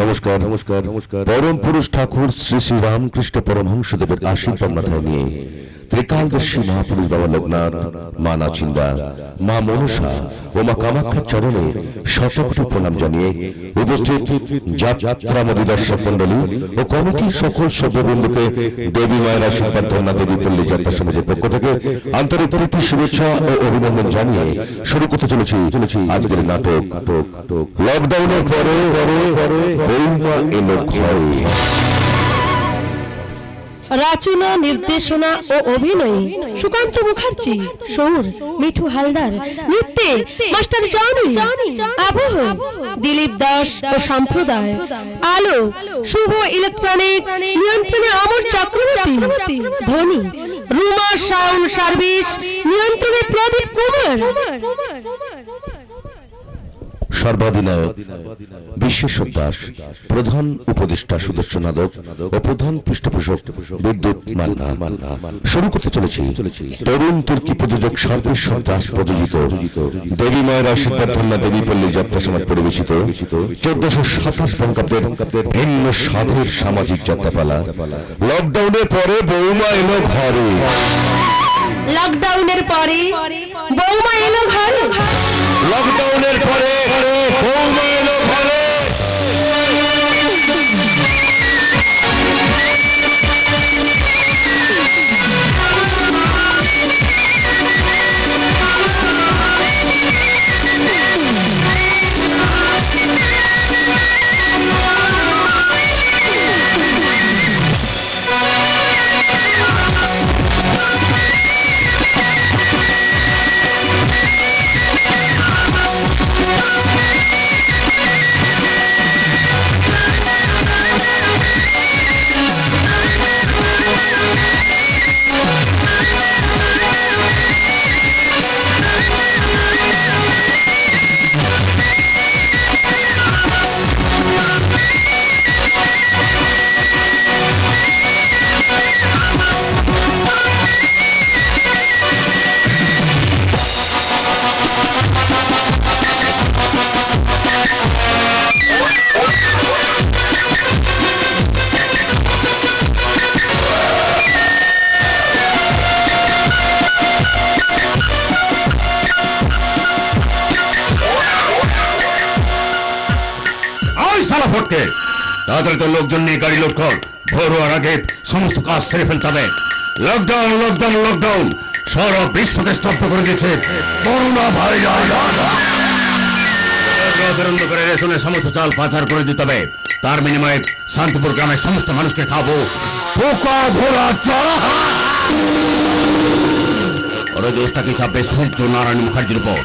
নমস্কার নমস্কার নমস্কার। পরম পুরুষ ঠাকুর শ্রী শ্রী রামকৃষ্ণ পরমহংসদেবের আশীর্বাদ মাথায় নিয়ে ত্রিকালদর্শী মহাপুরুষ বাবা লোকনাথ, মা নাচিন্দা, মা মনসা ও মা কামাখ্যার চরণে শতকোটি প্রণাম জানিয়ে উপস্থিত যাত্রা দর্শক মন্ডলী ও কমিটির সকল সভ্যবৃন্দকে দেবী মায়ের আশীর্বাদ ধন্যা দেবী পল্লী যাত্রা সমাজের পক্ষ থেকে আন্তরিক প্রীতি, শুভেচ্ছা ও অভিনন্দন জানিয়ে শুরু করতে চলেছি আজকের নাটক লকডাউনের পরে বৌমা এলো ঘরে। রচনা, নির্দেশনা ও অভিনয়ে সুকান্ত মুখার্জি, সুর মিঠু হালদার, নৃত্যে মাস্টার জনি, আবহ দিলীপ দাস ও সম্প্রদায়, আলো শুভ ইলেকট্রনিক, নিয়ন্ত্রণে অমর চক্রবর্তী, ধ্বনি রুমা সাউন্ড সার্ভিস, নিয়ন্ত্রণে প্রদীপ কুমার। সর্বাধিনায়ক বিশ্বেশ্বর দাস, প্রধান উপদেষ্টা সুদর্শনাদক ও প্রধান পৃষ্ঠপোষক বিদ্যুৎ মান্না। শুরু করতে চলেছি তরুণ তুর্কি প্রযোজক সর্বেশ্বর দাস প্রযোজিত দেবী মায়ের আশীর্বাদ ধন্যা দেবী পল্লী যাত্রা সমাজ পরিবেশিত 1427 বঙ্গাব্দের ভিন্ন স্বাদের সামাজিক যাত্রাপালা লকডাউনের পরে বৌমা এলো ঘরে। লকডাউনের পরে বৌমা এলো ঘরে। লকডাউনের পরে বৌমা এলো ঘরে। তাড়াতাড়ি তো লোকজন নিয়ে গাড়ি লোড কর, ভোর হওয়ার আগে সমস্ত কাজ সেরে ফেলতে হবে। লকডাউন লকডাউন লকডাউন সারা বিশ্বকে স্তব্ধ করে দিয়েছে করোনা ভাইরাস। করে রেশনের সমস্ত চাল পাচার করে দিতে হবে, তার বিনিময়ে শান্তিপুর গ্রামের সমস্ত মানুষকে খাবো পোকা ধরা চাল। ওরা দোষটাকে চাপবে সূর্য নারায়ণ মুখার্জির উপর।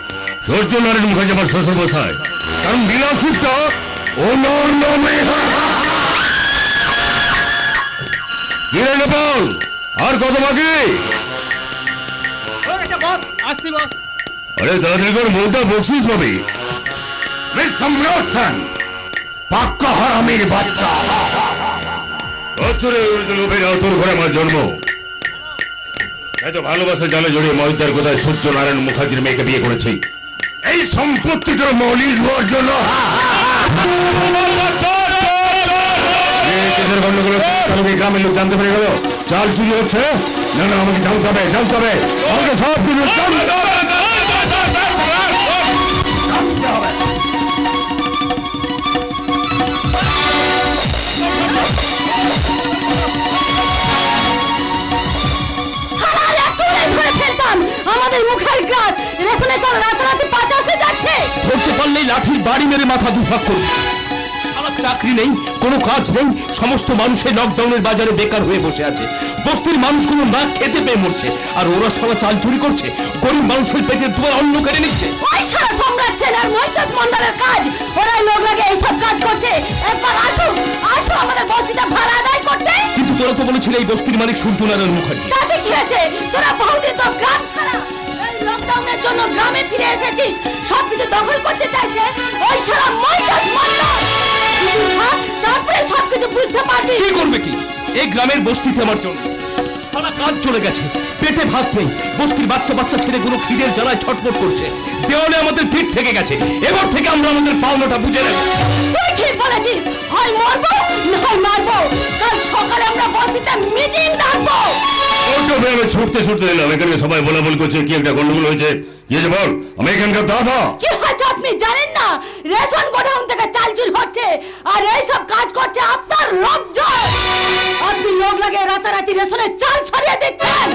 সূর্য নারায়ণ মুখার্জি আমার শ্বশুর মশাই, কারণ বিলাসিতা ওনার নামে। আর কত বাকি? আরে দাদিগর মোটা বকশিস পাবি। সম্রাট সেন পাক্কা হারামির বাচ্চা। তোর ঘরে আমার জন্ম, এত ভালোবাসা জালে জড়িয়ে মহিদার কোথায় সূর্য নারায়ণ মুখার্জির মেয়েকে বিয়ে করেছি। এই সম্পত্তিটা মৌলিক হওয়ার জন্য গ্রামের লোক জানতে পেরে গেল চাল চুরি হচ্ছে। না না, আমাকে জানতে হবে, জানতে হবে, আমাকে সব কিছু জানতে হবে। আমাদের মুখের গ্রাস রেশনে চাল রাতারাতি পাচার হয়ে যাচ্ছে। ধরতে পারলেই লাঠির বাড়ি মেরে মাথা দুভাগ করবে। সারা চাকরি নেই, কোনো কাজ নেই, সমস্ত মানুষের লকডাউনের বাজারে বেকার হয়ে বসে আছে। বস্তির মানুষগুলো না খেতে পেয়ে মরছে, আর ওরা সারা চাল চুরি করছে, গরিব মানুষের পেটের দুয়ার অন্ন কেড়ে নিচ্ছে। ওই সারা সম্রাট সেন আর মহিদাস মন্ডলের কাজ, ওরাই লোক লাগে এইসব কাজ করছে। একবার আসো আসো আমাদের বস্তিটা ভাড়া আদায় করতে। কিন্তু তোরা তো বলেছিলে এই বস্তির মালিক সূর্য নারায়ণ মুখার্জি। তাতে কি হয়েছে? তোরা বহুদিন তো গ্রাম ছাড়া, এই লকডাউনের জন্য গ্রামে ফিরে এসেছিস, সবকিছু দখল করতে চাইছে ওই সারা মহিদাস মন্ডল। তারপরে সবকিছু বুঝতে পারবি। কি করবে কি? এই গ্রামের বস্তিতে আমার জন্য সারা কাজ চলে গেছে, পেটে ভাত নেই, বস্তির বাচ্চা বাচ্চা ছেলেগুলো খিদের জ্বালায় ছটফট করছে। দেওয়ালে আমাদের পিঠ থেকে গেছে, এবার থেকে আমরা আমাদের পাওনাটা বুঝে নেব। তুই ঠিক বলেছিস, হয় ছুটতে এলাম, এখানে সবাই বলা বল করছে, কি একটা গন্ডগোল হয়েছে, কি যে বল। আমি এখানকার দাদা। কি হয়েছে আপনি জানেন না? রেশন গোডাউন থেকে চাল চুরি হচ্ছে, আর এই সব কাজ করছে আপনার লোকজন। আপনি লোক লাগে রাতারাতি রেশনের চাল ছড়িয়ে দিচ্ছেন।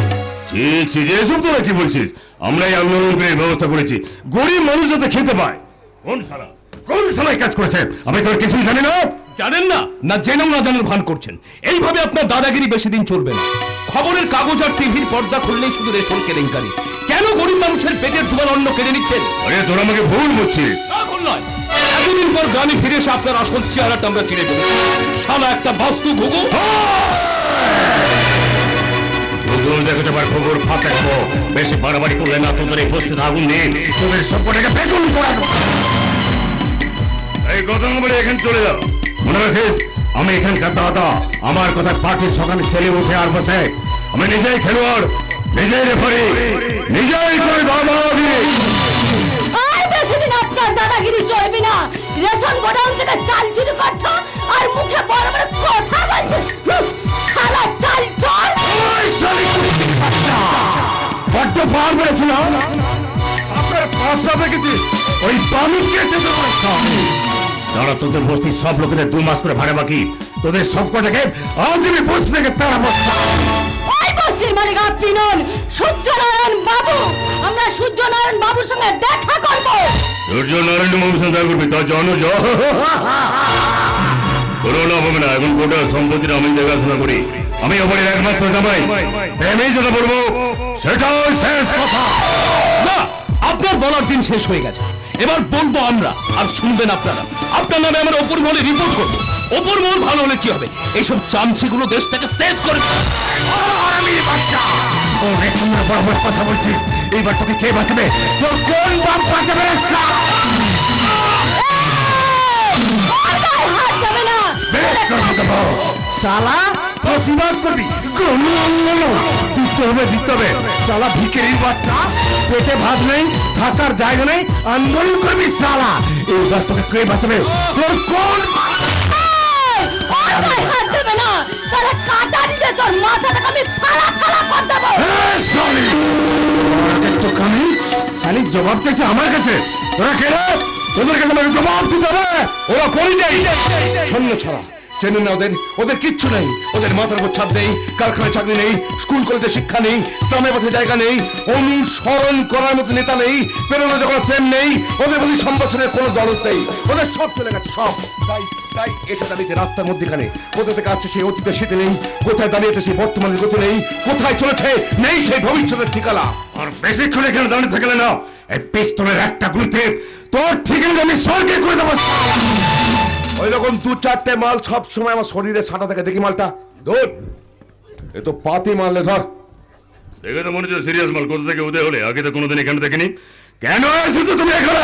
এসব তোরা কি বলছিস? আমরা এই আন্দোলন করে ব্যবস্থা করেছি, গরিব মানুষ যাতে খেতে পায়। কোন সালাই কাজ করেছে? আমি তোর কিছুই জানি না। জানেন না? না জেনেও না জানার ভান করছেন। এইভাবে আপনার দাদাগিরি বেশি দিন চলবে না। খবরের কাগজ আর টিভির পর্দা খুললেই শুধু রেশন কেলেঙ্কারি। কেন গরিব মানুষের পেটের দুবার অন্ন কেড়ে নিচ্ছেন? আরে তোরা আমাকে ভুল বুঝছিস। এতদিন পর গ্রামে ফিরে এসে আপনার আসল চেহারাটা আমরা চিনে ফেলেছি। শালা একটা বাস্তু ঘুঘু। দেখতে পার খবর ফাঁকা, বেশি বাড়াবাড়ি করলে না তোদের এই বস্তিতে আগুন নেই, তোদের সবকটাকে বেগুন করা। এই গতঙ্গ বলে এখানে চলে যাও। মনে রাখিস, আমি এখানকার দাদা। আমার কথা পার্টির সকালে ছেলে উঠে আর বসে। আমি নিজেই খেলোয়াড়, নিজেই রেফারি, নিজেই করে দাদাগিরি। আর বেশি দিন আপনার দাদাগিরি চলবে না। রেশন গোডাউন থেকে চাল চুরি করছো আর মুখে বড় বড় কথা বলছো। শালা চাল চোর। ওই শালি কুত্তির বাচ্চা, বড্ড বার বেড়েছিল। আপনার পাঁচটা দেখেছি, ওই বালু কেটে দেওয়া। তারা তোদের বস্তির সব লোকেদের 2 মাস করে ভাড়া বাকি। তোদের সব কটাকে আজ আমি বস্তি থেকে তারা বস্তা। ওই বস্তির মালিক আপনি নন, সূর্যনারায়ণ বাবু। আমরা সূর্যনারায়ণ বাবুর সঙ্গে দেখা করব। সূর্যনারায়ণ বাবুর সঙ্গে দেখা করবি তা জানো? করোনা হবে না, এখন গোটা সম্পত্তিটা আমি দেখাশোনা করি। আমি ওপরের একমাত্র জামাই, আমি যেটা বলবো সেটাই শেষ কথা। না, আপনার বলার দিন শেষ হয়ে গেছে। এবার বলবো আমরা, আর শুনবেন আপনারা। আপনার নামে আমরা ওপর মহলে রিপোর্ট করবো। ওপর মহল ভালো হলে কি হবে? এইসব চামচিগুলো দেশটাকে শেষ করে। কথা বলছিস, এইবার তোকে কে বাঁচাবে? তোর কোন বাপ বাঁচাবে? শালা প্রতিবাদ করবি, দিতে হবে। শালা ভিখারির বাচ্চা, পেটে ভাত নেই, থাকার জায়গা নেই, আন্দোলন করবি। শালা এইবার তোকে কে বাঁচাবে? তোর কোন জবাব চাইছে আমার কাছে? তোরা কে রে? তোদের কাছে আমাকে জবাব দিতে হবে। ওরা করি যাই শূন্য ছাড়া চেনে না। ওদের কিচ্ছু নেই। ওদের মাথার উপর ছাদ নেই, কারখানায় চাকরি নেই, স্কুল কলেজে শিক্ষা নেই, গ্রামে পথে জায়গা নেই, অনুসরণ করার মতো নেতা নেই, প্রেরণা যখন প্রেম নেই, ওদের প্রতি সম্ভাষণের কোনো দরদ নেই। ওদের সব চলে গেছে, সব। তাই এসে দাঁড়িয়েছে রাস্তার মধ্যখানে। কোথা থেকে আসছে সেই অতীতের স্মৃতি নেই, কোথায় দাঁড়িয়েছে সেই বর্তমানের গতি নেই, কোথায় চলেছে নেই সেই ভবিষ্যতের ঠিকানা। আর বেশিক্ষণ এখানে দাঁড়িয়ে থাকলে না, এই পিস্তলের একটা গুলিতে তোর ঠিকানা আমি স্বর্গে করে দেবো। ওই রকম 2-4টে মাল সব সময় আমার শরীরে সাঁটা থাকে। দেখি মালটা ধর, এ তো পাতি মারলে ধর। দেখে তো মনে হচ্ছে সিরিয়াস মাল। কোথা থেকে উদয় হলে? আগে তো কোনোদিন এখানে দেখিনি। কেন এসেছো তুমি এখানে?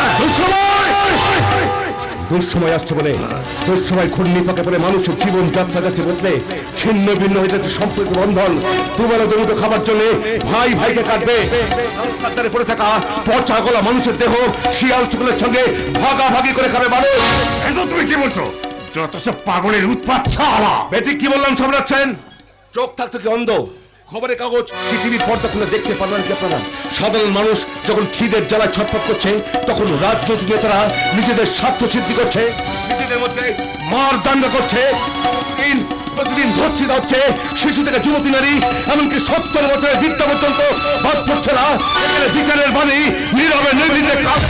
দুঃসময় আসছে বলে, দুঃসময় ঘূর্ণি পাকে বলে মানুষের জীবন যাত্রা যাচ্ছে বদলে, ছিন্ন ভিন্ন হয়ে যাচ্ছে সম্পর্ক বন্ধন। দুবেলা দুমুঠো খাবার জন্য ভাই ভাইকে কাটবে। পড়ে থাকা পচা গলা মানুষের দেহ শিয়াল চুকুলের সঙ্গে ভাগাভাগি করে খাবে মানুষ। তুমি কি বলছো? যত সব পাগলের উৎপাত। বেটি কি বললাম সব রাখছেন? চোখ থাকতো কি অন্ধ? খবরের কাগজ কি টিভির পর্দা খুলে দেখতে পারবেন কি আপনারা? সাধারণ মানুষ যখন খিদের জ্বালায় ছটফট করছে, তখন রাজনৈতিক নেতারা নিজেদের স্বার্থ সিদ্ধি করছে, নিজেদের মধ্যে মার দাঙ্গা করছে। প্রতিদিন ধর্ষিত হচ্ছে শিশু থেকে যুবতী নারী, এমনকি 70 বছরের বৃদ্ধ পর্যন্ত বাদ পড়ছে না। এখানে বিচারের বাণী নীরবে নির্বিঘ্নে কাজ।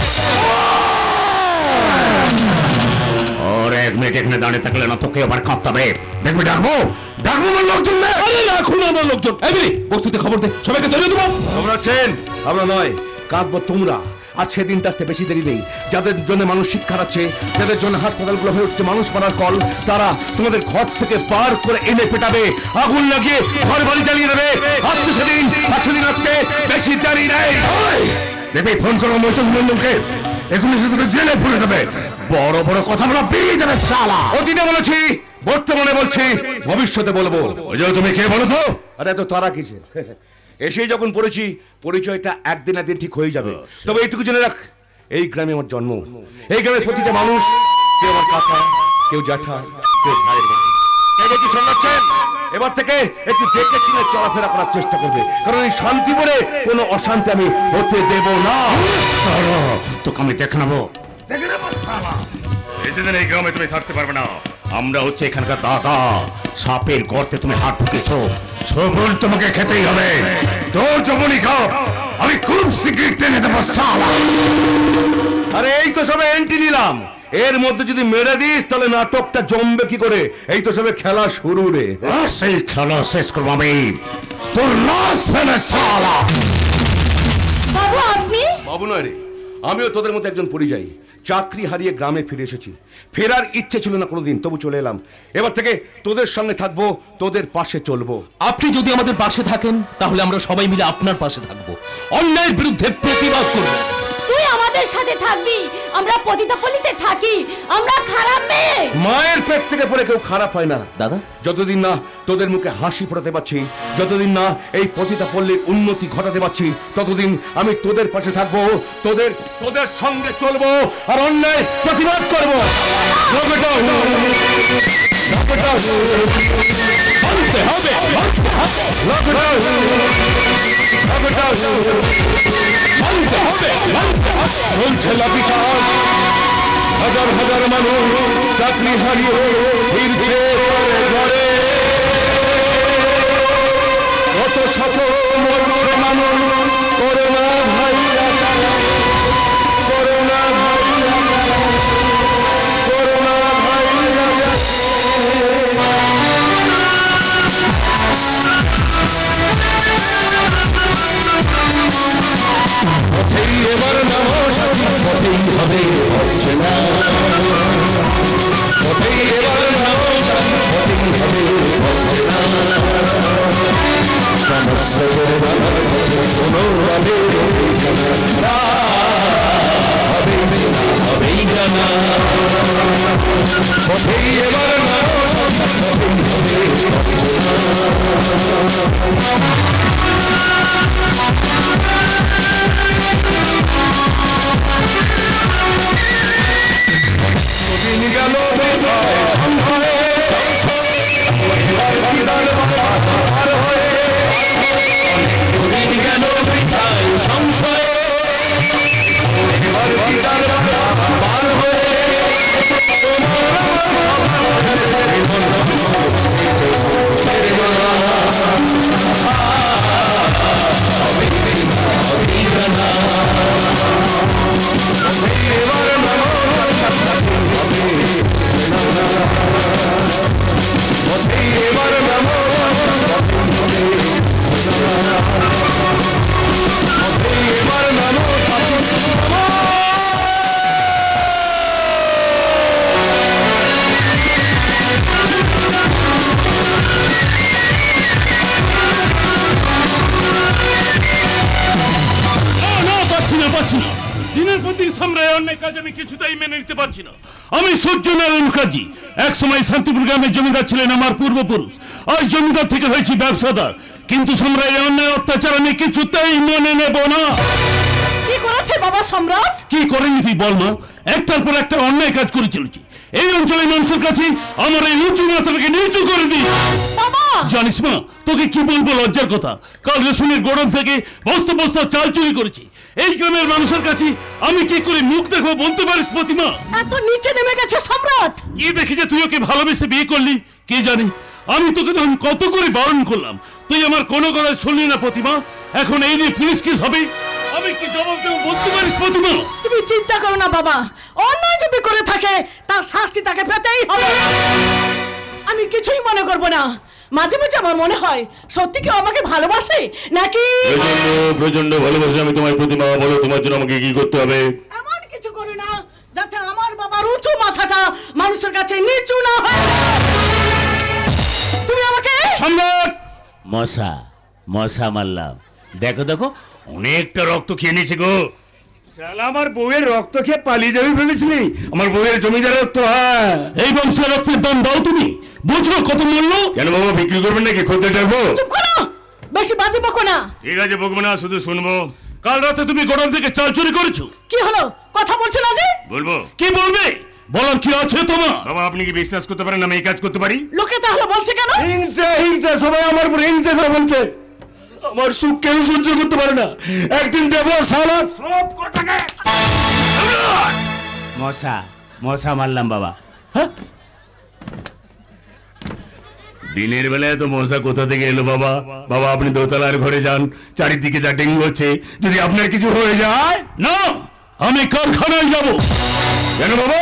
और एक मिनट এখানে দাঁড়িয়ে থাকলে না তোকে আবার কাঁদতে হবে। দেখবি ডাকবো আমার লোকজন। আরে রাখুন আমার লোকজন। এই বস্তুতে খবর দে, সবাইকে ধরে দেবো। আমরা চেন, আমরা নয়, কাঁদবো তোমরা। আর সেদিনটা আসতে বেশি দেরি নেই। যাদের জন্য মানুষ শিক্ষা হারাচ্ছে, যাদের জন্য হাসপাতালগুলো হয়ে উঠছে মানুষ মারার কল, তারা তোমাদের ঘর থেকে বার করে এনে পেটাবে, আগুন লাগিয়ে ঘর বাড়ি জ্বালিয়ে দেবে। আসছে সেদিন, সেদিন আসতে বেশি দেরি নেই। দেখবি ফোন করো মৈতুল মন্ডলকে, এখন এসে তোকে জেলে পুরে দেবে। বড় বড় কথা বলা বেরিয়ে যাবে শালা। অতীতে বলেছি, বর্তমানে বলছি, ভবিষ্যতে বলবো। তুমি কে বলো তো? আরে তো তারা কিছু এসেই যখন পড়েছি, পরিচয়টা একদিন একদিন ঠিক হয়ে যাবে। তবে এইটুকু জেনে রাখ, এই গ্রামে আমার জন্ম। এই গ্রামের প্রতিটা মানুষ, কেউ আমার কাকা, কেউ জ্যাঠা, কেউ ভাইয়ের বাড়ি। শোনাচ্ছেন এবার থেকে একটু দেখে শুনে চলাফেরা করার চেষ্টা করবে, কারণ এই শান্তি বলে কোনো অশান্তি আমি হতে দেব না। তোকে আমি দেখে নেবো। বেশিদিন এই গ্রামে তুমি থাকতে পারবে না। আমরা হচ্ছে এখানকার দাদা। সাপের গর্তে তুমি হাত ঢুকেছো, সবল তোমাকে খেতেই হবে। তোর জমনি খাও, আমি খুব শীঘ্রই টেনে দেবো শালা। আরে এই তো সবে এন্ট্রি নিলাম, এর মধ্যে যদি মেরে দিস তাহলে নাটকটা জমবে কি করে? এই তো সবে খেলা শুরু রে। সেই খেলা শেষ করবো আমি, তোর লাশ ফেলে শালা। বাবু আপনি? বাবু নয় রে, আমিও তোদের মধ্যে একজন পরিযায়ী। চাকরি হারিয়ে গ্রামে ফিরে এসেছি, ফেরার ইচ্ছে ছিল না কোনোদিন, তবু চলে এলাম। এবার থেকে তোদের সঙ্গে থাকবো, তোদের পাশে চলবো। আপনি যদি আমাদের পাশে থাকেন তাহলে আমরা সবাই মিলে আপনার পাশে থাকবো, অন্যায়ের বিরুদ্ধে প্রতিবাদ করব। তুই আমাদের সাথে থাকবি, আমরা পতিতাপল্লীতে থাকি, আমরা খারাপ মেয়ে। মায়ের পেট থেকে পড়ে কেউ খারাপ হয় না দাদা। যতদিন না তোদের মুখে হাসি ফোটাতে পারছি, যতদিন না এই পতিতাপল্লীর উন্নতি ঘটাতে পারছি, ততদিন আমি তোদের পাশে থাকবো, তোদের তোদের সঙ্গে চলবো আর অন্যায় প্রতিবাদ করবো। হাজার হাজার মানুষ চাকরি হারিয়ে ফিরছে ঘরে, কত শত মরছে মানুষ corona virus, corona virus, corona virus. পথেই এবার নামস, পথেই হবে হচ্ছে না, পথেই এবার নামস, পথেই হবে হচ্ছে না। সমস্যা কোনো হবে হবেই জানা, পথেই এবার নামস, পথেই হবে হচ্ছে না। গেল বেটায় সংসারে, পার হয়ে গেল বেটায় সংসারে, পার হয়ে দিনের পর দিন সামরায় অন্যায় কাজ আমি কিছুতেই মেনে নিতে পারছি না। আমি সূর্যনারায়ণ মুখার্জি, এক সময় শান্তিপুর গ্রামের জমিদার ছিলেন আমার পূর্বপুরুষ। আজ জমিদার থেকে হয়েছি ব্যবসাদার, কিন্তু সামরায় অন্যায় অত্যাচার আমি কিছুতেই মেনে নেব না। কি করেছে বাবা সম্রাট? কি করেনি তুই বল মা? একটার পর একটা অন্যায় কাজ করে চলেছি। এই অঞ্চলের মানুষের কাছে আমার এই উঁচু মাথাটাকে নিচু করে দিই। জানিস মা, তোকে কি বলবো লজ্জার কথা, কাল রেশনের গোডাউন থেকে বস্তা বস্তা চাল চুরি করেছি। এই গ্রামের মানুষের কাছে আমি কি করে মুখ দেখবো বলতে পারিস প্রতিমা? এত নিচে নেমে গেছে সম্রাট। কি দেখি যে তুই ওকে ভালোবেসে বিয়ে করলি? কে জানি, আমি তোকে তখন কত করে বারণ করলাম, তুই আমার কোনো কথা শুনলি না প্রতিমা। এখন এই নিয়ে পুলিশ কেস হবে, আমি কি জবাব দেবো বলতে পারিস প্রতিমা? তুমি চিন্তা করো না বাবা, অন্যায় যদি করে থাকে তার শাস্তি তাকে পেতেই হবে। আমি কিছুই মনে করব না। মাঝে মাঝে আমার মনে হয় সত্যি কি আমাকে ভালোবাসে নাকি? প্রচন্ড ভালোবাসি আমি তোমার প্রতিমা। বলো তোমার জন্য আমাকে কি করতে হবে? এমন কিছু করো না যাতে আমার বাবার উঁচু মাথাটা মানুষের কাছে নিচু না হয়। তুমি আমাকে মশা মশা মারলাম। দেখো দেখো অনেকটা রক্ত খেয়ে নিয়েছে গো। শালা আমার বউয়ের রক্ত খেয়ে পালিয়ে যাবি ভেবেছিলি? আমার বউয়ের জমিদার রক্ত। হ্যাঁ, এই বংশের রক্তের দাম দাও তুমি। বুঝলো কত মূল্য? কেন বাবা বিক্রি করবেন নাকি? খদ্দের ডাকবো? চুপ করো, বেশি বাজে বকো না। ঠিক আছে বকবো না, শুধু শুনবো। কাল রাতে তুমি গোডাউন থেকে চাল চুরি করেছো। কি হলো, কথা বলছো না যে? বলবো। কি বলবে? বলার কি আছে তোমার? বাবা আপনি কি বিশ্বাস করতে পারেন আমি এই কাজ করতে পারি? লোকে তাহলে বলছে কেন? হিংসে হিংসে, সবাই আমার উপর হিংসে করে বলছে। আমার সুখ কেউ সহ্য করতে পারে না। একদিন দেবো শালা সব কটাকে মশা মশা মারলাম বাবা। হ্যাঁ? দিনের বেলায় তো মশা কোথা থেকে এলো বাবা? বাবা আপনি দোতলার ঘরে যান, চারিদিকে যা ডেঙ্গু হচ্ছে, যদি আপনার কিছু হয়ে যায়। না, আমি কারখানায় যাব। কেন বাবা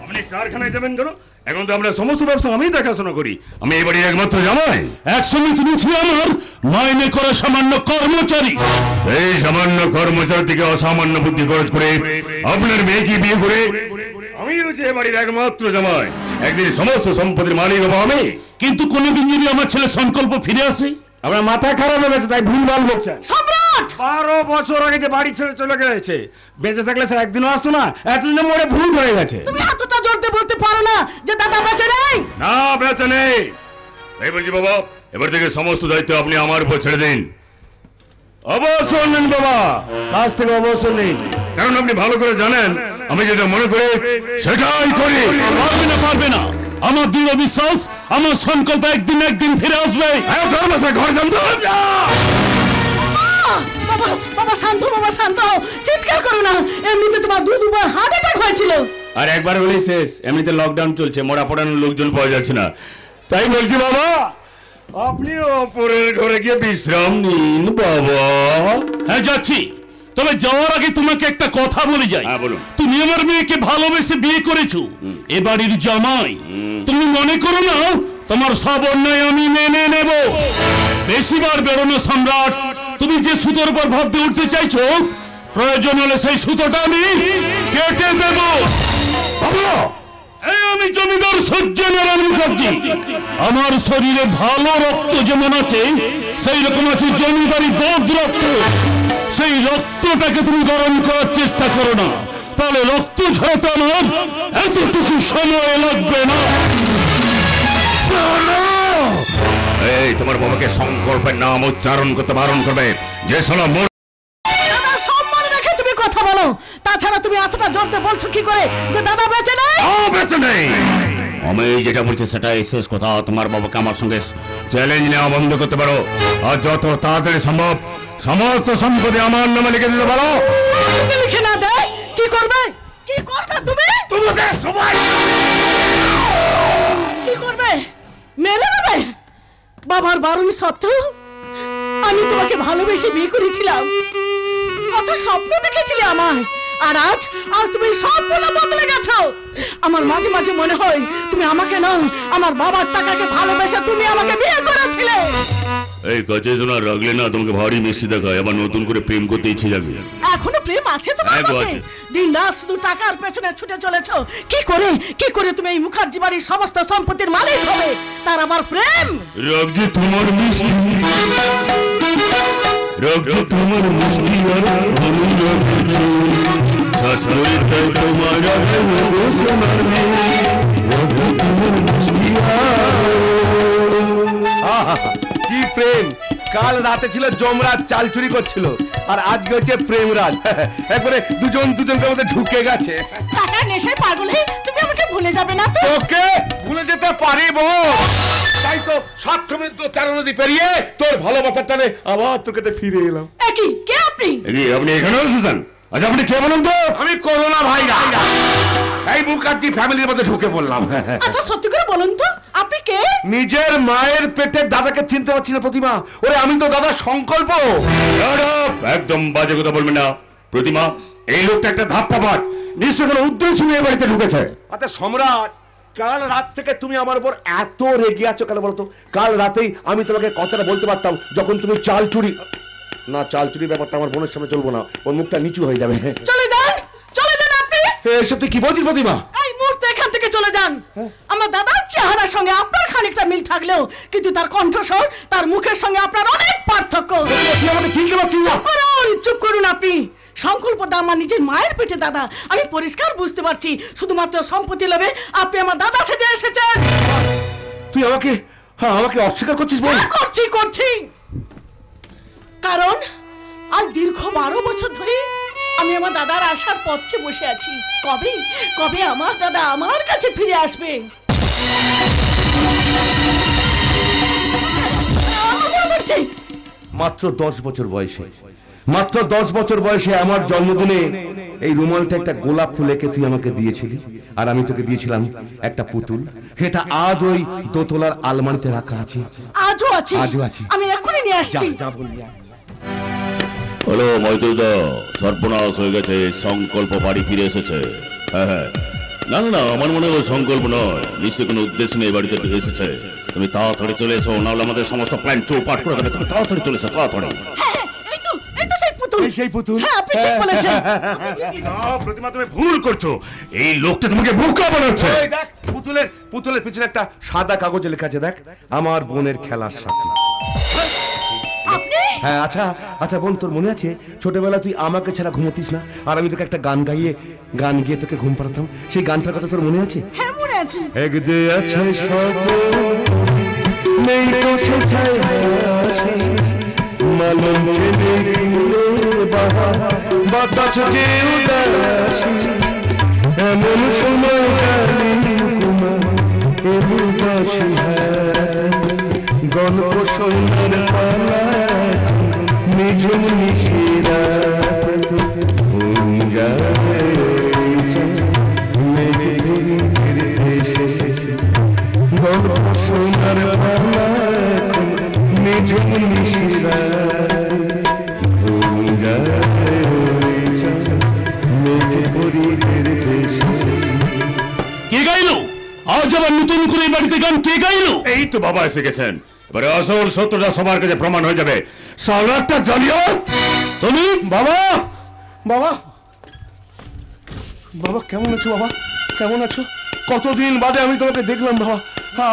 আপনি কারখানায় যাবেন কেন? এখন তো আমরা সমস্ত ব্যবসা আমি দেখাশোনা করি, আমি এই বাড়ির একমাত্র জামাই। একসময় তুমি ছিলে আমার মাইনে করা সামান্য কর্মচারী। সেই সামান্য কর্মচারী থেকে অসামান্য বুদ্ধি খরচ করে আপনার মেয়েকে বিয়ে করে আমি হচ্ছে এ বাড়ির একমাত্র জামাই। একদিন সমস্ত সম্পত্তির মালিক হবো আমি। কিন্তু কোনোদিন যদি আমার ছেলে সংকল্প ফিরে আসে? আমার মাথা খারাপ হয়ে গেছে, তাই ভুলভাল বলছেন। সম্রাট 12 বছর আগে যে বাড়ি ছেড়ে চলে গেছে, বেঁচে থাকলে সে একদিনও আসতো না। এতদিনে মরে ভূত হয়ে গেছে। তুমি এতটা জোর দিয়ে বলতে পারো না যে দাদা বেঁচে নেই? না বেঁচে নেই। এই বলছি বাবা এবার থেকে সমস্ত দায়িত্ব আপনি আমার উপর ছেড়ে দিন। অবসর নিন বাবা, কাজ থেকে অবসর নিন। কারণ আপনি ভালো করে জানেন আমি যেটা মনে করি সেটাই করি। পারবে না। আমার দৃঢ় বিশ্বাস আমার সংকল্প একদিন ফিরে আসবে। ঘর যান তো। বাবা বাবা শান্ত, বাবা শান্ত, চিৎকার করো না। এমনিতে তোমার দুবার হার্ট অ্যাটাক হয়েছিল। আর একবার হলেই শেষ। এমনিতে লকডাউন চলছে, মরা পড়ানোর লোকজন পাওয়া যাচ্ছে না। তাই বলছি বাবা আপনি ওপরের ঘরে গিয়ে বিশ্রাম নিন বাবা। হ্যাঁ যাচ্ছি, তবে যাওয়ার আগে তোমাকে একটা কথা বলে যাই। হ্যাঁ বলুন। তুমি আমার মেয়েকে ভালোবেসে বিয়ে করেছো, এ বাড়ির জামাই। তুমি মনে করো না তোমার সব অন্যায় আমি মেনে নেব? বেশিবার বেরোনো সম্রাট। তুমি যে সুতোর উপর ভাব দিয়ে উঠতে চাইছো, প্রয়োজন হলে সেই সুতোটা আমি কেটে দেব। এই আমি জমিদার সূর্যনারায়ণ মুখার্জি। আমার শরীরে ভালো রক্ত যেমন আছে, সেই রকম আছে জমিদারি বদ রক্ত। সেই রক্তটাকে তুমি গরম করার চেষ্টা করো না, তাহলে রক্ত ঝরাতে আমার এতটুকু সময় লাগবে না। এই তোমার বাবাকে সংকল্পের নাম উচ্চারণ করতে বারণ করবে। যে শালা দাদা সম্মান রেখে তুমি কথা বলো। তাছাড়া তুমি এতটা জোর দিয়ে বলছো কি করে যে দাদা বেঁচে নেই? বেঁচে নেই। আমি যেটা বলছি সেটাই শেষ কথা। তোমার বাবাকে আমার সঙ্গে চ্যালেঞ্জ নেওয়া বন্ধ করতে পারো, আর যত তাড়াতাড়ি সম্ভব সমস্ত সম্পত্তি আমার নামে লিখে দিতে পারো। লিখে না দেয় কি করবে? কি করবে তুমি? তোমাদের সবাই কি করবে? মেরে দেবে? বাবার বারণ সত্ত্বেও আমি তোমাকে ভালোবেসে বিয়ে করেছিলাম। কত স্বপ্ন দেখেছিলে আমায়, আর আজ তুমি সম্পূর্ণ বদলে গেছো। আমার মাঝে মাঝে মনে হয় তুমি আমাকে না, আমার বাবার টাকাকে ভালোবেসে তুমি আমাকে বিয়ে করেছিলে। এই কাছে শোনা রাখলে না তোমাকে ভারী মিষ্টি দেখায়, আবার নতুন করে প্রেম করতে ইচ্ছে যাবে। এখনো প্রেম আছে তোমার মধ্যে? দিন রাত শুধু টাকার পেছনে ছুটে চলেছো। কি করে তুমি এই মুখার্জি বাড়ির সমস্ত সম্পত্তির মালিক হবে? তার আবার প্রেম? রাখছে তোমার মিষ্টি, রাখছে তোমার মিষ্টি আর কি প্রেম! কাল রাতে ছিল যমরাজ চাল চুরি করছিল, আর আজকে হচ্ছে প্রেমরাজ। একবারে দুজনকে মধ্যে ঢুকে গেছে। টাকা নেশায় পাগল হয়ে তুমি আমাকে ভুলে যাবে না তো? ওকে ভুলে যেতে পারিব, তাই তো 7 সমুদ্র 4 নদী পেরিয়ে তোর ভালোবাসার টানে আবার তোর কাছে ফিরে এলাম। একই কে আপনি? আপনি এখানে এসেছেন? আচ্ছা আপনি কে বলুন তো? আমি করোনা ভাইরাস, এই মুখার্জি ফ্যামিলির মধ্যে ঢুকে পড়লাম। আচ্ছা সত্যি করে বলুন তো আপনি কে? নিজের মায়ের পেটের দাদাকে চিনতে পারছি না প্রতিমা। ওরে আমি তো দাদা সংকল্প। একদম বাজে কথা বলবেন না প্রতিমা। এই লোকটা একটা ধাপ্পাবাজ, নিশ্চয় কোনো উদ্দেশ্য নিয়ে বাড়িতে ঢুকেছে। আচ্ছা সম্রাট, কাল রাত থেকে তুমি আমার উপর এত রেগে আছো কেন বলতো? কাল রাতেই আমি তোমাকে কথাটা বলতে পারতাম, যখন তুমি চাল চুরি ব্যাপারটা আমার বোনের সামনে চলবো না, ওর মুখটা নিচু হয়ে যাবে। চলে যান আপনি। এসব তুই কি বলছিস প্রতিমা? এই মুহূর্তে এখান থেকে চলে যান। আমার দাদার চেহারার সঙ্গে আপনার খানিকটা মিল থাকলেও কিন্তু তার কণ্ঠস্বর, তার মুখের সঙ্গে আপনার অনেক পার্থক্য। চুপ করুন আপনি। সংকল্প দা আমার নিজের মায়ের পেটে দাদা। আমি পরিষ্কার বুঝতে পারছি শুধুমাত্র সম্পত্তি লোভে আপনি আমার দাদা সেজে এসেছেন। তুই আমাকে অস্বীকার করছিস? বল। করছি কারণ আজ দীর্ঘ 12 বছর ধরে আমি আমার দাদার আসার পথে বসে আছি। কবে কবে আমার দাদা আমার কাছে ফিরে আসবে? মাত্র 10 বছর বয়সে, মাত্র 10 বছর বয়সে আমার জন্মদিনে এই রুমালটা একটা গোলাপ ফুল এঁকে তুই আমাকে দিয়েছিলি, আর আমি তোকে দিয়েছিলাম একটা পুতুল। সেটা আজ ওই দোতলার আলমারিতে রাখা আছে। আজও আছে? আজও আছে। আমি এক্ষুনি নিয়ে আসছি। যা বলবি। হ্যালো মৈত্রদা, সর্বনাশ হয়ে গেছে, সংকল্প বাড়ি ফিরে এসেছে। হ্যাঁ হ্যাঁ, না না না, আমার মনে হয় সংকল্প নয়, নিশ্চয়ই কোনো উদ্দেশ্য নিয়ে বাড়িতে এসেছে। তুমি তাড়াতাড়ি চলে এসো, নাহলে আমাদের সমস্ত প্ল্যান চৌপাট করে দেবে। তুমি তাড়াতাড়ি চলে এসো, তাড়াতাড়ি। এই তো সেই পুতুল। সেই পুতুল? হ্যাঁ, আপনি ঠিক বলেছেন। না প্রতিমা, তুমি ভুল করছো, এই লোকটা তোমাকে বোকা বানাচ্ছে। ওই দেখ, পুতুলের পিছনে একটা সাদা কাগজে লেখা আছে, দেখ, আমার বোনের খেলার সাথী। হ্যাঁ, আচ্ছা আচ্ছা বোন, তোর মনে আছে ছোটবেলা তুই আমাকে ছাড়া ঘুমোতিস না, আর আমি তোকে একটা গান গিয়ে তোকে ঘুম পাড়াতাম? সেই গানটার কথা তোর মনে আছে? হ্যাঁ, মনে আছে। এক যে আছে নেই তো সেটাই হাসি, মালুম বাতাস যে উদাসী, এমন সময় গল্প সন্ধ্যার পালা নিঝুম নিশিরা গল্প সন্ধ্যার পালা নিঝুম নিশিরা কে গাইলো আজ আবার নতুন করে এই বাড়িতে গান? কে গাইলো? এই তো বাবা এসে গেছেন, এবারে আসল সত্যটা সবার কাছে প্রমাণ হয়ে যাবে। সালাদটা জালিয়াত। তুমি বাবা, বাবা, বাবা কেমন আছো? বাবা কেমন আছো? কতদিন বাদে আমি তোমাকে দেখলাম বাবা।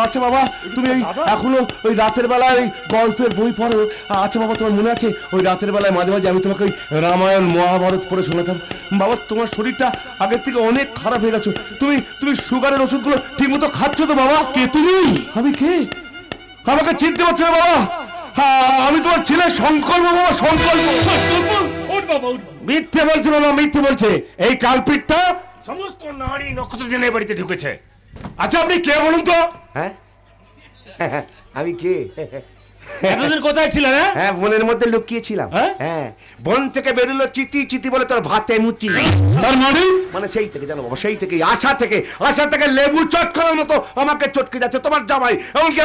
আচ্ছা বাবা, তুমি এখনো ওই রাতের বেলায় ওই গল্পের বই পড়ো? আচ্ছা বাবা, তোমার মনে আছে ওই রাতের বেলায় মাঝে মাঝে আমি তোমাকে ওই রামায়ণ মহাভারত পড়ে শোনাতাম? বাবা, তোমার শরীরটা আগের থেকে অনেক খারাপ হয়ে গেছো। তুমি সুগারের ওষুধগুলো ঠিক মতো খাচ্ছ তো বাবা? কে তুমি? আমি কে? আমাকে চিনতে পারছো না বাবা? আমি তোমার ছেলে সংকল্প বাবা, সংকল্প। মিথ্যে বলছে বাবা, মিথ্যে বলছে। এই কালপিটটা সমস্ত নারী নক্ষত্র জেনে বাড়িতে ঢুকেছে। আচ্ছা আপনি কে বলুন তো? হ্যাঁ, আমি কে? এতদিন কোথায় ছিলেন? হ্যাঁ, বনের মধ্যে লুকিয়েছিলাম। হ্যাঁ, বন থেকে বেরোলো চিতি চিতি বলে তোর ভাতে মুচি। তার মানে সেই থেকে জানো বাবা, সেই থেকে আশা থেকে লেবু চটকানোর মতো আমাকে চটকে যাচ্ছে তোমার জামাই। এমনকি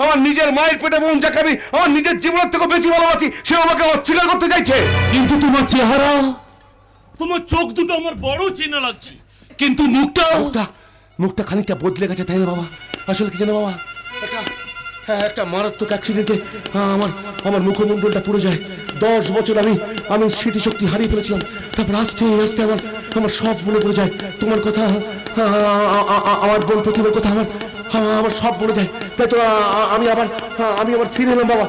আমার নিজের মায়ের পেটে বোন, যাকে আমি আমার নিজের জীবনের থেকে বেশি ভালোবাসি, সে আমাকে অস্বীকার করতে চাইছে। কিন্তু তোমার চেহারা, তোমার চোখ দুটো আমার বড় চেনা লাগছে, কিন্তু মুখটা খানিকটা বদলে গেছে, তাই না বাবা? আসলে কি জানো বাবা, একটা মারাত্মক অ্যাক্সিডেন্টে আমার মুখমণ্ডলটা পুড়ে যায়। 10 বছর আমি স্মৃতিশক্তি হারিয়ে ফেলেছিলাম। তারপর আস্তে আস্তে আমার সব মনে পড়ে যায়। তোমার কথা, আমার বোন প্রতিমার কথা, আমার সব মনে যায়। তাই তো আমি আবার ফিরে এলাম বাবা।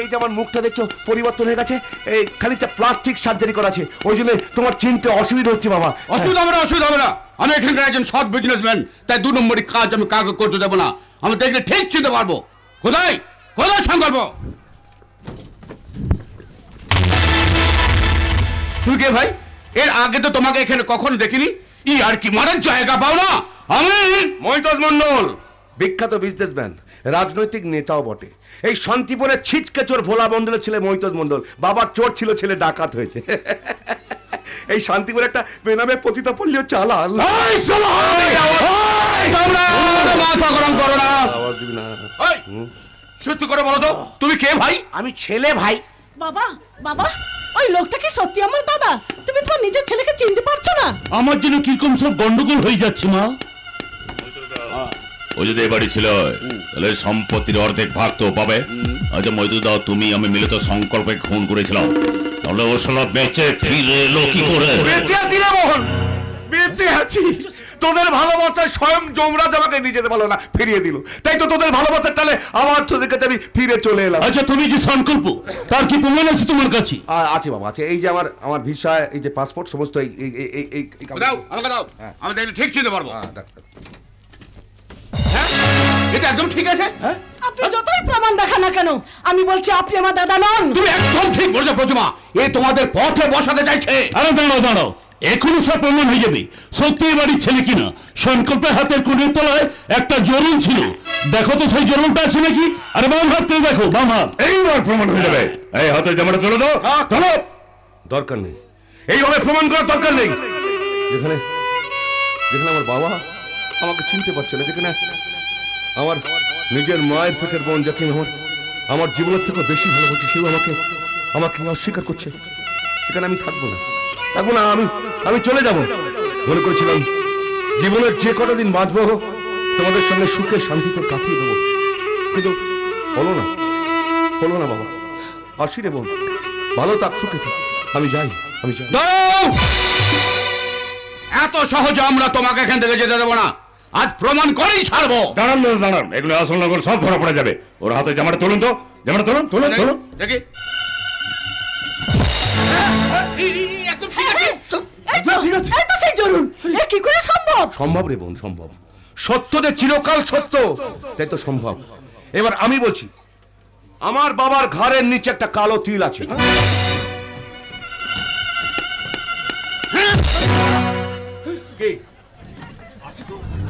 এই যে আমার মুখটা দেখছো পরিবর্তন হয়ে গেছে, এই খানিকটা প্লাস্টিক সার্জারি করা আছে, ওই জন্য তোমার চিনতে অসুবিধা হচ্ছে বাবা। অসুবিধা হবে না। আমি এখানকার একজন সৎ বিজনেসম্যান, তাই 2 নম্বরই কাজ আমি কাউকে করতে দেবো না। আমি দেখলে ঠিক চিনতে পারবো কোথায় সংকল্প। তুই কে ভাই? এর আগে তো তোমাকে এখানে কখনো দেখিনি। আর কি মারার জায়গা পাও না? আমি মৈতজ মন্ডল, বিখ্যাত বিজনেসম্যান, রাজনৈতিক নেতাও বটে। এই শান্তিপুরের ছিচকে চোর ভোলা মন্ডলের ছেলে মৈতজ মন্ডল। বাবার চোর ছিল, ছেলে ডাকাত হয়েছে। এই শান্তিপুরে একটা বেনামে পতিতা পল্লীও চালাল। সত্যি করে বলো তো, তুমি কে ভাই? আমি ছেলে ভাই। বাবা, বাবা, ওই লোকটা কি সত্যি আমার দাদা? তুমি তোমার নিজের ছেলেকে চিনতে পারছো না? আমার জন্য কিরকম সব গন্ডগোল হয়ে যাচ্ছে মা। ও যদি এ বাড়ি ছিল তাহলে সম্পত্তির অর্ধেক ভাগ তো পাবে। আচ্ছা মৈদুদা, তুমি আমি মিলে তো সংকল্পে খুন করেছিলাম, তাহলে ও শালা বেঁচে ফিরে এলো কি করে? বেঁচে আছি রে মোহন, বেঁচে আছি। তোদের ভালোবাসায় স্বয়ং যমরাজ আমাকে নিয়ে যেতে পারলো না, ফিরিয়ে দিল। তাই তো তোদের ভালোবাসার টালে আমার তোদের কাছে আমি ফিরে চলে এলাম। আচ্ছা তুমি যে সংকল্প, তার কি প্রমাণ আছে তোমার কাছে? আছে বাবা, আছে। এই যে আমার ভিসা, এই যে পাসপোর্ট, সমস্ত দাও আমাকে দাও, আমি দেখলে ঠিক চিনতে পারবো। এটা একদম ঠিক আছে। আপনি যতই প্রমাণ দেখা না কেন? আমি বলছি আপনি আমার দাদা নন। তুমি একদম ঠিক বলছো প্রতিমা, এ তোমাদের পথে বসাতে চাইছে। আরে দাঁড়াও দাঁড়াও, এখনো সব প্রমাণ হয়ে যাবে সত্যি এই বাড়ির ছেলে কিনা। সংকল্পের হাতের কোণের তলায় একটা জরুল ছিল, দেখো তো সেই জরুলটা আছে নাকি। আরে বাম হাত থেকে দেখো, বাম হাত। এইবার প্রমাণ হয়ে যাবে। এই হাতের জামাটা তোলো তো। তোলো। দরকার নেই, এইভাবে প্রমাণ করার দরকার নেই। যেখানে যেখানে আমার বাবা আমাকে চিনতে পারছে না, যেখানে আমার নিজের মায়ের পেটের বোন যাকে আমার জীবনের থেকে বেশি ভালোবাসি, সেও আমাকে অস্বীকার করছে, এখানে আমি থাকবো না। আমি চলে যাব। মনে করেছিলাম জীবনের যে কটা দিন বাঁচবো তোমাদের সঙ্গে সুখে শান্তিতে কাটিয়ে দেবো, কিন্তু হলো না বাবা। আসি রে বোন, ভালো থাক, সুখে থাক। আমি যাই। এত সহজে আমরা তোমাকে এখান থেকে যেতে দেবো না, আজ প্রমাণ করেই ছাড়বো। দাঁড়ান, এগুলো আসল নকল সব ধরা পড়ে যাবে। ওর হাতে জামাটা তুলুন তো, জামাটা তুলুন। দেখি সম্ভব রে বোন, সম্ভব। সত্য যে চিরকাল সত্য, তাই তো সম্ভব। এবার আমি বলছি, আমার বাবার ঘাড়ের নিচে একটা কালো তিল আছে।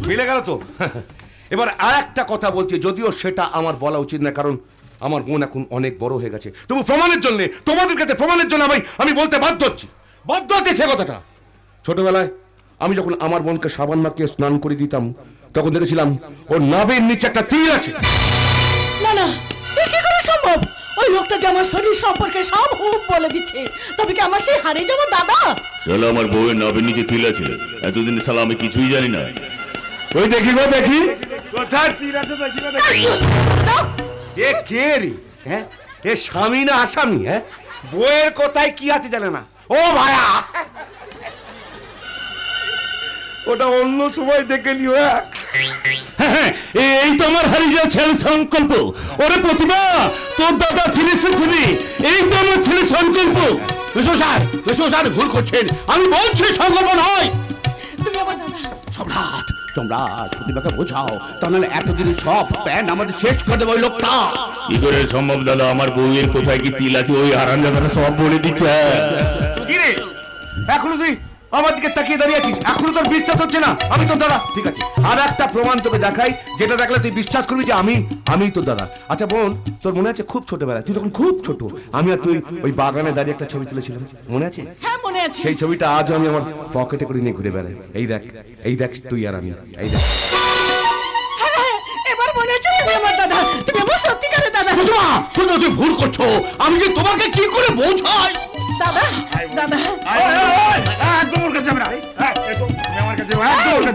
মিলে গেল তো? এবার আর একটা কথা বলছি, যদিও সেটা আমার বলা উচিত না, কারণ আমার বোন এখন অনেক বড় হয়ে গেছে। তবু প্রমাণের জন্য, তোমাদের কাছে প্রমাণের জন্য আমি বলতে বাধ্য হচ্ছি সে কথাটা। ছোটবেলায় আমি যখন আমার বোনকে সাবান মাখিয়ে স্নান করে দিতাম, তখন দেখেছিলাম ওর নাভির নিচে একটা তিল আছে। না, কি করে সম্ভব? ওই লোকটা যে আমার শরীর সম্পর্কে সব হুব বলে দিচ্ছে, তবে কি আমার সেই হারিয়ে যাওয়া দাদা? শালা আমার বউয়ের নাভির নিচে তিল আছে, এতদিন শালা আমি কিছুই জানি না। ওই দেখি কোথায় তিল আছে, দেখি। এ কে রে? হ্যাঁ, এ স্বামী না আসামি? হ্যাঁ, বউয়ের কোথায় কি আছে জানে না? ও ভায়া, ওটা অন্য সময় দেখে নিও। এই তো আমার হারিয়ে যাওয়া ছেলে সংকল্প। ওরে প্রতিভা, তোর দাদা ফিরে এসেছিলি, এই তো আমার ছেলে সংকল্প। স্যার ভুল করছেন, আমি বলছি সংকল্প নয়। তুমি আমার দাদা। সম্রাট প্রতিভাকে বোঝাও, তাহলে এতদিন সব প্যান আমাদের শেষ করে দেবে ওই লোকটা। কি করে সম্ভব দাদা? আমার বউয়ের কোথায় কি তিল আছে ওই হারামজাদাটা সব বলে দিচ্ছে। কি রে, এখনো তুই আমার দিকে তাকিয়ে দাঁড়িয়ে আছিস? এখনো তোর বিশ্বাস হচ্ছে না আমি তোর দাদা? ঠিক আছে, আর একটা প্রমাণ তোকে দেখাই, যেটা দেখলে তুই বিশ্বাস করবি যে আমি তোর দাদা। আচ্ছা বোন, তোর মনে আছে খুব ছোটবেলায়, তুই তখন খুব ছোট, আমি আর তুই ওই বাগানে দাঁড়িয়ে একটা ছবি তুলেছিলাম, মনে আছে? হ্যাঁ মনে আছে। সেই ছবিটা আজও আমি আমার পকেটে করে নিয়ে ঘুরে বেড়াই। এই দেখ তুই আর আমি, এই দেখ। এবার মনে আছে তুমি আমার দাদা, তুমি আমার সত্যিকারের দাদা। তুই ভুল করছো, আমি যে তোমাকে কি করে বোঝাই? দাদা একদম ওর কাছে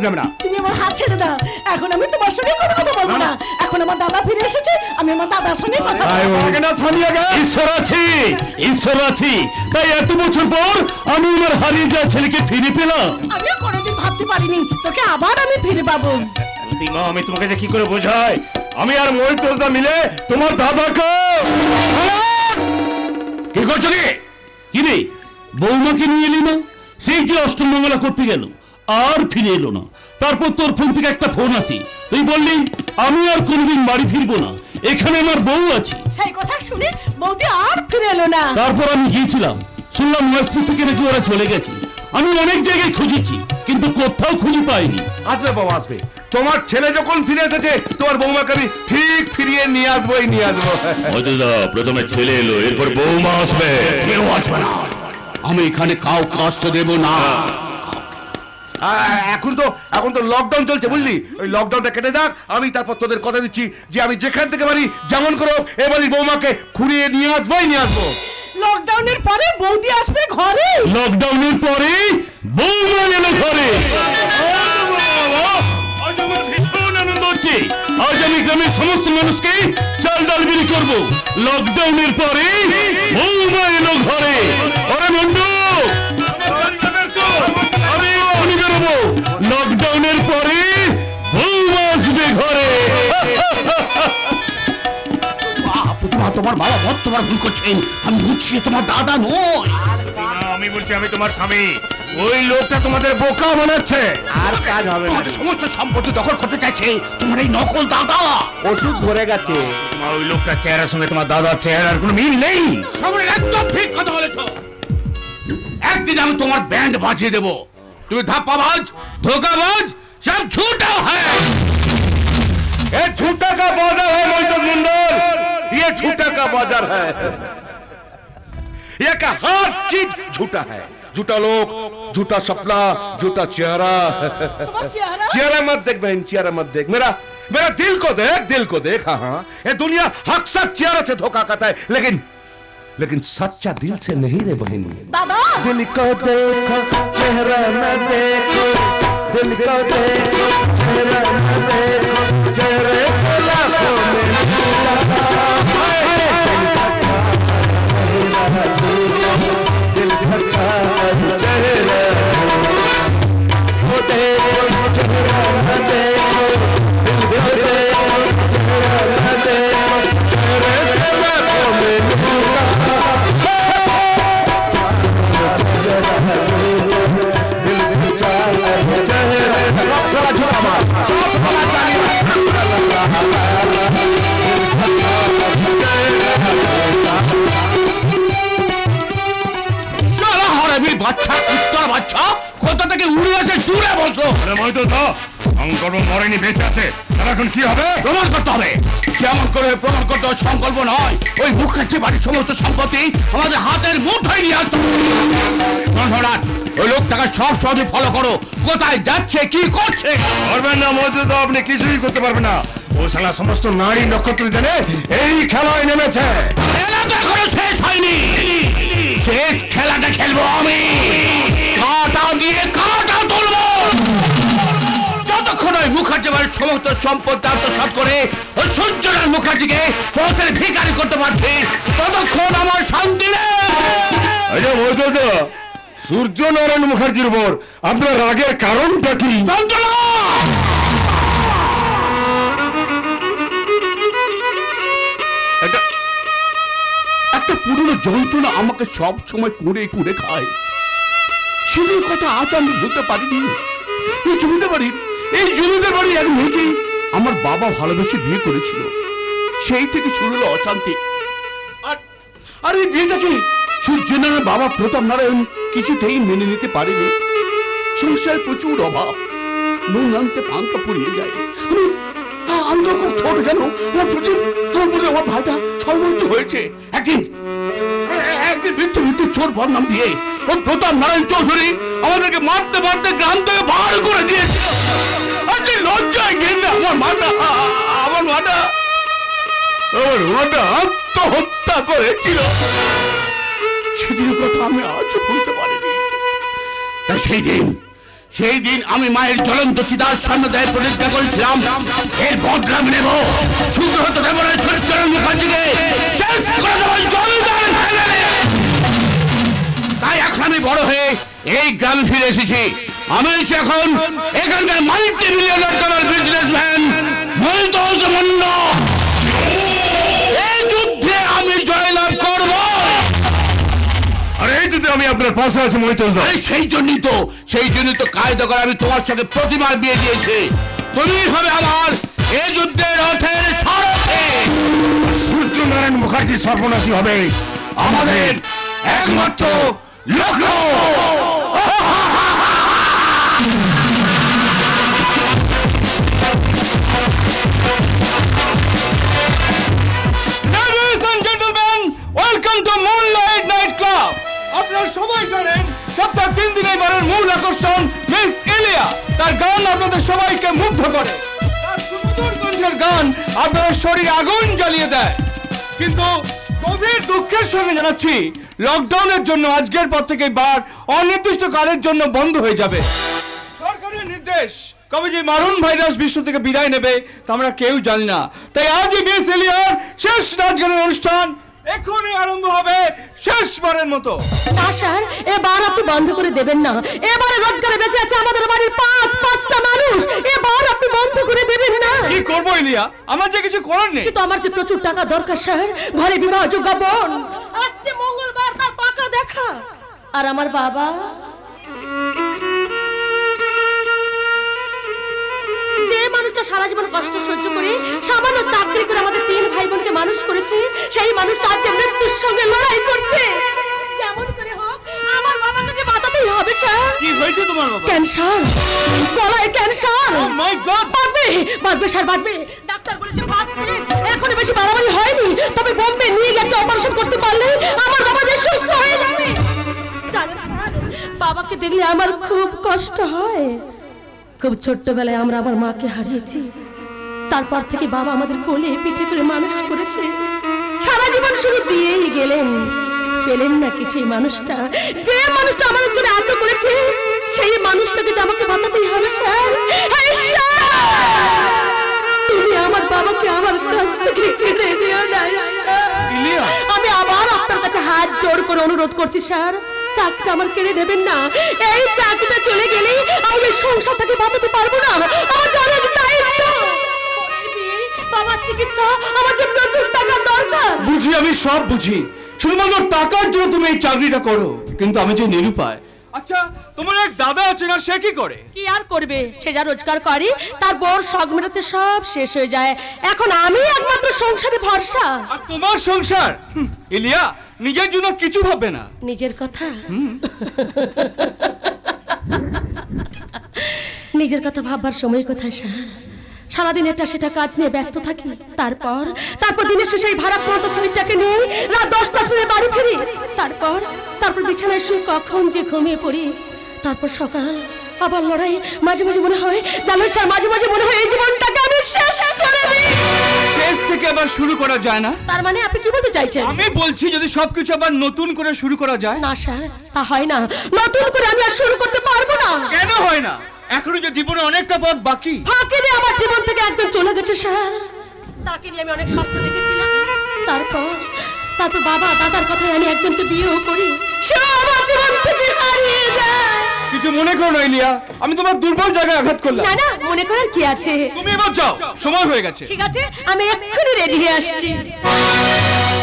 যাবে না, তুমি আমার হাত ছেড়ে দাও। এখন আমি তোমার সঙ্গে কোনো কথা বলবো না। এখন আমার দাদা ফিরে এসেছে, আমি আমার দাদার সঙ্গে কথা বলবো। ঈশ্বর আছি, তাই এত বছর পর আমি আমার হারিয়ে যাওয়া ছেলেকে ফিরে পেলাম। আমিও কোনোদিন ভাবতে পারিনি তোকে আবার আমি ফিরে পাবো। আমি তোমাকে যে কি করে বোঝাই, আমি আর মহিতোষদা মিলে তোমার দাদাকে কি করছো? কি রে, বৌমাকে নিয়ে এলি না? সেই যে অষ্টমঙ্গলা করতে গেল, আর ফিরে এলো না। তারপর তোর ফোন থেকে একটা ফোন আসি, তুই বললি আমি আর কোনদিন বাড়ি ফিরবো না, এখানে আমার বউ আছে। সেই কথা শুনে বৌদি আর ফিরে এলো না। তারপর আমি গিয়েছিলাম, শুনলাম মহেশপুর থেকে নাকি ওরা চলে গেছে। আমি অনেক জায়গায় খুঁজেছি, কিন্তু কোথাও খুঁজে পাইনি। আসবে বাবা, আসবে। তোমার ছেলে যখন ফিরে এসেছে, তোমার বৌমাকে আমি ঠিক ফিরিয়ে নিয়ে আসবো। প্রথমে ছেলে এলো, এরপর বৌমা আসবে। কেউ আসবে না, আমি এখানে কাউকে আসতে দেব না। এখন তো লকডাউন চলছে, বুঝলি? ওই লকডাউনটা কেটে যাক, আমি তারপর তোদের কথা দিচ্ছি যে আমি যেখান থেকে পারি যেমন করো এবারই বৌমাকে খুঁড়িয়ে নিয়ে আসবো। লকডাউনের পরে বৌদি আসবে ঘরে। লকডাউনের পরে বৌমা এলো ঘরে। আজ আমার ভীষণ আনন্দ হচ্ছে। আজ আমি গ্রামের সমস্ত মানুষকে চাল ডাল বিলি করবো। লকডাউনের পরে বৌমা এলো ঘরে। আরে বন্ধু, আমি এখনই বেরোবো। লকডাউনের পরে বৌমা আসবে ঘরে। তোমার বাবা বস তোমার ভুল করছেন, আমি বুঝছি তোমার দাদা নয়। আমি বলছি আমি তোমার স্বামী। ওই লোকটা তোমাদের বোকা বানাচ্ছে, আর কাজ হবে না। সমস্ত সম্পত্তি দখল করতে চাইছে তোমার এই নকল দাদা। ওষুধ ধরে গেছে, আমার ওই লোকটার চেহারার সঙ্গে তোমার দাদার চেহারার কোনো মিল নেই। একদম ঠিক কথা বলেছো। একদিন আমি তোমার ব্যান্ড বাজিয়ে দেবো। তুমি ধাপ্পাবাজ, ধোকাবাজ, সব झूठा है। ये झूठा का बाजार है मोहित मंडल, ये झूठा का बाजार है। ये का हर चीज झूठा है। झूठा लोग, झूठा सपना, झूठा चेहरा। चेहरा मत देख बहन, चेहरा मत देख। मेरा दिल को देख, दिल को देख। हाँ, ये दुनिया अक्सर चेहरे से धोखा खाता है, लेकिन सच्चा दिल से नहीं रे बहन। दादा दिल को देखो, चेहरा न देखो। दिल को देखो, चेहरा न देखो। चेहरे से लाखों में दिल सच्चा चेहरा वो देखो, चेहरा न देखो। दिल को देखो, चेहरा न देखो। चेहरे से लाखों में বাচ্চা উত্তর বাচ্চা কোথা থেকে উড়ে আসে সুরে বসো। সংকল্প মরেনি, বেঁচে আছে। তার এখন কি হবে? প্রমাণ করতে হবে। যেমন করে প্রমাণ করতে হয় সংকল্প নয়, ওই মুখার্জি বাড়ির সমস্ত সম্পত্তি আমাদের হাতের মুঠোয় নিয়ে আসতে হবে। ওই লোকটাকে সব সহজে ফলো করো, কোথায় যাচ্ছে কি করছে। পারবেন না মজুদ, আপনি কিছুই করতে পারবেন না। ও শালা সমস্ত নারী নক্ষত্র জানে এই খেলায় নেমেছে। খেলা তো এখনো শেষ হয়নি, শেষ খেলাটা খেলবো আমি। কাটা দিয়ে কাটা তুলবো। যতক্ষণ ওই মুখার্জি বাড়ির সমস্ত সম্পত্তি আত্মসাৎ করে ওই সূর্যনারায়ণ মুখার্জিকে পথের ভিখারি করতে পারছি, ততক্ষণ আমার শান্তি নেই। আচ্ছা মজুদ, সূর্যনারায়ণ মুখার্জির উপর আপনার রাগের কারণটা কি? যন্ত্রণা। একটা পুরনো যন্ত্রণা আমাকে সব সময় কুড়ে কুড়ে খায়। সেদিন কথা আজ আমি বলতে পারিনি। এই জমিদার বাড়ির এক মেয়েকে আমার বাবা ভালোবেসে বিয়ে করেছিল। সেই থেকে শুরু হলো অশান্তি। আর এই বিয়েটাকে সূর্যনারায়ণ বাবা প্রতাপ নারায়ণ কিছুতেই মেনে নিতে পারেনি। সংসারে প্রচুর অভাব, নুন আনতে পান্তা পুড়িয়ে যায়। আমি তো খুব ছোট, কেন আমার ভাইটা সর্বন্ত হয়েছে। একদিন মৃত্যু চোর বদনাম দিয়ে ওই প্রতাপ নারায়ণ চৌধুরী আমাদেরকে মারতে মারতে গ্রাম থেকে বার করে দিয়েছিল। লজ্জায় ঘেন্না আমার মাটা আত্মহত্যা করেছিল। সেদিনের কথা আমি আজও ভুলতে পারিনি। তাই সেই দিন আমি মায়ের জ্বলন্ত চিতার সামনে দেয় প্রতিজ্ঞা করেছিলাম, এর বদলা আমি নেব। সুব্রত দেবরায় সূর্যনারায়ণ মুখার্জিকে শেষ করে দেব জমিদার ফ্যামিলি। তাই এখন আমি বড় হয়ে এই গ্রামে ফিরে এসেছি। আমি হচ্ছি এখন এখানকার মাল্টি-মিলিয়নার ডলার বিজনেসম্যান মোহিত মন্ডল। এই যুদ্ধে আমি জয়লাভ করব। আর এই যুদ্ধে আমি আপনার পাশে আছি মোহিত। সেই জন্যই তো কায়দা করে আমি তোমার সাথে প্রতিবার বিয়ে দিয়েছি। তুমি হবে আমার এই যুদ্ধের রথের সারথি। সূর্যনারায়ণ মুখার্জি সর্বনাশী হবে আমাদের একমাত্র লক্ষ্য। Ladies and gentlemen, welcome to Moonlight Night Club. আপনারা সবাই জানেন সপ্তাহে 3 দিন এবারের মূল আকর্ষণ মিস ইলিয়া। তার গান আপনাদের সবাইকে মুগ্ধ করে। তার সুন্দর কণ্ঠের গান আপনাদের শরীরে আগুন জ্বালিয়ে দেয়। কিন্তু গভীর দুঃখের সঙ্গে জানাচ্ছি, লকডাউনের জন্য আজকের পর থেকে বার অনির্দিষ্টকালের জন্য বন্ধ হয়ে যাবে। সরকারের নির্দেশ, কবে যে মারণ ভাইরাস বিশ্ব থেকে বিদায় নেবে তা আমরা কেউ জানি না। তাই আজই মিস ইলিয়ার শেষ নাচগানের অনুষ্ঠান এখনই আরম্ভ হবে শেষবারের মতো। না স্যার, এবার আপনি বন্ধ করে দেবেন না। এবারে রোজগারে বেঁচে আছে আমাদের বাড়ির 5-5টা মানুষ। এবার আপনি বন্ধ করে দেবেন না। কি করবো ইলিয়া, আমার যে কিছু করার নেই। কিন্তু আমার যে প্রচুর টাকা দরকার স্যার। ঘরে বিবাহযোগ্য বোন আসছে মঙ্গলবার, তার পাকা দেখা। আর আমার বাবা যে মানুষটা সারা জীবন কষ্ট সহ্য করে সামান্য চাকরি করে আমাদের 3 ভাই বোনকে মানুষ করেছে সেই মানুষটা আজকে মৃত্যুর সঙ্গে লড়াই করছে। যেমন করে হোক আমার বাবাকে যে বাঁচাতেই হবে স্যার। কি হয়েছে তোমার বাবা? ক্যান্সার, গলায় ক্যান্সার। ও মাই গড! বাঁচবে স্যার, বাঁচবে। ডাক্তার বলেছে ফার্স্ট স্টেজ, এখনো বেশি বাড়াবাড়ি হয়নি, তবে বোম্বে নিয়ে গিয়ে একটা অপারেশন করতে পারলে আমার বাবা যে সুস্থ হয়ে যাবে। জানেন স্যার, বাবাকে দেখলে আমার খুব কষ্ট হয়। খুব ছোট্টবেলায় আমরা আমার মাকে হারিয়েছি, তারপর থেকে বাবা আমাদের কোলে পিঠে করে মানুষ করেছে। সারা জীবন শুধু দিয়েই গেলেন, পেলেন না কিছু। মানুষটা, যে মানুষটা আমাদের জন্য এত করেছে, সেই মানুষটাকে যে আমাকে বাঁচাতেই হবে স্যার। তুমি আমার বাবাকে আমার কাছ থেকে কেড়ে দিও না। আমি আবার আপনার কাছে হাত জোড় করে অনুরোধ করছি স্যার, চাকরিটা আমার কেড়ে নেবেন না। এই চাকরিটা চলে গেলেই আমি এই সংসারটাকে বাঁচাতে পারবো না। আমার অনেক দায়িত্ব, বাবার চিকিৎসা, আমার যে প্রচুর টাকা দরকার। বুঝি, আমি সব বুঝি। শুধুমাত্র টাকার জন্য তুমি এই চাকরিটা করো, কিন্তু আমি যে নিরুপায়। আচ্ছা, তোমার এক দাদা আছে না, সে কি করে? কি আর করবে, সে যা রোজগার করে তার বড় শখ মেটাতে সব শেষ হয়ে যায়। এখন আমি একমাত্র সংসারে ভরসা। আর তোমার সংসার? ইলিয়া নিজের জন্য কিছু ভাববে না। নিজের কথা, নিজের কথা ভাববার সময় কোথায় স্যার? সারাদিন এটা সেটা কাজ নিয়ে ব্যস্ত থাকি, তারপর দিনের শেষে এই ভাড়াক্রান্ত শরীরটাকে নিয়ে রাত 10টার সময় বাড়ি ফিরি। তারপর বিছানায় শুয়ে কখন যে ঘুমিয়ে পড়ি। তারপর সকাল আবার লড়াই। মাঝে মাঝে মনে হয়, জানেন স্যার, মাঝে মাঝে মনে হয় এই জীবনটাকে আমি শেষ করে দিই। শেষ থেকে আবার শুরু করা যায় না? তার মানে আপনি কি বলতে চাইছেন? আমি বলছি যদি সবকিছু আবার নতুন করে শুরু করা যায়। না স্যার, তা হয় না। নতুন করে আমি আর শুরু করতে পারবো না। কেন হয় না? এখনো যে জীবনে অনেকটা পথ বাকি। ফাঁকে দিয়ে আমার জীবন থেকে একজন চলে গেছে স্যার, তাকে নিয়ে আমি অনেক স্বপ্ন দেখেছিলাম। তারপর বাবা দাদার কথায় আমি একজনকে বিয়েও করি, সে আমার জীবন থেকে হারিয়ে যায়। কিছু মনে করো না ইলিয়া, আমি তোমার দুর্বল জায়গায় আঘাত করলাম। না, মনে করার কি আছে? তুমি এবার যাও, সময় হয়ে গেছে। ঠিক আছে, আমি এক্ষুনি রেডি হয়ে আসছি।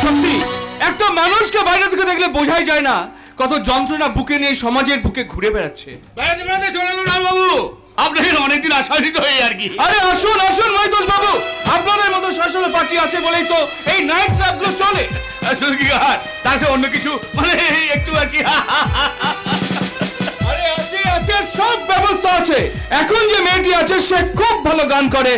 সত্যি একটা মানুষকে বাইরে থেকে দেখলে বোঝাই যায় না কত যন্ত্রণা বুকে নিয়ে সমাজের বুকে ঘুরে বেড়াচ্ছে। চলে এলো বাবু, আপনাকে অনেকদিন আশান্বিত হয়ে আর কি। আরে আসুন মৈতোষ বাবু, আপনাদের মতো শাসন পার্টি আছে বলেই তো এই নাইট ক্লাবগুলো চলে। শুধু কি আর তাতে অন্য কিছু মানে একটু আর কি। আরে আছে সব ব্যবস্থা আছে। এখন যে মেয়েটি আছে সে খুব ভালো গান করে,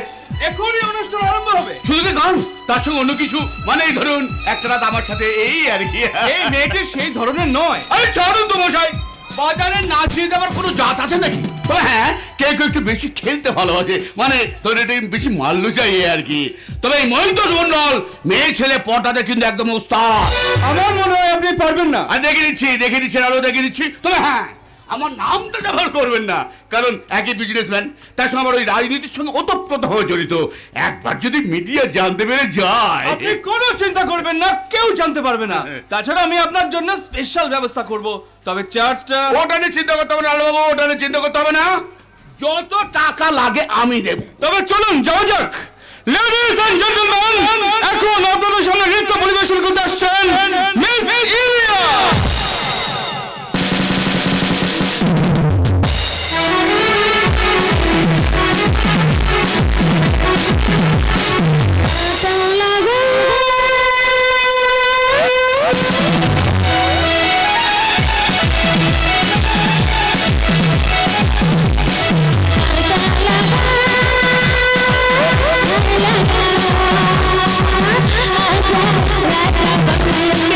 এখনই অনুষ্ঠান আরম্ভ হবে। শুধু কি গান, তার সঙ্গে অন্য কিছু, মানে এই ধরুন একটা রাত আমার সাথে, এই আর কি। এই মেয়েটি সেই ধরনের নয়। আরে ছাড়ুন তো মশাই, বাজারে নাচিয়ে দেওয়ার কোনো জাত আছে নাকি? তবে হ্যাঁ, কেউ একটু বেশি খেলতে ভালোবাসে, মানে তোর একটু বেশি মাল্লু চাই আর কি। তবে এই মৈতোষ মন্ডল মেয়ে ছেলে পটাতে কিন্তু একদম ওস্তাদ। আমার মনে হয় আপনি পারবেন না। আর দেখে নিচ্ছি আরো দেখে নিচ্ছি। তবে হ্যাঁ, আমার নামটা ব্যবহার করবেন না, কারণ একই বিজনেসম্যান, তার সঙ্গে আমার ওই রাজনীতির সঙ্গে ওতপ্রোতভাবে জড়িত। একবার যদি মিডিয়া জানতে পেরে যায়। আপনি কোনো চিন্তা করবেন না, কেউ জানতে পারবে না। তাছাড়া আমি আপনার জন্য স্পেশাল ব্যবস্থা করব, তবে চার্জটা। ওটা নিয়ে চিন্তা করতে হবে না আলো বাবু, ওটা নিয়ে চিন্তা করতে হবে না, যত টাকা লাগে আমি দেব। তবে চলুন যাওয়া যাক। লেডিজ এন্ড জেন্টলম্যান, এখন আপনাদের সামনে নৃত্য পরিবেশন করতে আসছেন মিস ইলিয়া। Raja, Raja,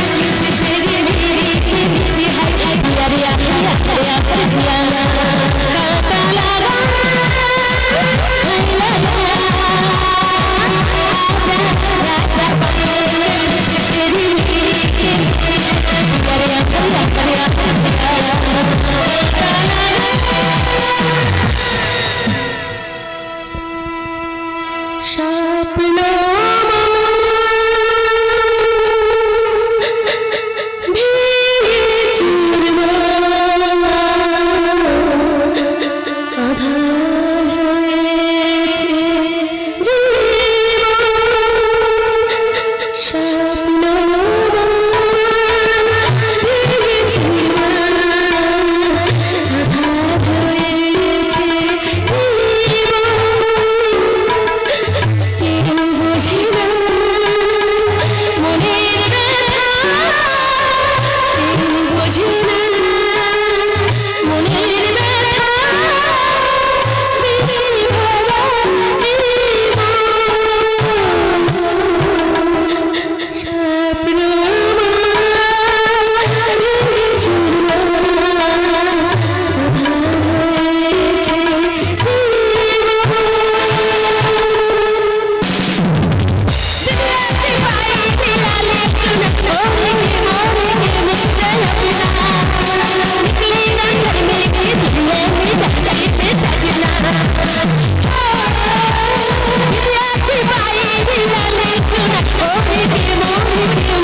मेरी लाली चुना ओ मेरे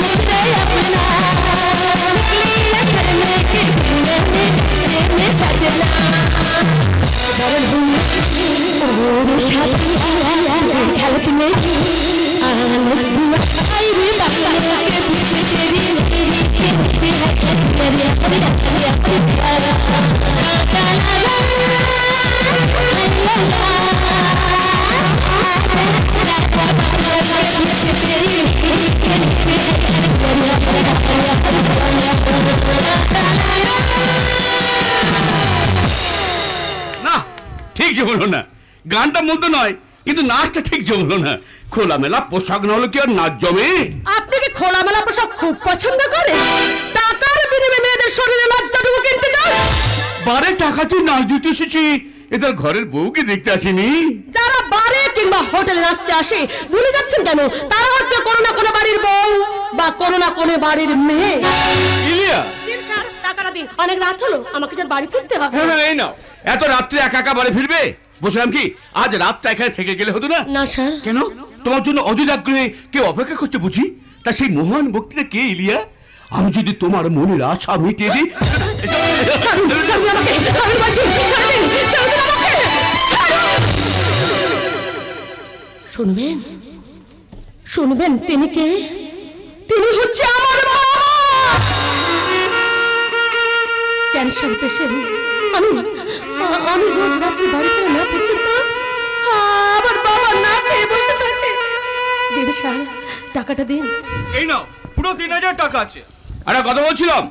मुंडे अपना निकली घर में के में सजना और शादी हालत में आई रे बाबा के पीछे तेरी मेरी के पीछे है मेरी না ঠিক জমলো না, গানটা মন্দ নয় কিন্তু নাচটা ঠিক জমলো না। খোলামেলা পোশাক না হলে কি আর নাচ জমে? আপনি কি খোলামেলা পোশাক খুব পছন্দ করেন? টাকার বিনিময়ে মেয়েদের শরীরে লজ্জাটুকু কিনতে চান? বারে টাকা তুই নাচ দিতে এসেছি, এদের ঘরের বউকে দেখতে আসেনি। যারা বারে কিংবা হোটেলে নাচতে আসে ভুলে যাচ্ছেন কেন? তারা হচ্ছে কোনো না কোনো বাড়ির বউ বা কোনো না কোনো বাড়ির মেয়ে। ইলিয়া, দিন স্যার, টাকাটা দিন, অনেক রাত হলো, আমাকে যেন বাড়ি ফিরতে হবে। হ্যাঁ এই নাও। এত রাত্রে একা একা বাড়ি ফিরবে? বলছিলাম কি আজ রাতটা এখানে থেকে গেলে হতো না? না স্যার। কেন? তোমার জন্য অধীর আগ্রহে কেউ অপেক্ষা করতে বুঝি? তা সেই মহান ব্যক্তিটা কে ইলিয়া? আমি যদি তোমার মনের আশা মিটিয়ে দিই। শুনবেন শুনবেন, তিনি কে? তিনি হচ্ছে আমার বাবা, ক্যান্সার পেশেন্ট। আমি রোজ রাত্রি বাড়ি করে না পর্যন্ত আমার বাবা না খেয়ে বসে থাকে। দিন স্যার, টাকাটা দিন। এই নাও, পুরো 3000 টাকা আছে। আরে কথা বলছিলাম,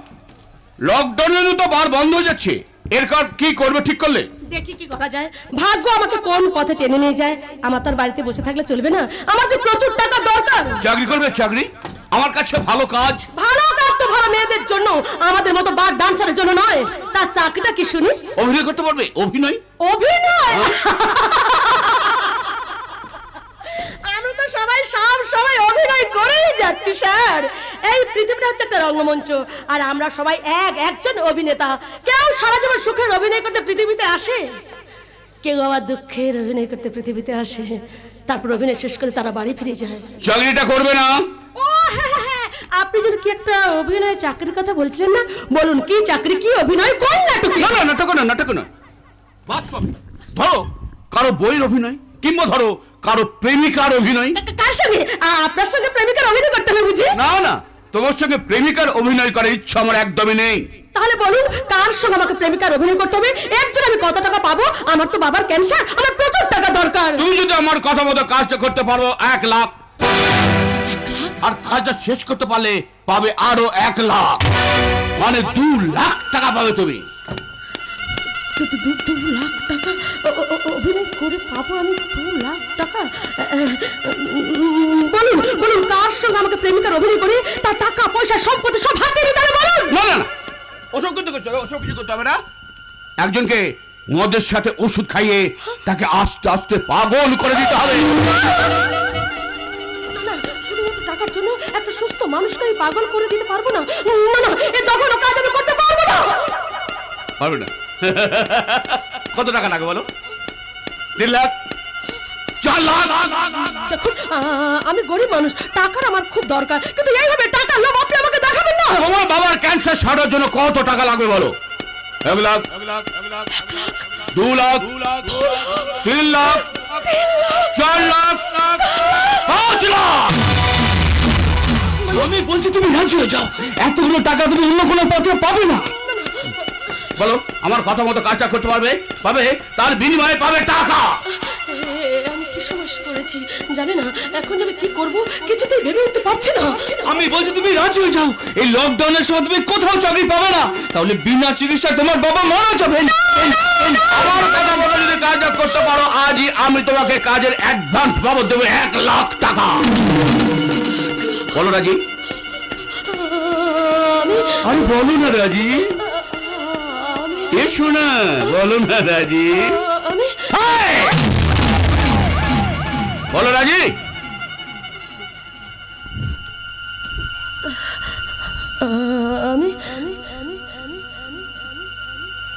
লকডাউনের তো বার বন্ধ হয়ে যাচ্ছে, এর কার কি করবে ঠিক করলে? দেখি কি করা যায়, ভাগ্য আমাকে কোন পথে টেনে নিয়ে যায়। আমার তার বাড়িতে বসে থাকলে চলবে না, আমার যে প্রচুর টাকা দরকার। চাকরি করবে? চাকরি আমার কাছে ভালো কাজ। ভালো কাজ তো ভালো মেয়েদের জন্য, আমাদের মতো বার ডান্সারের জন্য নয়। তার চাকরিটা কি শুনি? অভিনয় করতে পারবে? অভিনয়? অভিনয়? আমরা তো সবাই সব সময় অভিনয় করেই যাচ্ছি স্যার। এই পৃথিবীটা হচ্ছে একটা রঙ্গমঞ্চ, আর আমরা সবাই একজন অভিনেতা। কেউ সারা জীবন সুখের অভিনয় করতে পৃথিবীতে আসে, কেউ আবার দুঃখের অভিনয় করতে পৃথিবীতে আসে, তারপর অভিনয় শেষ করে তারা বাড়ি ফিরে যায়। চাকরিটা করবে না? ও হ্যাঁ, আপনি যেন কি একটা অভিনয় চাকরির কথা বলছিলেন না? বলুন কি চাকরি, কি অভিনয়, কোন নাটকে? না না, নাটক না। বাস্তবে ধরো কারো বইয়ের অভিনয়, কিংবা ধরো কারো প্রেমিকার অভিনয়। কার সঙ্গে? আপনার সঙ্গে প্রেমিকার অভিনয় করতে হবে বুঝি? না না, তোমার সঙ্গে প্রেমিকার অভিনয় করার ইচ্ছা আমার একদমই নেই। তাহলে বলুন কার সঙ্গে আমাকে প্রেমিকার অভিনয় করতে হবে? একজন আমি কত টাকা পাবো? আমার তো বাবার ক্যান্সার, আমার প্রচুর টাকা দরকার। তুমি যদি আমার কথা মতো কাজটা করতে পারো 1 লাখ, আর কাজটা শেষ করতে পারলে পাবে আরো 1 লাখ, মানে 2 লাখ টাকা পাবে তুমি। 2 লাখ টাকা অভিনয় করে পাবো আমি? 2 লাখ টাকা? বলুন কার সঙ্গে আমাকে প্রেমিকার অভিনয় করে তার টাকা পয়সা সম্পত্তি সব হাতে নিতে হবে? বলুন। না না না, ওসব কিছু করতে হবে না। একজনকে মদের সাথে ওষুধ খাইয়ে তাকে আস্তে আস্তে পাগল করে দিতে হবে। না, শুধুমাত্র টাকার জন্য একটা সুস্থ মানুষকে আমি পাগল করে দিতে পারবো না। না, এ জঘন্য কাজ আমি করতে পারবো না। পারবে না? কত টাকা লাগে বলো? 3 লাখ? 4 লাখ? দেখুন, আমি গরিব মানুষ, টাকার আমার খুব দরকার, কিন্তু এইভাবে টাকার লোভ আপনি আমাকে দেখাবেন না। তোমার বাবার ক্যান্সার সারার জন্য কত টাকা লাগবে বলো? 1 লাখ, 2 লাখ, 3 লাখ, 4 লাখ, 5 লাখ। আমি বলছি তুমি রাজি হয়ে যাও, এতগুলো টাকা তুমি অন্য কোনো পথে পাবে না। বলো, আমার কথা মতো কাজটা করতে পারবে? তার বিনিময়ে পাবে টাকা। আমি কি সমস্যা পড়েছি জানি না, এখন আমি কি করব কিছুতেই ভেবে উঠতে পারছি না। আমি বলছি তুমি রাজি হয়ে যাও, এই লকডাউনের সময় তুমি কোথাও চাকরি পাবে না, তাহলে বিনা চিকিৎসায় তোমার বাবা মারা যাবেন। আমার কথা মতো যদি কাজটা করতে পারো, আজই আমি তোমাকে কাজের অ্যাডভান্স বাবদ দেবো 1 লাখ টাকা। বলো রাজি? আরে বলো না রাজি, এসো না, বলো না রাজি, বলো রাজি।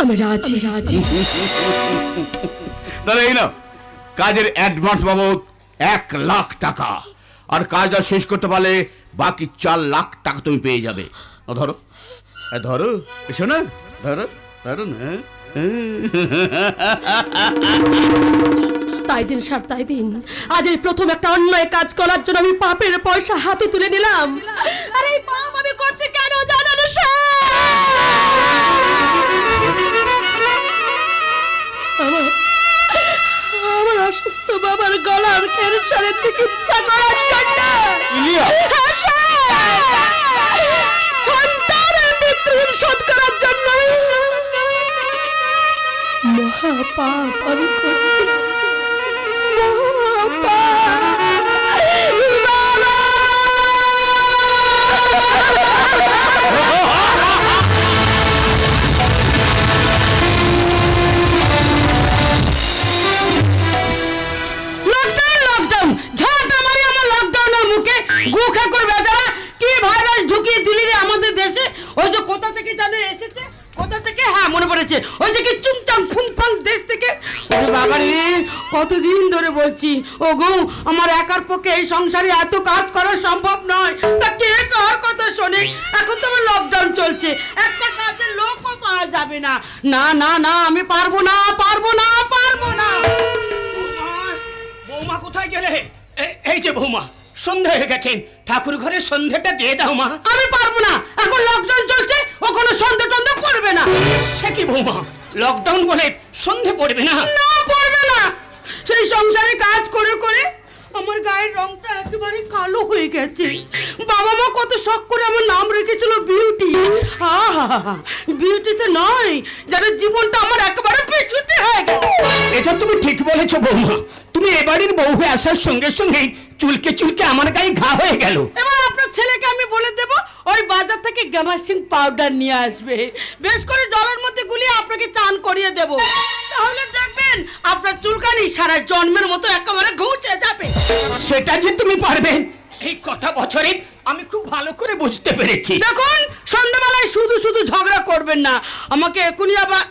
আমি রাজি। তাহলে এই নাও, কাজের অ্যাডভান্স বাবদ 1 লাখ টাকা, আর কাজটা শেষ করতে পারলে বাকি 4 লাখ টাকা তুমি পেয়ে যাবে। ধরো ধরো, এসো না, ধরো ধরো না। তাই দিন স্যার, তাই দিন। আজ এই প্রথম একটা অন্যায় কাজ করার জন্য আমি পাপের পয়সা হাতে তুলে নিলাম। আর এই পাপ আমি করছি কেন জানেন স্যার? আমার অসুস্থ বাবার গলার ক্যান্সারের চিকিৎসা করার জন্য। সন্তানের পিতৃ শোধ করার জন্য মহাপাপ আমি করছি। কতদিন ধরে বলছি, ওগো আমার একার পক্ষে এই সংসারে এত কাজ করা সম্ভব নয়, তা কে কার কথা শোনে? এখন তো আমার লকডাউন চলছে, একটা কাজের লোকও পাওয়া যাবে না। না না না, আমি পারবো না, পারবো না, পারবো না। বৌমা কোথায় গেলে? এই যে বৌমা, সন্ধ্যা হয়ে গেছে, ঠাকুর ঘরে সন্ধ্যাটা দিয়ে দাও মা। আমি পারবো না, এখন লকডাউন চলছে, ও কোনো সন্ধ্যা টন্ধে করবে না। সে কি বৌমা, লকডাউন বলে সন্ধে পড়বে না? না, পড়বে না। সেই সংসারে কাজ করে করে আমার গায়ের রংটা একেবারে কালো হয়ে গেছে। বাবা মা কত শখ করে আমার নাম রেখেছিল বিউটি। বিউটিতে নয়, যাদের জীবনটা আমার একেবারে পেছুতে হয়ে গেল। এটা তুমি ঠিক বলেছো বৌমা, তুমি এবাড়ির বউ হয়ে আসার সঙ্গে সঙ্গে চুলকে চুলকে আমার গায়ে ঘা হয়ে গেল। এবার আপনার ছেলেকে আমি বলে দেব, ওই বাজার থেকে গ্যামাক্সিন পাউডার নিয়ে আসবে, বেশ করে জলের মধ্যে গুলিয়ে আপনাকে চান করিয়ে দেব। তাহলে দেখবেন আপনার চুলকানি সারা জন্মের মতো একেবারে ঘুচে যাবে। সেটা যে তুমি পারবে এই কটা বছরে আমি খুব ভালো করে বুঝতে পেরেছি। দেখুন, সন্ধ্যাবেলায় শুধু শুধু ঝগড়া করবেন না, আমাকে এখনই আবার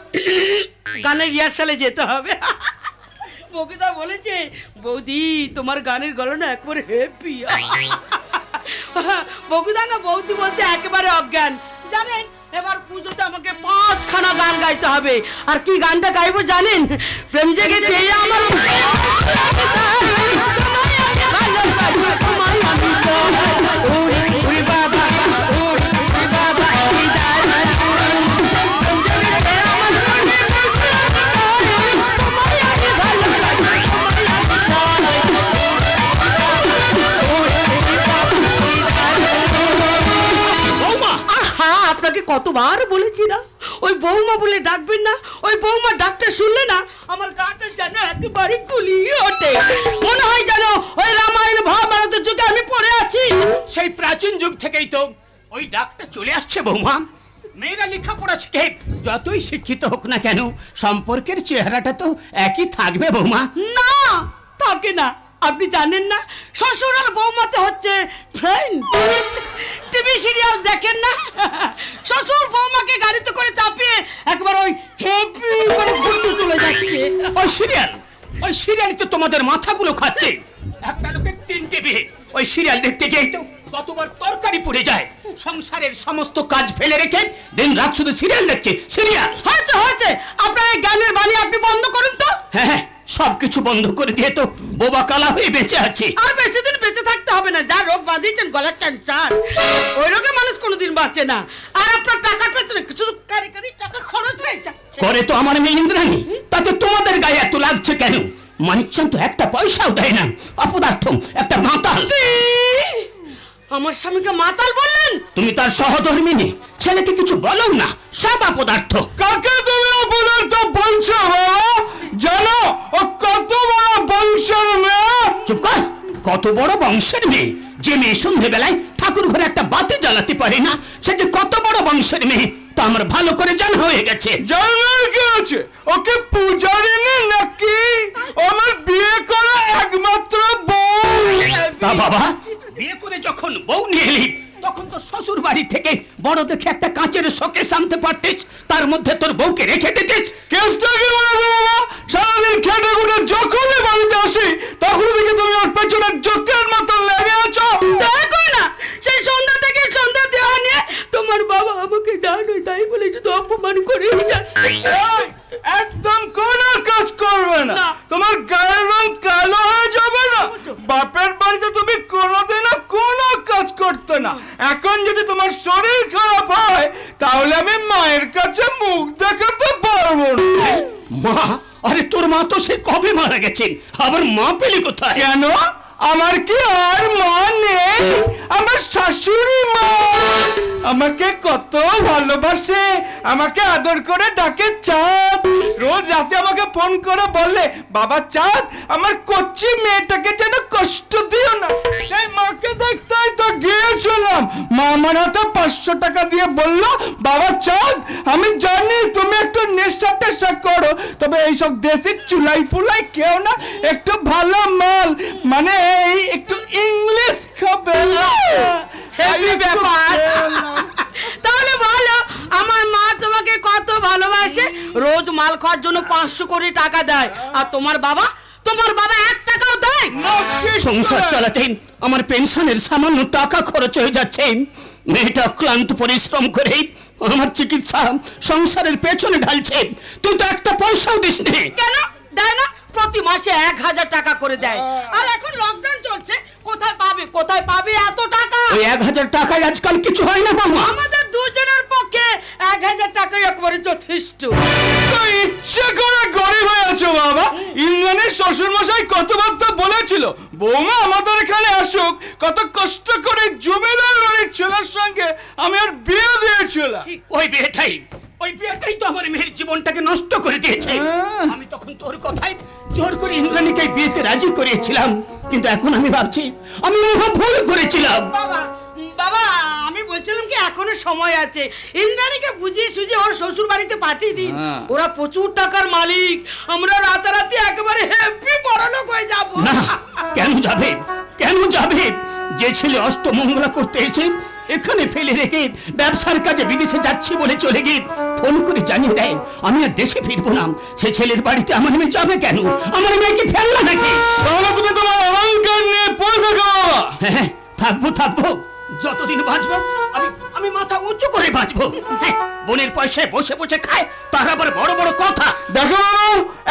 গানের রিহার্সালে যেতে হবে। বকিদা বলেছে, বৌদি তোমার গানের গলা একবারে হেপি। বকুদা না বৌদি বলতে একেবারে অজ্ঞান। জানেন, এবার পুজোতে আমাকে 5খানা গান গাইতে হবে। আর কি গানটা গাইবো জানেন? প্রেম জেগেছে আমার কতবার বলেছি না ওই বৌমা বলে ডাকবেন না। ওই বৌমা ডাকতে শুনলে না আমার গাটা যেন একেবারে কুলিয়ে ওঠে, মনে হয় যেন ওই রামায়ণ মহাভারতের যুগে আমি পড়ে আছি। সেই প্রাচীন যুগ থেকেই তো ওই ডাকটা চলে আসছে বৌমা। মেয়েরা লেখাপড়া শিখে যতই শিক্ষিত হোক না কেন, সম্পর্কের চেহারাটা তো একই থাকবে বৌমা। না, থাকে না। আপনি জানেন না, শ্বশুর আর বৌমাতে হচ্ছে ফ্রেন্ড। টিভি সিরিয়াল দেখেন না, শ্বশুর বৌমাকে গাড়িতে করে চাপিয়ে একবার ওই হেপি করে ঘুরতে চলে যাচ্ছে। ওই সিরিয়ালই তো তোমাদের মাথাগুলো খাচ্ছে। একটা লোকের 3টে বিয়ে, ওই সিরিয়াল দেখতে গিয়েই তো কতবার তরকারি পুড়ে যায়। সংসারের সমস্ত কাজ ফেলে রেখে দিন রাত শুধু সিরিয়াল দেখছে। সিরিয়াল হয়েছে। আপনার এই গানের বাণী আপনি বন্ধ করুন তো। হ্যাঁ, সবকিছু বন্ধ করে দিয়ে তো বোবা কালা হয়ে বেঁচে আছে। আর বেশি দিন বেঁচে থাকতে হবে না। যা রোগ বাঁধিয়েছেন গলার ক্যান্সার, ওই রোগে মানুষ কোনোদিন বাঁচে না। আর আপনার টাকার পেছনে শুধু কারি টাকা খরচ হয়ে যাচ্ছে। করে তো আমার মেয়ে ইন্দ্রাণী, তাতে তোমাদের গায়ে এত লাগছে কেন? মানিকচাঁদ তো একটা পয়সাও দেয় না, অপদার্থ একটা মাতাল। আমার স্বামীকে মাতাল বললেন? তুমি তার সহধর্মিনী, ছেলেকে কিছু বলো না, সব অপদার্থ। কাকে তুমি অপদার্থ বলছো বাবা? জানো ও কত বড় বংশের মেয়ে? চুপ কর। কত বড় বংশের মেয়ে? যে মেয়ে সন্ধ্যেবেলায় ঠাকুর ঘরে একটা বাতি জ্বালাতে পারে না, সে যে কত বড় বংশের মেয়ে তা আমার ভালো করে জানা হয়ে গেছে। জানার কি আছে? ওকে পূজারিনী নাকি? আমার বিয়ে করা একমাত্র বউ। তা বাবা, বিয়ে করে যখন বউ নিয়ে এলি তখন তো শ্বশুর বাড়ি থেকে বড় দেখে একটা কাঁচের শোকেস আনতে পারতিস, তার মধ্যে তোর বউকে রেখে দিতিস। কেসটা কি বলবো বাবা, সারাদিন খেটে খুটে যখনই বাড়িতে আসি তখন থেকে তুমি ওর পেছনে চোখের মতো লেগে আছো। দেখো না, সেই সন্ধ্যা থেকে সন্ধ্যা দেওয়া নিয়ে তোমার বাবা আমাকে জানো তাই বলে শুধু অপমান করে একদম কোনো কাজ করবে না, তোমার গায়ের রং কালো হয়ে যাবে না। বাপের বাড়িতে তুমি কোনোদিনও কোনো কাজ করতে না, এখন যদি তোমার শরীর খারাপ হয় তাহলে আমি মায়ের কাছে মুখ দেখাতে পারবো না। মা? আরে তোর মা তো সে কবে মারা গেছেন, আবার মা পেলি কোথায়? কেন, আমার কি আর মা নেই? আমার শাশুড়ি মা আমাকে কত ভালোবাসে, আমাকে আদর করে ডাকে চাঁদ। রোজ রাতে আমাকে ফোন করে বলে, বাবা চাঁদ আমার কচ্ছি মেয়েটাকে যেন কষ্ট দিও না। সেই মাকে দেখতেই তো গিয়েছিলাম, মা আমার হাতে 500 টাকা দিয়ে বলল, বাবা চাঁদ আমি জানি তুমি একটু নেশা টেশা করো, তবে এইসব দেশি চুলাই ফুলাই কেউ না, একটু ভালো মাল মানে এই একটু ইংলিশ খাবে। হেভি ব্যাপার। তাহলে বলো আমার মা তোমাকে কত ভালোবাসে, রোজ মাল খাওয়ার জন্য 500 কোটি টাকা দেয়, আর তোমার বাবা 1 টাকাও দেয়? সংসার চালাতেন আমার পেনশনের সামান্য টাকা খরচ হয়ে যাচ্ছে, মেয়েটা ক্লান্ত পরিশ্রম করে আমার চিকিৎসা সংসারের পেছনে ঢালছে, তুই তো একটা পয়সাও দিস নে। কেন দেয় না? প্রতি মাসে 1000 টাকা করে দেয়, আর এখন লকডাউন চলছে, কোথায় পাবে এত টাকা? ওই 1000 টাকায় আজকাল কিছু হয় না বাবা। আমাদের দুজনের পক্ষে 1000 টাকাই একবারে যথেষ্ট। ইচ্ছে করে গরিব হয়ে আছো বাবা। ইন্দ্রাণীর শ্বশুর মশাই কতবার তো বলেছিল বৌমা আমাদের এখানে আসুক, কত কষ্ট করে জমিদার বাড়ির ছেলের সঙ্গে আমি আর বিয়ে দিয়েছিলাম। ওই বিয়েটাই তো আমার মেয়ের জীবনটাকে নষ্ট করে দিয়েছে। আমি তখন তোর কথায় জোর করে ইন্দ্রাণীকে বিয়েতে রাজি করিয়েছিলাম, কিন্তু এখন আমি ভাবছি আমি মহা ভুল করেছিলাম। বাবা আমি বলছিলাম কি এখনো সময় আছে, ইন্দ্রাণীকে বুঝিয়ে সুঝিয়ে ওর শ্বশুর বাড়িতে পাঠিয়ে দিন, ওরা প্রচুর টাকার মালিক, আমরা রাতারাতি একেবারে হেভি বড়লোক হয়ে যাব। না, কেন যাবে? যে ছেলে অষ্টমঙ্গলা করতে এসে এখানে ফেলে রেখে ব্যবসার কাজে বিদেশে যাচ্ছি বলে চলে গিয়ে ফোন করে জানিয়ে দেয় আমি আর দেশে ফিরবো না, সে ছেলের বাড়িতে আমার মেয়ে যাবে কেন? আমার মেয়েকে ফেললা নাকি? তাহলে তুমি তোমার অহংকার নিয়ে পড়ে থাকো বাবা। হ্যাঁ থাকবো, যতদিন বাঁচবো আমি মাথা উঁচু করে বাঁচবো। বোনের পয়সায় বসে বসে খায়, তার আবার বড় বড় কথা। দেখো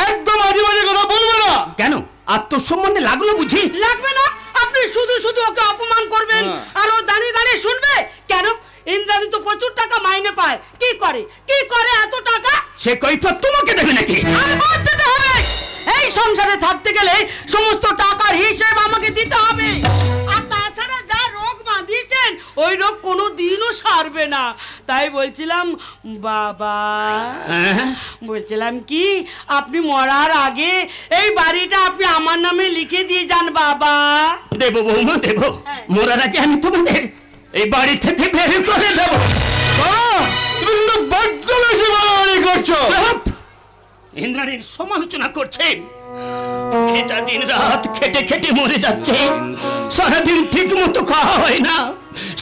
একদম আজে বাজে কথা বলবে না। কেন, আত্মসম্মানে লাগলো বুঝি? লাগবে না, আপনি শুধু ওকে অপমান করবেন আর ও দাঁড়িয়ে শুনবে কেন? ইন্দ্রাণী তো প্রচুর টাকা মাইনে পায়, কি করে এত টাকা? সে কৈফিয়ত তোমাকে দেবে নাকি? আলবাত দিতে হবে। এই সংসারে থাকতে গেলে সমস্ত টাকার হিসেব আমাকে দিতে হবে, আর তাছাড়া যা রোগ বাঁধিয়েছেন ওই রোগ কোনো দিনও সারবে না। তাই বলছিলাম বাবা, বলছিলাম কি আপনি মরার আগে এই বাড়িটা আপনি আমার নামে লিখে দিয়ে যান বাবা। দেবো বৌমা, দেবো। মরার আগে আমি তোমাদের এই বাড়ি থেকে বের করে দেবো। তুমি কিন্তু বড্ড বেশি বাড়াবাড়ি করছো। ইন্দ্রাণীর সমালোচনা করছে, এটা দিন রাত খেটে মরে যাচ্ছে, সারাদিন ঠিক মতো খাওয়া হয় না,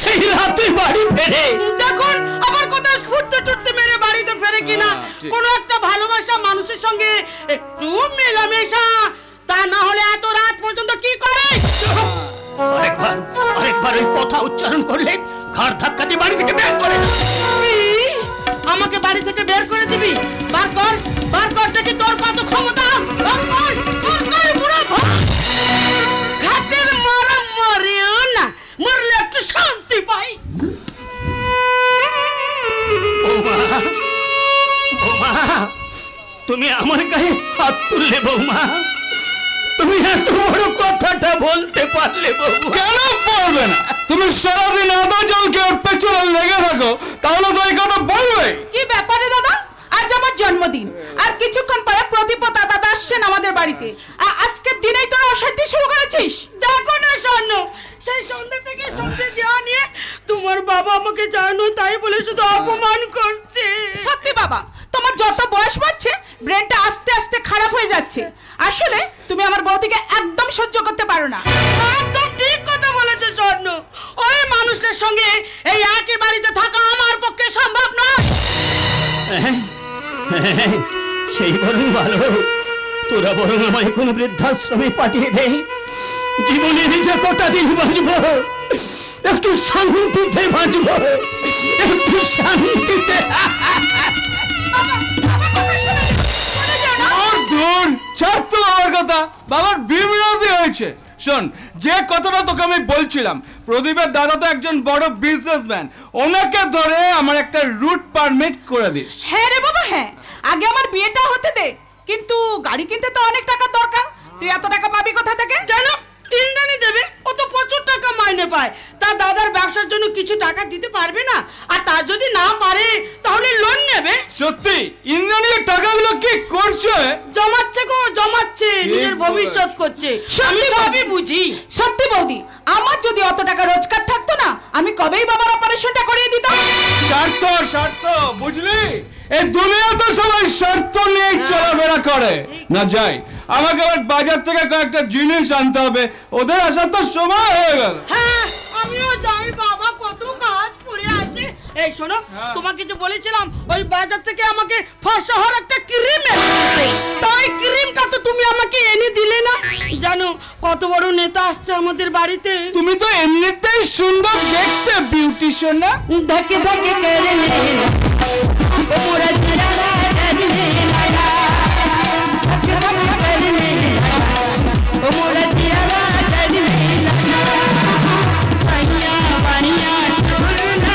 সেই রাতে বাড়ি ফেরে। দেখুন আমার কথা ছুটতে মেরে বাড়িতে ফেরে কিনা, কোনো একটা ভালোবাসা মানুষের সঙ্গে একটু মেলামেশা, তা না হলে এত রাত পর্যন্ত কি করে? আরেকবার ওই কথা উচ্চারণ করলে ঘাড় ধাক্কা দিয়ে বাড়ি থেকে বের করে। আমাকে বাড়ি থেকে বের করে দিবি? বার কর দেখি তোর কত ক্ষমতা। ঘাটের মারা মরেও না, মরলে একটু শান্তি পাই। বৌমা, তুমি আমার গায়ে হাত তুললে বৌমা, তুমি এত বড় কথাটা বলতে পারলে বৌমা? কেন পারবে না? তুমি সারাদিন আদা জলকে ওর পেছনে লেগে থাকো, তাহলে তো এই কথা বলবে। কি ব্যাপারে দাদা? আজ আমার জন্মদিন, আর কিছুক্ষণ পরে প্রদীপতা দাদা আসছেন আমাদের বাড়িতে, আর আজকের দিনেই তোরা অশান্তি শুরু করেছিস। দেখো না স্বর্ণ, সেই সন্ধ্যা থেকে সন্ধ্যে দেওয়া নিয়ে তোমার বাবা আমাকে জানো তাই বলে শুধু অপমান করছে। সত্যি বাবা, তোমার যত বয়স বাড়ছে ব্রেনটা আস্তে আস্তে খারাপ হয়ে যাচ্ছে। আসলে তুমি আমার বউদিকে একদম সহ্য করতে পারো না। একদম ঠিক কথা বলেছে স্বর্ণ, ওই মানুষটার সঙ্গে সেই বরং ভালো, তোরা বরং আমায় কোনো বৃদ্ধাশ্রমে পাঠিয়ে দে। জীবনে নিজে কটা দিন বাঁচবো, একটু শান্তিতে বাঁচবো, একটু শান্তিতে। দূর ছাড় তো আমার কথা, বাবার বিরোধী হয়েছে। শোন, যে কথাটা তোকে আমি বলছিলাম, প্রদীপের দাদা তো একজন বড় বিজনেসম্যান, ওনাকে ধরে আমার একটা রুট পারমিট করে দিস। হ্যাঁ রে বাবা, হ্যাঁ, আগে আমার বিয়েটা হতে দে। কিন্তু গাড়ি কিনতে তো অনেক টাকা দরকার, তুই এত টাকা পাবি কোথা থেকে? জানো, ইন্দ্রাণী দেবে, ও তো প্রচুর টাকা মাইনে পায়। তার দাদার ব্যবসার জন্য কিছু টাকা দিতে পারবে না, আর তার যদি না পারে তাহলে লোন নেবে। সত্যি ইন্দ্রাণী টাকাগুলো কি করছে? জমাচ্ছে গো, জমাচ্ছে, নিজের ভবিষ্যৎ করছে। আমি সবই বুঝি। সত্যি বৌদি, আমার যদি অত টাকা রোজগার থাকতো না, আমি কবেই বাবার অপারেশনটা করিয়ে দিতাম। স্বার্থ স্বার্থ, বুঝলি? এই দুনিয়া তো সবাই স্বার্থ নিয়ে চলাফেরা করে। না যাই, আমাকে আবার বাজার থেকে কয়েকটা জিনিস আনতে হবে, ওদের আসার তো সময় হয়ে গেল। হ্যাঁ, আমিও যাই বাবা, কত কাজ পড়ে আছে। এই শোনো, তোমাকে যে বলেছিলাম ওই বাজার থেকে আমাকে ফর্সা হওয়ার একটা ক্রিম এনে, তাই ক্রিমটা তো তুমি আমাকে এনে দিলে না। জানো কত বড় নেতা আসছে আমাদের বাড়িতে। তুমি তো এমনিতেই সুন্দর দেখতে, বিউটিশিয়ান না? ধকে ধকে করে নে ওরা জিরারা করনে লাগা, ধকে ধকে করে নে ওরা জিরারা করনে লাগা, সাইয়া বানিয়া চুরনা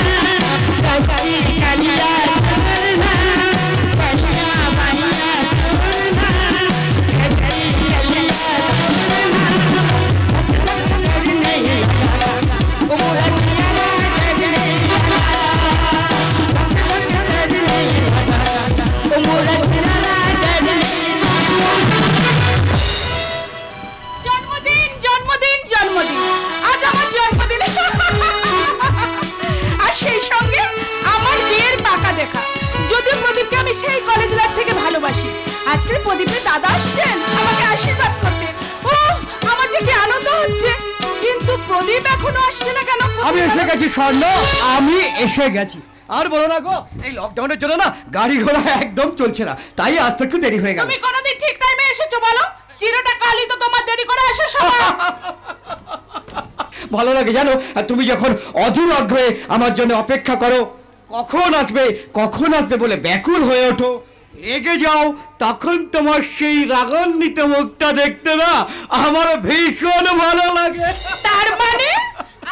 কাটি কালিয়া চুরনা, সাইয়া বানিয়া চুরনা কাটি কালিয়া চুরনা, ধকে ধকে করনে লাগা ওরা জিরারা করনে লাগা। জন্মদিন জন্মদিন জন্মদিন, আজ আমার জন্মদিন। আর সেই সঙ্গে আমার বিয়ের পাকা দেখা। যদিও প্রদীপকে আমি সেই কলেজ লাইফ থেকে ভালোবাসি, আজকে প্রদীপের দাদা আসছেন আমাকে আশীর্বাদ করতে। ও আমার যে কি আনন্দ হচ্ছে, কিন্তু প্রদীপ এখনো আসছে না কেন? আমি এসে গেছি স্বর্ণ, আমি এসে গেছি। আর বলো না গো, এই লকডাউনের জন্য না গাড়ি ঘোড়া একদম চলছে না, তাই আসতে একটু দেরি হয়ে গেল। তুমি কোনোদিন ঠিক টাইমে এসেছো বলো? চিরটা কালই তো তোমার দেরি করে আসে সময়। ভালো লাগে জানো, আর তুমি যখন অধীর আগ্রহে আমার জন্য অপেক্ষা করো, কখন আসবে বলে ব্যাকুল হয়ে ওঠো, রেগে যাও, তখন তোমার সেই রাগান্বিত মুখটা দেখতে না আমার ভীষণ ভালো লাগে। তার মানে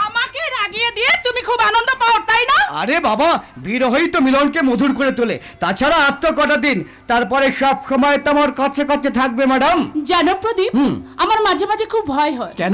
আমাকে রাগিয়ে দিয়ে তুমি খুব আনন্দ পাও, তাই না? আরে বাবা, বিরহই তো মিলনকে মধুর করে তোলে। তাছাড়া আর তো কটা দিন, তারপরে সব সময় তো আমার কাছে কাছে থাকবে ম্যাডাম। জানো প্রদীপ, আমার মাঝে মাঝে খুব ভয় হয়। কেন?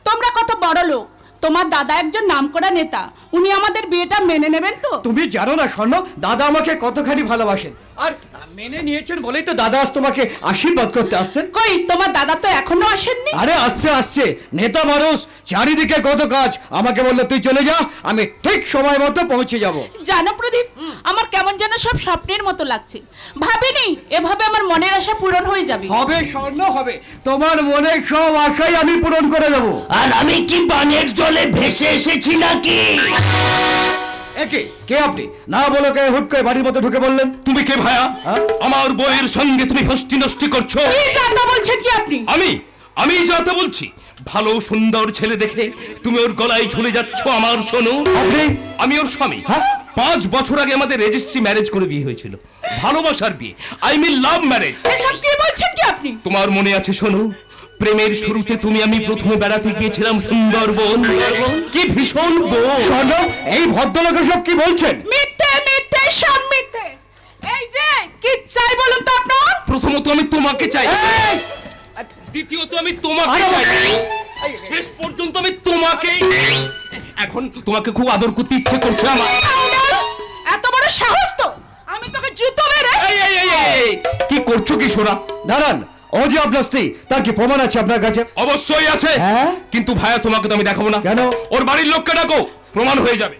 তোমরা কত বড় লোক, তোমার দাদা একজন নামকরা নেতা, উনি আমাদের বিয়েটা মেনে নেবেন তো? তুমি জানো না স্বর্ণ, দাদা আমাকে কতখানি ভালোবাসেন, আর মেনে নিয়েছেন বলেই তো দাদা আজ তোমাকে আশীর্বাদ করতে আসছেন। কই, তোমার দাদা তো এখনো আসেননি। আরে আসছে, নেতা মানুষ, চারিদিকে কত কাজ। আমাকে বললো তুই চলে যা, আমি ঠিক সময় মতো পৌঁছে যাব। জানো প্রদীপ, আমার কেমন যেন সব স্বপ্নের মতো লাগছে। ভাবিনি এভাবে আমার মনের আশা পূরণ হয়ে যাবে। হবে স্বর্ণ, হবে। তোমার মনের সব আশাই আমি পূরণ করে দেব। আর আমি কি বানের জলে ভেসে এসেছি নাকি? একে কে আপনি? না বলো কে হুট করে বাড়ির মধ্যে ঢুকে বললেন? তুমি কে ভায়া? আমার বউয়ের সঙ্গে তুমি হস্তি নষ্টি করছো। কি জানতা বলছেন কি আপনি? আমি যাতে বলছি, ভালো সুন্দর ছেলে দেখে তুমি ওর গলায় ঝুলে যাচ্ছ আমার সোনু। আমি ওর স্বামী। 5 বছর আগে আমাদের রেজিস্ট্রি ম্যারেজ করে বিয়ে হয়েছিল, ভালোবাসার বিয়ে, আই মিন লাভ ম্যারেজ। এসব কি বলছেন কি আপনি? তোমার মনে আছে সোনু, প্রেমের শুরুতে তুমি আমি প্রথমে বেড়াতে গিয়েছিলাম সুন্দরবন। কি ভীষণ বউ। শোনো, এই ভদ্রলোক সব কি বলছেন? মিথ্যে মিথ্যে সব মিথ্যে। এই যে কি চাই বলুন তো আপনার? প্রথমত আমি তোমাকে চাই, দ্বিতীয়ত আমি তোমাকে চাই, শেষ পর্যন্ত আমি তোমাকে। এখন তোমাকে খুব আদর করতে ইচ্ছে করছে আমার। এত বড় সাহস তো, আমি তোকে জুতো মেরে। কি করছো কি সোনা? দাঁড়ান, ও যে আপনার স্ত্রী, তার কি প্রমাণ আছে আপনার কাছে? অবশ্যই আছে, কিন্তু ভাইয়া তোমাকে তো আমি দেখাবো না। কেন? ওর বাড়ির লোককে ডাকো, প্রমাণ হয়ে যাবে।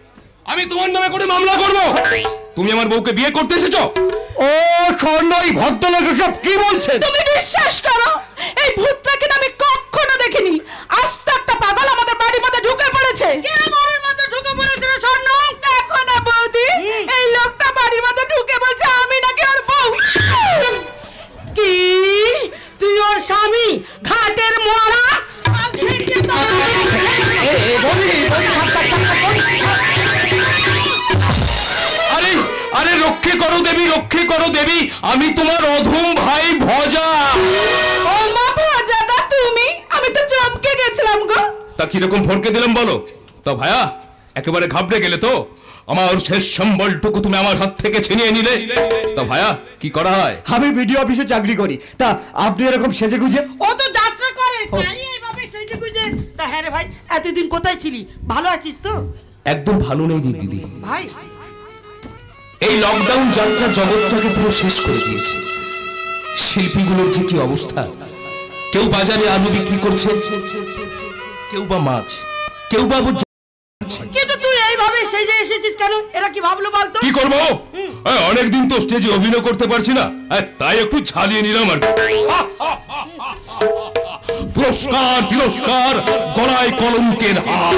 আমি তোমার নামে করে মামলা করবো। তুমি আমার বউকে বিয়ে করতে এসেছো? ও স্বর্ণ, এই ভদ্রলোক সব কি বলছেন? তুমি বিশ্বাস করো, এই ভূতটাকে আমি কখনো দেখিনি। আস্ত একটা পাগল আমাদের বাড়ির মধ্যে ঢুকে পড়েছে। কে বাড়ির মধ্যে ঢুকে পড়েছে রে স্বর্ণ? দেখো না বৌদি, এই লোকটা বাড়ির মধ্যে ঢুকে বলছে আমি নাকি ওর বউ। দেবী, রক্ষে করো দেবী, আমি তোমার অধম ভাই ভজা। ও মা ভজাদা তুমি, আমি তো চমকে গেছিলাম গো। তা কিরকম ভরকে দিলাম বলো? তা ভাইয়া একেবারে ঘাবড়ে গেলে তো? আমার শেষ সম্বলটুকু তুমি আমার হাত থেকে ছিনিয়ে নিলে। তা ভাইয়া কি করা হয়? আমি বিডিও অফিসে চাকরি করি, তা আপনি এরকম সেজে গুজে? ও তো যাত্রা করে, তাই এইভাবে সেজে গুজে। তা হ্যাঁ রে ভাই, এতদিন কোথায় ছিলি? ভালো আছিস তো? একদম ভালো নেই রে দিদি ভাই। এই লকডাউন যাত্রা জগৎটাকে পুরো শেষ করে দিয়েছে। শিল্পীগুলোর যে কি অবস্থা, কেউ বাজারে আলু বিক্রি করছে, কেউ বা মাছ, কেউ বা কিন্তু তুই এইভাবে সেজে এসেছিস কেন? এরা কি ভাবলো বলতো? কি করবো, অনেকদিন তো স্টেজে অভিনয় করতে পারছি না, তাই একটু ঝালিয়ে নিলাম আর পুরস্কার তিরস্কার গলায় কলঙ্কের হার।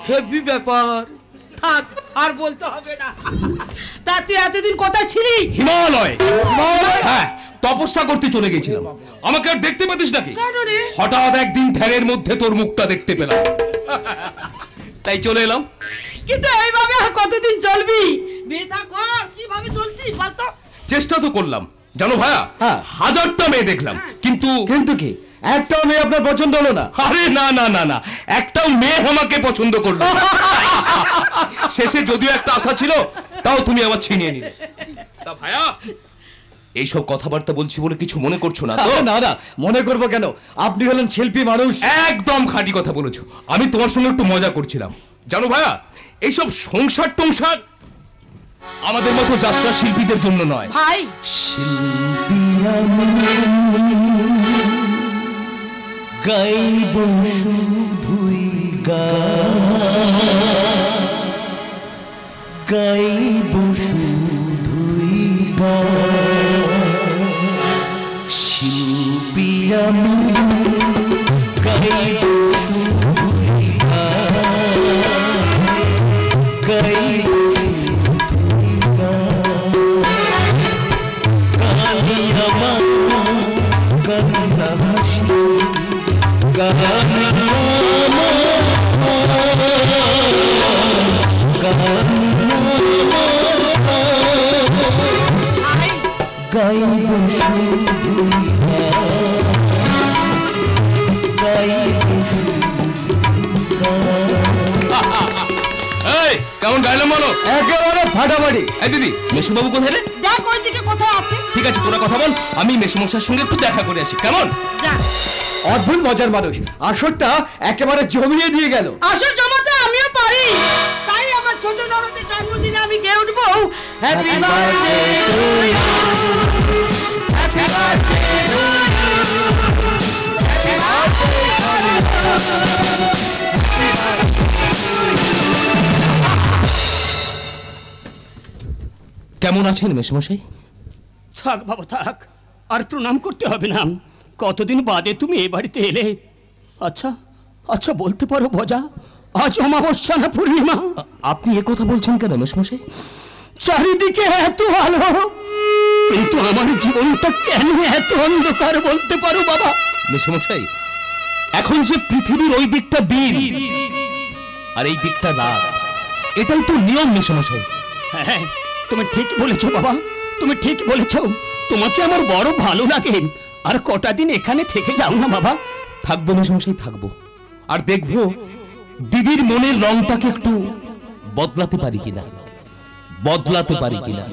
হেভি ব্যাপার, থাক আর বলতে হবে না। তা তুই এতদিন কোথায় ছিলি? হিমালয়। হ্যাঁ, তপস্যা করতে চলে গেছিলাম। আমাকে আর দেখতে পেতিস নাকি? হঠাৎ একদিন ধ্যানের মধ্যে তোর মুখটা দেখতে পেলাম, তাই চলে এলাম। কিন্তু এইভাবে আর কতদিন চলবি? বেথা কর, কিভাবে চলছিস বলতো? চেষ্টা তো করলাম জানো ভাইয়া, হাজারটা মেয়ে দেখলাম, কিন্তু কি একটাও মেয়ে আপনার পছন্দ হলো না? আরে না না না না, একটাও মেয়ে আমাকে পছন্দ করলো না। শেষে যদিও একটা আশা ছিল, তাও তুমি আবার ছিনিয়ে নিলে। তা ভাইয়া এইসব কথাবার্তা বলছি বলে কিছু মনে করছো না তো? না না, মনে করবো কেন? আপনি হলেন শিল্পী মানুষ। একদম খাঁটি কথা বলেছো। আমি তোমার সঙ্গে একটু মজা করছিলাম জানো ভাইয়া। এইসব সংসার টংসার আমাদের মতো যাত্রা শিল্পীদের জন্য নয় ভাই। শিল্পী গাইব শুধুই গাইব শুধুই শিল্পী আমি গাইব শুধুই গাইব শুধুই গাই আমার গঙ্গা হাসি গাইব শুধুই কেমন গাইলাম বলো? একেবারে ফাটাফাটি। এই দিদি, মেশুবাবু কোথায় রে? দেখ ওই দিকে কোথায় আছে। ঠিক আছে, তোরা কথা বল, আমি মেশুমশার সঙ্গে একটু দেখা করে আসি, কেমন? অদ্ভুত মজার মানুষ, আসরটা একেবারে জমিয়ে দিয়ে গেল। আসর জমাতে আমিও পারি, তাই আমার ছোট ননদের জন্মদিনে আমি গেয়ে উঠবো happy birthday to you, happy birthday to you, happy কেমন আছেন মেশুমশাই? থাক বাবা থাক, আর প্রণাম করতে হবে না। কতদিন বাদে তুমি এ বাড়িতে এলে। আচ্ছা আচ্ছা বলতে পারো ভজা, আজ অমাবস্যা না পূর্ণিমা? আপনি এ কথা বলছেন কেন মেশুমশাই? চারিদিকে এত আলো, কিন্তু আমার জীবনটা কেন এত অন্ধকার বলতে পারো বাবা? মেশুমশাই, এখন যে পৃথিবীর ওই দিকটা দিন আর এই দিকটা রাত, এটাই তো নিয়ম মেশুমশাই। হ্যাঁ তুমি ঠিক বলেছো বাবা, তুমি ঠিক বলেছো। তোমাকে আমার বড় ভালো লাগে। আর কটা দিন এখানে থেকে যাও না বাবা? থাকবো মেশুমশাই, থাকবো। আর দেখবো দিদির মনের রংটাকে একটু বদলাতে পারি কিনা, বদলাতে পারি কিনা।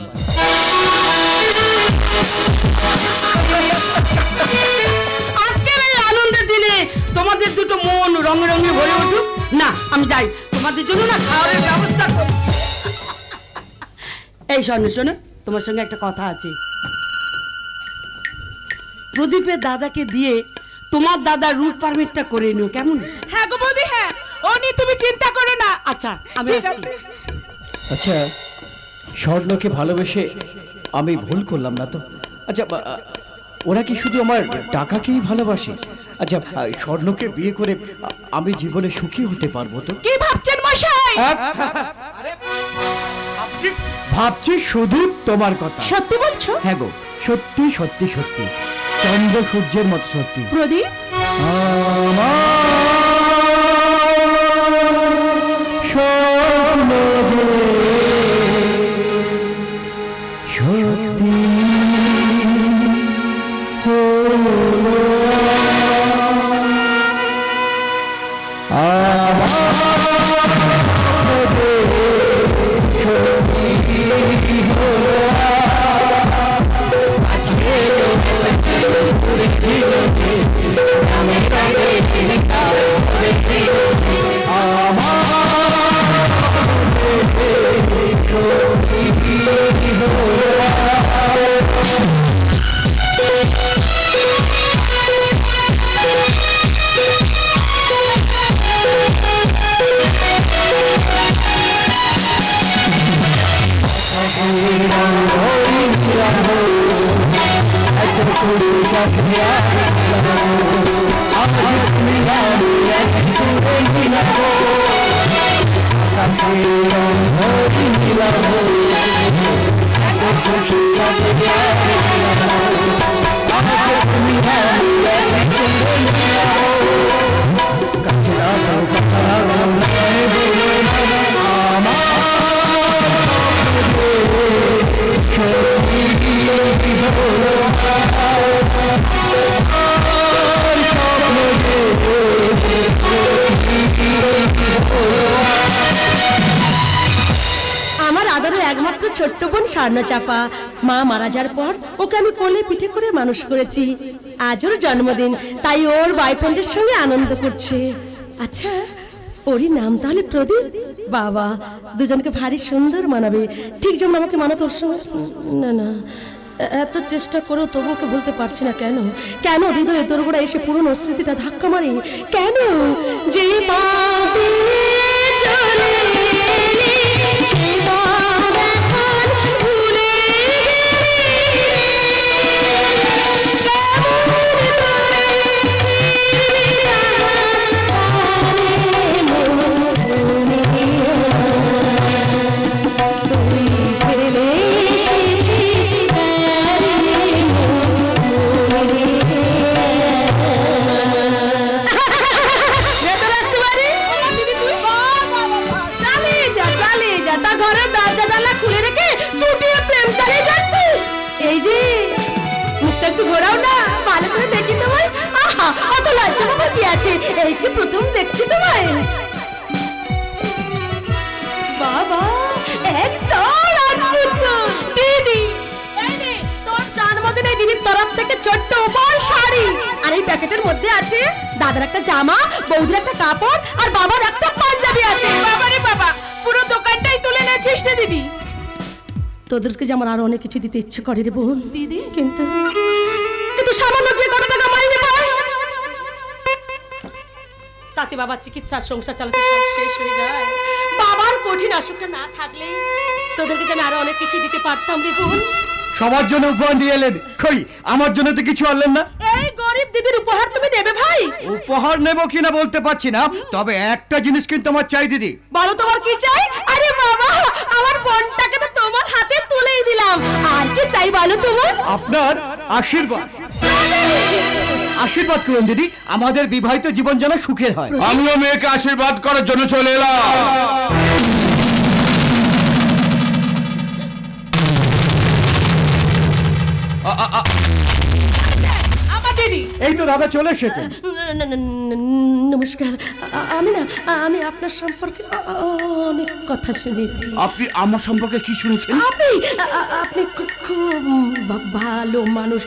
আজকের এই আনন্দের দিনে তোমাদের দুটো মন রঙে রঙে ভরে উঠুক না। আমি যাই, তোমাদের জন্য না খাওয়ার ব্যবস্থা করি। এই শোনো শোনো, তোমার সঙ্গে একটা কথা আছে। প্রদীপের দাদাকে দিয়ে তোমার দাদা রুট পারমিটটা করে নিও, কেমন? হ্যাঁ গো বৌদি, হ্যাঁ, ও নিয়ে তুমি চিন্তা করো না। আচ্ছা আমি আসছি। আচ্ছা, স্বর্ণকে ভালোবেসে আমি ভুল করলাম না তো? আচ্ছা, ওরা কি শুধু আমার টাকাকেই ভালোবাসে? আচ্ছা, স্বর্ণকে বিয়ে করে আমি জীবনে সুখী হতে পারবো তো? কি ভাবছেন মশাই? ভাবছি শুধু তোমার কথা। সত্যি বলছো? হ্যাঁ গো, সত্যি সত্যি সত্যি, চন্দ্র সূর্যের মতো সত্যি। প্রদীপ, স্বপ্ন যে দাদার একমাত্র ছোট্ট বোন স্বর্ণচাপা। মা মারা যাওয়ার পর ওকে আমি কোলে পিঠে করে মানুষ করেছি। আজ ওর জন্মদিন, তাই ওর বয়ফ্রেন্ডের সঙ্গে আনন্দ করছে। আচ্ছা, ওরই নাম তাহলে প্রদীপ? বাবা, দুজনকে ভারী সুন্দর মানাবে, ঠিক যেমন আমাকে মানাতো ওর সঙ্গে। না না, এত চেষ্টা করো তবু ওকে বলতে পারছি না। কেন কেন হৃদয়ে দোরগোড়া এসে পুরনো স্মৃতিটা ধাক্কা মারে? কেন যে পাবে চলে এলি, সে পথ এখন ভুলে প্রথম দেখছি তোমায়। বাবা, একদম রাজপুত দিদি। তোর জন্মদিনে দিদির তরফ থেকে ছোট্ট উপহার শাড়ি, আর এই প্যাকেটের মধ্যে আছে দাদার একটা জামা, বৌদির একটা কাপড়, আর বাবার একটা পাঞ্জাবি আছে। বাবারে বাবা, পুরো দোকানটাই তুলে নেছিস রে দিদি। তোদেরকে যে আমার আরো অনেক কিছু দিতে ইচ্ছে করে রে বোন দিদি, কিন্তু সামান্য যে কত টাকা মাইনে পায় তাতে বাবার চিকিৎসার সংসার চালাতে সব শেষ হয়ে যায়। বাবার কঠিন অসুখটা না থাকলে তোদেরকে যে আমি আরো অনেক কিছু দিতে পারতাম রে বোন। সবার জন্য উপহার দিয়ে এলেন, কই আমার জন্য তো কিছু আনলেন না? এই গরিব দিদির উপহার তুমি নেবে ভাই? উপহার নেব কিনা বলতে পারছি না, তবে একটা জিনিস কিন্তু আমার চাই দিদি। বলো তোমার কি চাই? আরে বাবা, আমার বোনটাকে তো তোমার হাতে তুলেই দিলাম, আর কি চাই বলো তোমার? আপনার আশীর্বাদ। আশীর্বাদ করুন দিদি, আমাদের বিবাহিত জীবন যেন সুখের হয়। আমিও মেয়েকে আশীর্বাদ করার জন্য চলে এলাম। এই তো দাদা চলে এসেছে। নমস্কার, আমি আপনার সম্পর্কে অনেক কথা শুনেছি। আপনি আমার সম্পর্কে কি শুনেছেন? আপনি খুব ভালো মানুষ।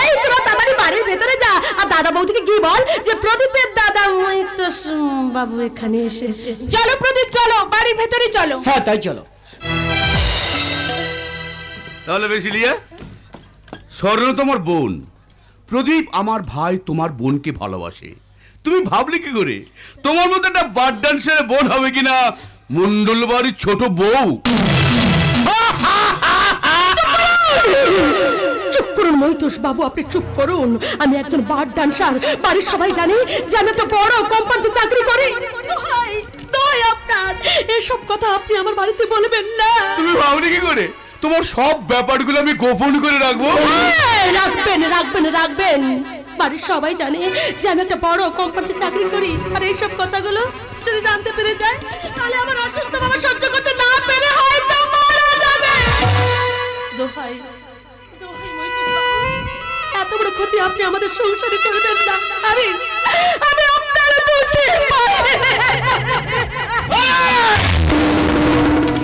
এই তোরা তাড়াতাড়ি বাড়ির ভেতরে যা, আর দাদা বৌদিকে গিয়ে বল যে প্রদীপের দাদা মৈতোষ বাবু এখানে এসেছে। চলো প্রদীপ, চলো বাড়ির ভেতরে চলো। হ্যাঁ তাই চলো। তাহলে বেশি লিয়া, স্বর্ণ তোমার বোন, প্রদীপ আমার ভাই তোমার বোনকে ভালোবাসে। তুমি ভাবলে কি করে তোমার মতো একটা বাদ ডান্সের বোন হবে কিনা মন্ডল বাড়ির ছোট বউ? চুপ করুন মৈতোষ বাবু, আপনি চুপ করুন। আমি একজন বার ডান্সার, বাড়ির সবাই জানে যে আমি একটা বড় কোম্পানিতে চাকরি করি। আপনার এসব কথা আপনি আমার বাড়িতে বলবেন না। তুমি ভাবলে কি করে তোমার সব ব্যাপারগুলো আমি গোপন করে রাখবো? রাখবেন রাখবেন রাখবেন। বাড়ির সবাই জানে যে আমি একটা বড় কোম্পানিতে চাকরি করি, আর এইসব কথাগুলো যদি জানতে পেরে যায় তাহলে আমার অসুস্থ বাবা সহ্য করতে না পেরে হয়তো মারা যাবে। দোহাই দোহাই মৈতোষ বাবু, এত বড় ক্ষতি আপনি আমাদের সংসারে করবেন না। আমি আপনার দুটি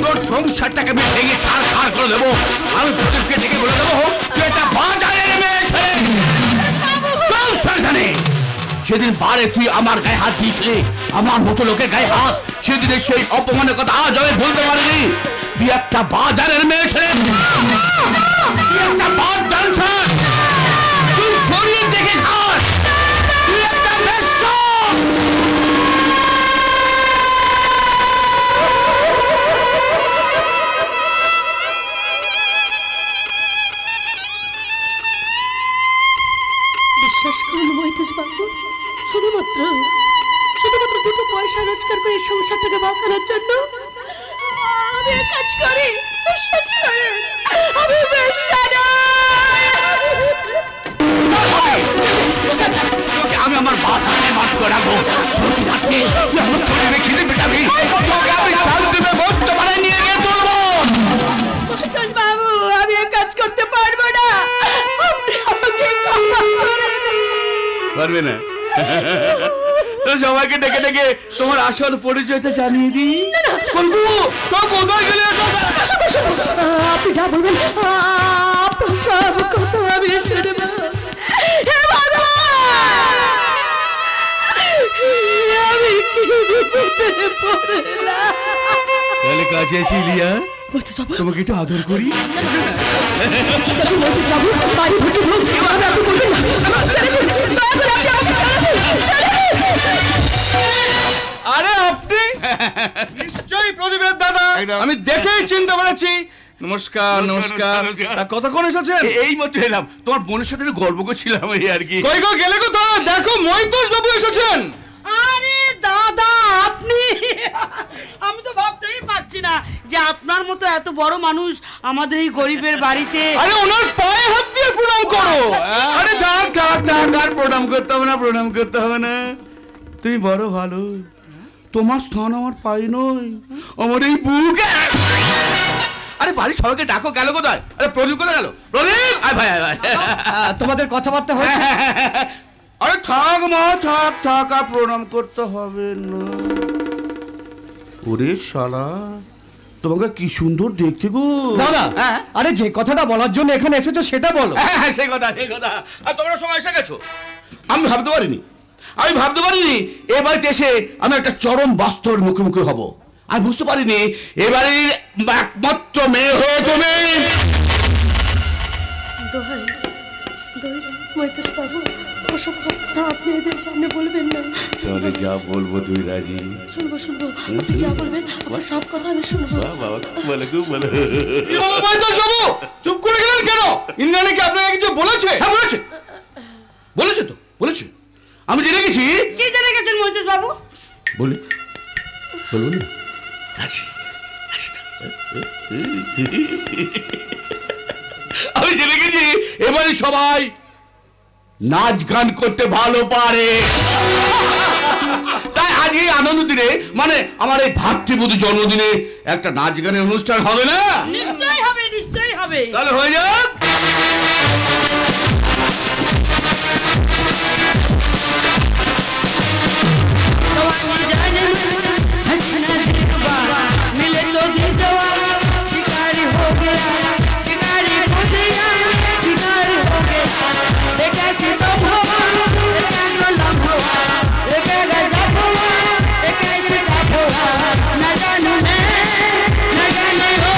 তোর সংসারটাকে আমি ভেঙে ছাড় করে দেবো। আমি প্রদীপকে ডেকে বলে দেবো তুই একটা বাজারের মেয়ে ছেলে। চল সাবধানে। সেদিন বারে তুই আমার গায়ে হাত দিয়েছিলি, আমার মতো লোকের গায়ে হাত। সেদিনের সেই অপমানের কথা আজ আমি বলতে পারিনি। তুই একটা বাজারের মেয়ে ছেলে, তুই একটা বাদ ডান্সার, তুই শরীর দেখে খাস, তুই একটা বেশ্যা। বিশ্বাস করুন মৈতোষ বাবু, শুধুমাত্র দুটো পয়সা রোজগার করে সংসারটাকে বাঁচানোর জন্য আমি কাজ করি। বিশ্বাস করেন, আমি আমি আমার বাধানে মাছ করে রাখবো। প্রতি রাত্রে তুই আমার শরীরে খিদে পেটাবি, তোকে আমি শান্তিতে বসতে পারে নিয়ে গিয়ে তুলবো। মৈতোষ বাবু, আমি কাজ করতে পারবো না, আপনি আমাকে ক্ষমা করে দিন। পারবে না? সবাইকে ডেকে ডেকে তোমার আসল পরিচয়টা জানিয়ে দিই। বলবো সব কোথায় গেলে? আপনি যা বলবেন আপনার সব কথা আমি শুনব। হে ভগবান, আমি কি বিপদে পড়লাম। তাহলে কাছে এসে লিয়া তোমাকে একটু আদর করি। আরে আপনি নিশ্চয়ই প্রদীপের দাদা, আমি দেখেই চিনতে পেরেছি। নমস্কার। নমস্কার। কতক্ষণ এসেছেন? এই মাত্র এলাম, তোমার বোনের সাথে গল্প করছিলাম এই আর কি। কই গো গেলে কোথায়? দেখো মহিতোষ বাবু এসেছেন। আরে দাদা আপনি, আমি তো ভাবতেই পারছি না যে আপনার মতো এত বড় মানুষ আমাদের এই গরিবের বাড়িতে। আরে ওনার পায়ে হাত দিয়ে প্রণাম করো। আরে থাক থাক থাক, আর প্রণাম করতে হবে না, প্রণাম করতে হবে না। তুমি বড় ভালো, তোমার স্থান আমার পায়ে নয়, আমার এই বুকে। আরে বাড়ি সবাইকে ডাকো, গেল কোথায়? আরে প্রদীপ কোথায় গেল? প্রদীপ আয় ভাই, আয় ভাই। তোমাদের কথাবার্তা হয়েছে? আরে থাক মা, থাক থাক, আর প্রণাম করতে হবে না। ওরে শালা, তোমাকে কি সুন্দর দেখতে গো দাদা। আরে যে কথাটা বলার জন্য এখানে এসেছো সেটা বলো। হ্যাঁ সেই কথা, সেই কথা। আর তোমরা সবাই এসে গেছো। আমি ভাবতে পারিনি এ বাড়িতে এসে আমি একটা চরম বাস্তবের মুখোমুখি হব। আমি বুঝতে পারিনি এ বাড়ির একমাত্র মেয়ে হয়ে তুমি। দোহাই মহিতোষ বাবু, ওসব কথা আপনি এদের সামনে বলবেন না। তাহলে যা বলবো তুই রাজি? শুনবো শুনবো, আপনি যা বলবেন আপনার সব কথা আমি শুনবো। বাবা খুব ভালো, খুব ভালো। মহিতোষ বাবু চুপ করে গেলেন কেন? ইন্দ্রাণী কি আপনাকে কিছু বলেছে? হ্যাঁ বলেছে, বলেছে তো, বলেছে। আমি জেনে গেছি। কি জেনে গেছেন মহিতোষ বাবু? বলি বলবো না? রাজি, আমি জেনে গেছি এবারে সবাই নাচ গান করতে ভালো পারে। তাই আজ এই আনন্দ দিনে, মানে আমার এই ভাতৃবধূ জন্মদিনে একটা নাচ গানের অনুষ্ঠান হবে না? নিশ্চয়ই হবে, নিশ্চয়ই হবে। তাহলে হয়ে যাক। मिले तो दिलवा शिकारी हो गया, शिकारी हो गया, शिकारी हो गया। एक ऐसी तो भवा, एक ऐसा लम्हा, एक ऐसा भवा, एक ऐसी का भवा। न जानू मैं, न जाने हो।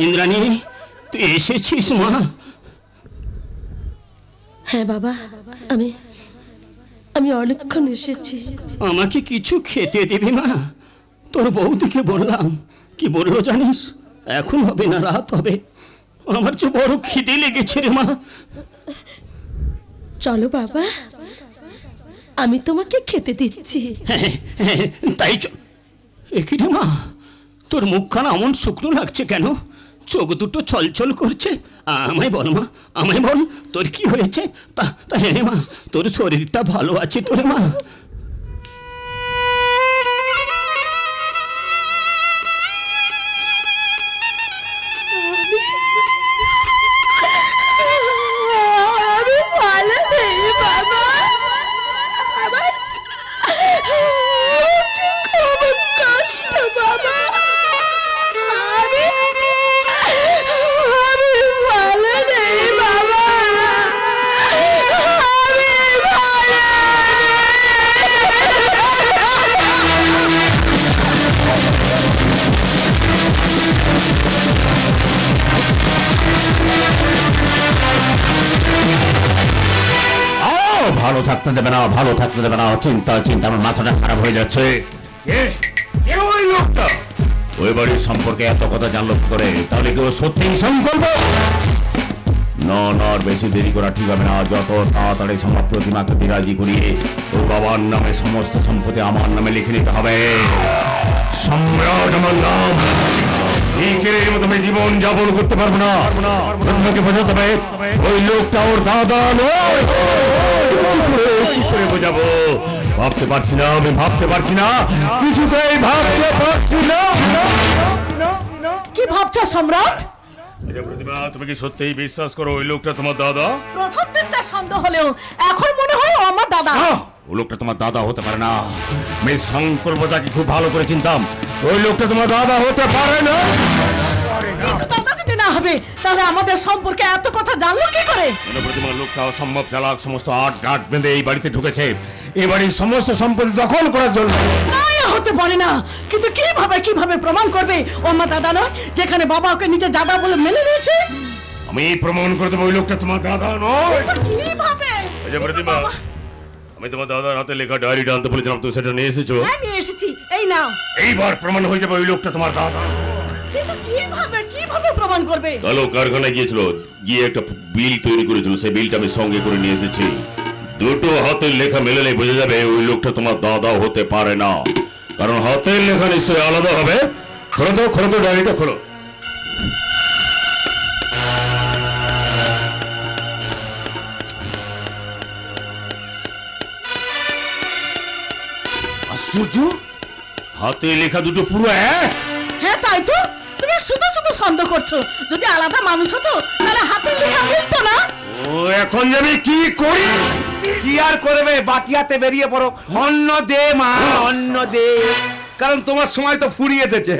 ইন্দ্রাণী, তুই এসেছিস মা? হ্যাঁ বাবা, আমি আমি অনেকক্ষণ এসেছি। আমাকে কিছু খেতে দিবি মা? তোর বৌদিকে বললাম, কি বললো জানিস? এখন হবে না, রাত হবে। আমার যে বড় খিদে লেগেছে রে মা। চলো বাবা, আমি তোমাকে খেতে দিচ্ছি। তাই একি রে মা, তোর মুখখানা এমন শুকনো লাগছে কেন? চোখ দুটো ছলছল করছে। আমায় বল মা, আমায় বল, তোর কি হয়েছে? তা হ্যাঁ রে মা, তোর শরীরটা ভালো আছে তোর মা? আমি ভালো নেই বাবা, আমার খুব কষ্ট বাবা। আমি ভালো নেই বাবা, আমি ভালো নেই। ভালো থাকতে দেবে না, ভালো থাকতে দেবে না। চিন্তা চিন্তা আমার মাথাটা খারাপ হয়ে যাচ্ছে। ওই লোকটা ওই বাড়ির সম্পর্কে এত কথা জানলো করে, তাহলে কি ও সত্যিই সংকল্প? না না, বেশি দেরি করা ঠিক হবে না। যত তাড়াতাড়ি সম্ভব প্রতিমাকে রাজি করিয়ে ওর বাবার নামে সমস্ত সম্পত্তি আমার নামে লিখে নিতে হবে। সম্রাট আমার নাম, এর মতো আমি জীবন যাপন করতে পারবো না। প্রতিমাকে বোঝাতে হবে ওই লোকটা ওর দাদা নয়। কি করে বোঝাবো? ভাবতে পারছি না, আমি ভাবতে পারছি না, কিছুতেই ভাবতে পারছি না। কি ভাবছো সম্রাট? প্রতিমা, তুমি কি সত্যিই বিশ্বাস করো ওই লোকটা তোমার দাদা? প্রথম দিনটা সন্দেহ হলেও এখন মনে হয় ও আমার দাদা। ওই লোকটা তোমার দাদা হতে পারে না। আমি সংকল্পটাকে খুব ভালো করে চিনতাম। ওই লোকটা তোমার দাদা হতে পারে না। দাদা যদি না হবে তাহলে আমাদের সম্পর্কে এত কথা জানলো কি করে? প্রতিমা, লোকটা অসম্ভব চালাক। সমস্ত আট গাট বেঁধে এই বাড়িতে ঢুকেছে, এই বাড়ির সমস্ত সম্পত্তি দখল করার জন্য। হতে পারে না, কিন্তু কিভাবে প্রমাণ করবে ও আমার দাদা নয়, যেখানে বাবা ওকে নিজে দাদা বলে মেনে নিয়েছে? আমি প্রমাণ করে দেবো ওই লোকটা তোমার দাদা নয়। কিভাবে? প্রতিমা, আমি তোমার দাদার হাতে লেখা ডায়েরিটা আনতে বলেছিলাম, তুমি সেটা নিয়ে এসেছো? হ্যাঁ, নিয়ে এসেছি। এই নাও। এইবার প্রমাণ হয়ে যাবে ওই লোকটা তোমার দাদা। কিভাবে প্রমাণ করবে? কালো কারখানায় গিয়েছিল, গিয়ে একটা বিল তৈরি করেছিল, সেই বিলটা আমি সঙ্গে করে নিয়ে এসেছি। দুটো হাতের লেখা মেলালে বোঝা যাবে ওই লোকটা তোমার দাদা হতে পারে না, কারণ হাতের লেখা নিশ্চয়ই আলাদা হবে। খোলো তো ডায়েরিটা খোলো। আশ্চর্য, হাতে লেখা দুটো পুরো এক। হ্যাঁ, তাই তো। তুমি শুধু সন্দেহ করছো। যদি আলাদা মানুষ হতো তাহলে হাতে লেখা মিলতো না। ও, এখন যাবে কি করি? কি আর করবে, বাটিয়াতে বেরিয়ে পড়ো। অন্ন দে মা, অন্ন দে, কারণ তোমার সময় তো ফুরিয়ে যেতে।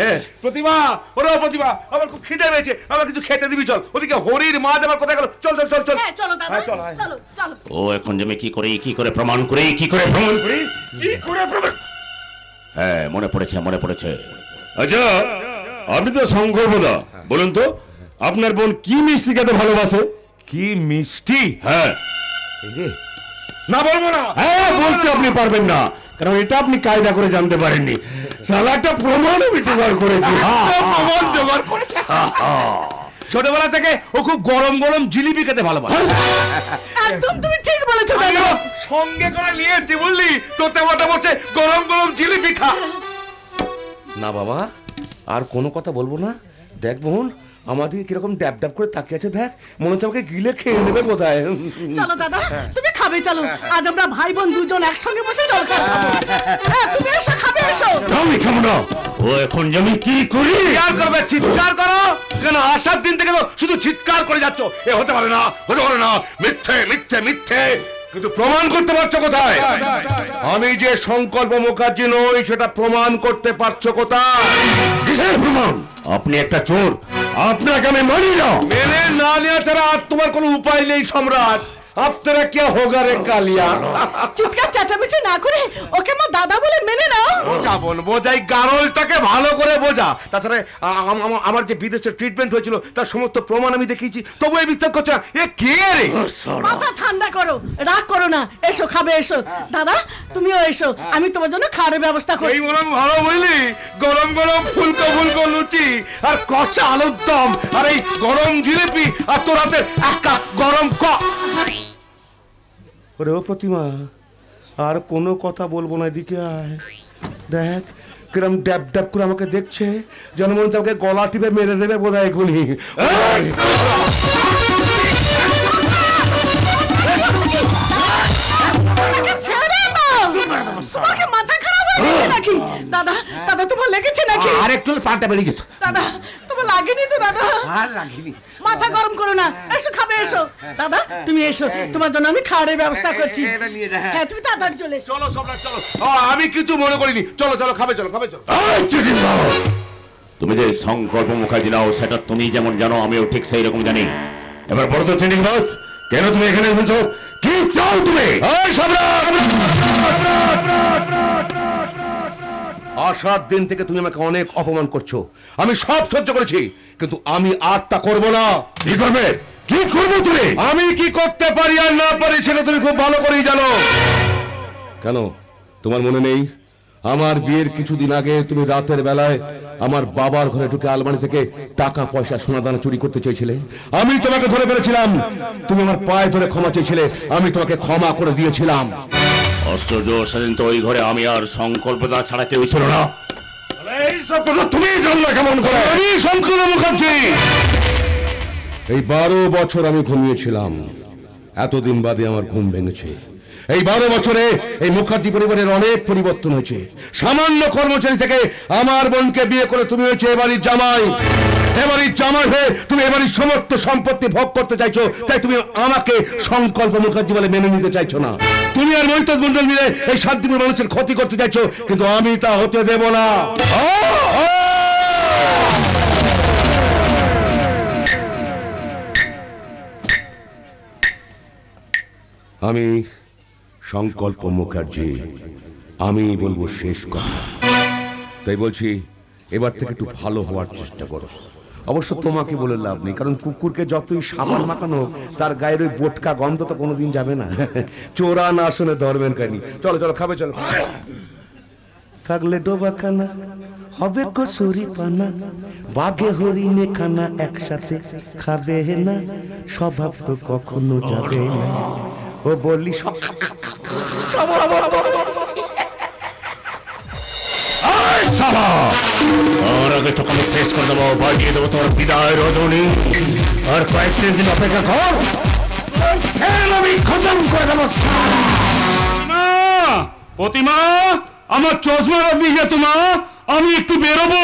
প্রতিমা, ওরে প্রতিমা, আমার খুব খিদে পেয়েছে, আমার কিছু খেতে দিবি। চল, ওদিকে হরির মা দেবার কোথায় গেল? চল চল চল চল। হ্যাঁ, চলো দাদা, চলো চলো। ও, এখন যাবে কি করে, কি করে প্রমাণ করি, কি করে প্রমাণ করি, কি করে প্রমাণ? হ্যাঁ, মনে পড়েছে। আচ্ছা, আপনি তো সংকল্পদা, বলুন তো আপনার বোন কি মিষ্টি খেতে ভালোবাসে? কি মিষ্টি? হ্যাঁ, না বলবো না। হ্যাঁ, বলতে আপনি পারবেন না, কারণ এটা আপনি কায়দা করে জানতে পারেননি। সালা একটা প্রমাণ আমি জোগাড় করেছি। প্রমাণ জোগাড় করেছে? ছোটবেলা থেকে ও খুব গরম গরম জিলিপি খেতে ভালোবাসে। একদম তুমি ঠিক বলেছো দাদা। সঙ্গে করে নিয়েছি, বললি তোতে মোটা বসে গরম গরম জিলিপি খা। না বাবা, আর কোনো কথা বলবো না। দেখ বোন, আমাদের কিরকম ড্যাব ড্যাব করে তাকিয়ে আছে, দেখ, মনে হচ্ছে আমাকে গিলে খেয়ে নেবে বোধহয়। চলো দাদা, তুমি খাবে, চলো। আজ আমরা ভাই বোন দুজন একসঙ্গে বসে জল খাবো। হ্যাঁ, তুমি এসো, খাবে, এসো। আমি খাবো না। ও, এখন আমি কি করি? চিৎকার করবে, চিৎকার করো। কেন আসার দিন থেকে তো শুধু চিৎকার করে যাচ্ছ। এ হতে পারে না, মিথ্যে মিথ্যে মিথ্যে। কিন্তু প্রমাণ করতে পারছো কোথায়? আমি যে সংকল্প মুখার্জি নই সেটা প্রমাণ করতে পারছো কোথায়? কিসের প্রমাণ? আপনি একটা চোর, আপনাকে আমি মানি না। মেনে না নেওয়া ছাড়া আর তোমার কোনো উপায় নেই সম্রাট। আপনারা কে হোগা রে কালিয়া? চিৎকার চেঁচামেচি না করে ওকে আমার দাদা বলে মেনে নাও। যাবন বোঝাই, গারলটাকে ভালো করে বোঝা। তাছাড়া আমার যে বিদেশে ট্রিটমেন্ট হয়েছিল তার সমস্ত প্রমাণ আমি দেখিয়েছি, তবু এই বিশ্বাস করছে না। এ কে রে? মাথা ঠান্ডা করো, রাগ করো না। এসো, খাবে, এসো। দাদা, তুমিও এসো, আমি তোমার জন্য খাওয়ার ব্যবস্থা করি। এই মনে ভালো বুঝলি, গরম গরম ফুলকো ফুলকো লুচি আর কষা আলুর দম আর এই গরম জিলিপি আর তোর হাতে এক কাপ গরম ওরে ও প্রতিমা, আর কোনো কথা বলবো না। এদিকে আয়, দেখ কিরম ড্যাব ড্যাব করে আমাকে দেখছে, যেন মনে হচ্ছে আমাকে গলা টিপে মেরে দেবে বোধহয় এখনই। মাথা খারাপ হয়ে গেছে নাকি? দাদা, দাদা, তোমার লেগেছে নাকি? আর একটু পাটা বেরিয়ে যেত। দাদা, তোমার লাগেনি তো? দাদা, আর লাগেনি। মাথা গরম করো না, এসো, খাবে, এসো। দাদা, তুমি এসো, তোমার জন্য আমি খাওয়ারের ব্যবস্থা করছি। হ্যাঁ, তুমি তাড়াতাড়ি চলে এসো। চলো সম্রাট, চলো। আমি কিছু মনে করিনি। চলো চলো, খাবে, চলো খাবে, চলো। তুমি যে সংকল্প মুখার্জি নাও সেটা তুমি যেমন জানো আমিও ঠিক সেই রকম জানি। এবার বড় তো চিনিং বাস, কেন তুমি এখানে এসেছো? কি চাও তুমি? আসার দিন থেকে তুমি আমাকে অনেক অপমান করছো, আমি সব সহ্য করেছি, কিন্তু আমি আর তা করবো না। কি করবে? কি করবে তুমি? আমি কি করতে পারি আর না পারি সেটা তুমি খুব ভালো করেই জানো। কেন তোমার মনে নেই আমার বিয়ের কিছুদিন আগে তুমি রাতের বেলায় আমার বাবার ঘরে ঢুকে আলমারি থেকে টাকা পয়সা সোনা দানা চুরি করতে চেয়েছিলে? আমি তোমাকে ধরে ফেলেছিলাম, তুমি আমার পায়ে ধরে ক্ষমা চেয়েছিলে, আমি তোমাকে ক্ষমা করে দিয়েছিলাম। আশ্চর্য, সেদিন তো ওই ঘরে আমি আর সংকল্পদা ছাড়া কেউ ছিল না। এইসব কথা তুমি জানলে কেমন করে? আমি শঙ্কর মুখার্জি। এই 12 বছর আমি ঘুমিয়েছিলাম, এতদিন বাদে আমার ঘুম ভেঙেছে। এই 12 বছরে এই মুখার্জি পরিবারের অনেক পরিবর্তন হয়েছে। সামান্য কর্মচারী থেকে আমার বোনকে বিয়ে করে তুমি হয়েছে এবাড়ির জামাই। এবাড়ির জামাই হয়ে তুমি এবাড়ির সমস্ত সম্পত্তি ভোগ করতে চাইছো, তাই তুমি আমাকে সংকল্প মুখার্জি বলে মেনে নিতে চাইছো না। তুমি আর মৈতদ মন্ডল মিলে এই 7 দিনের মানুষের ক্ষতি করতে চাইছো, কিন্তু আমি তা হতে দেব না। আমি সংকল্প মুখার্জি, আমি বলবো শেষ কথা। তাই বলছি এবার থেকে একটু ভালো হওয়ার চেষ্টা করো। অবশ্য তোমাকে বলে লাভ নেই, কারণ কুকুরকে যতই সাবান মাখানো তার গায়ের ওই বোটকা গন্ধ তো কোনোদিন যাবে না। চোরা না শুনে ধরবেন কাহিনী। চলো চলো খাবে চলো। থাকলে ডোবা খানা হবে কসুরি পানা, বাঘে হরিণে খানা একসাথে খাবে না, স্বভাব তো কখনো যাবে না। ও বলি আর আগে তোকে আমি শেষ করে দেবো, বাজিয়ে দেবো তোর বিদায় রজনী। আর কয়েকদিন দিন অপেক্ষা কর, আমি খতম করে দেবো। প্রতিমা, আমার চশমা দিয়ে তোমা, আমি একটু বেরোবো।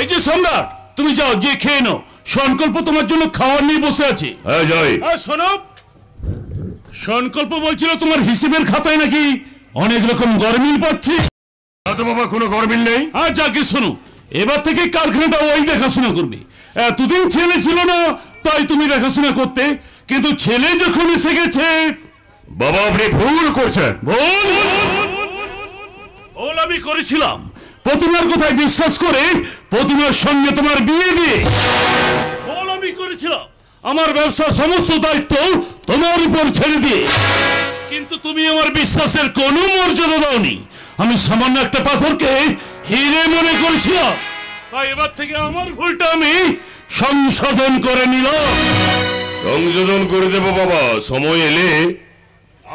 এই যে সম্রাট, তুমি যাও, যে খেয়ে নাও। সংকল্প তোমার জন্য খাওয়ার নিয়ে বসে আছে। শোনো, সংকল্প বলছিল তোমার হিসেবের খাতায় নাকি অনেক রকম গরমিল পাচ্ছি। বাবা কোনো গরমিল নেই। আর যাকে শোনো, এবার থেকে কারখানাটা ওই দেখাশোনা করবে। এতদিন ছেলে ছিল না, তাই তুমি দেখাশোনা করতে, কিন্তু ছেলে যখন এসে গেছে। বাবা আপনি ভুল করছেন। ভুল আমি করেছিলাম প্রতিমার কথায় বিশ্বাস করে প্রতিমার সঙ্গে তোমার বিয়ে দিয়ে। ভুল আমি করেছিলাম আমার ব্যবসার সমস্ত দায়িত্ব তোমার উপর ছেড়ে দিয়ে, কিন্তু তুমি আমার বিশ্বাসের কোনো মর্যাদা দাওনি। আমি সামান্য একটা পাথরকে হিরে মনে করেছিলাম, তাই এবার থেকে আমার ভুলটা আমি সংশোধন করে নিলাম। সংশোধন করে দেব বাবা, সময় এলে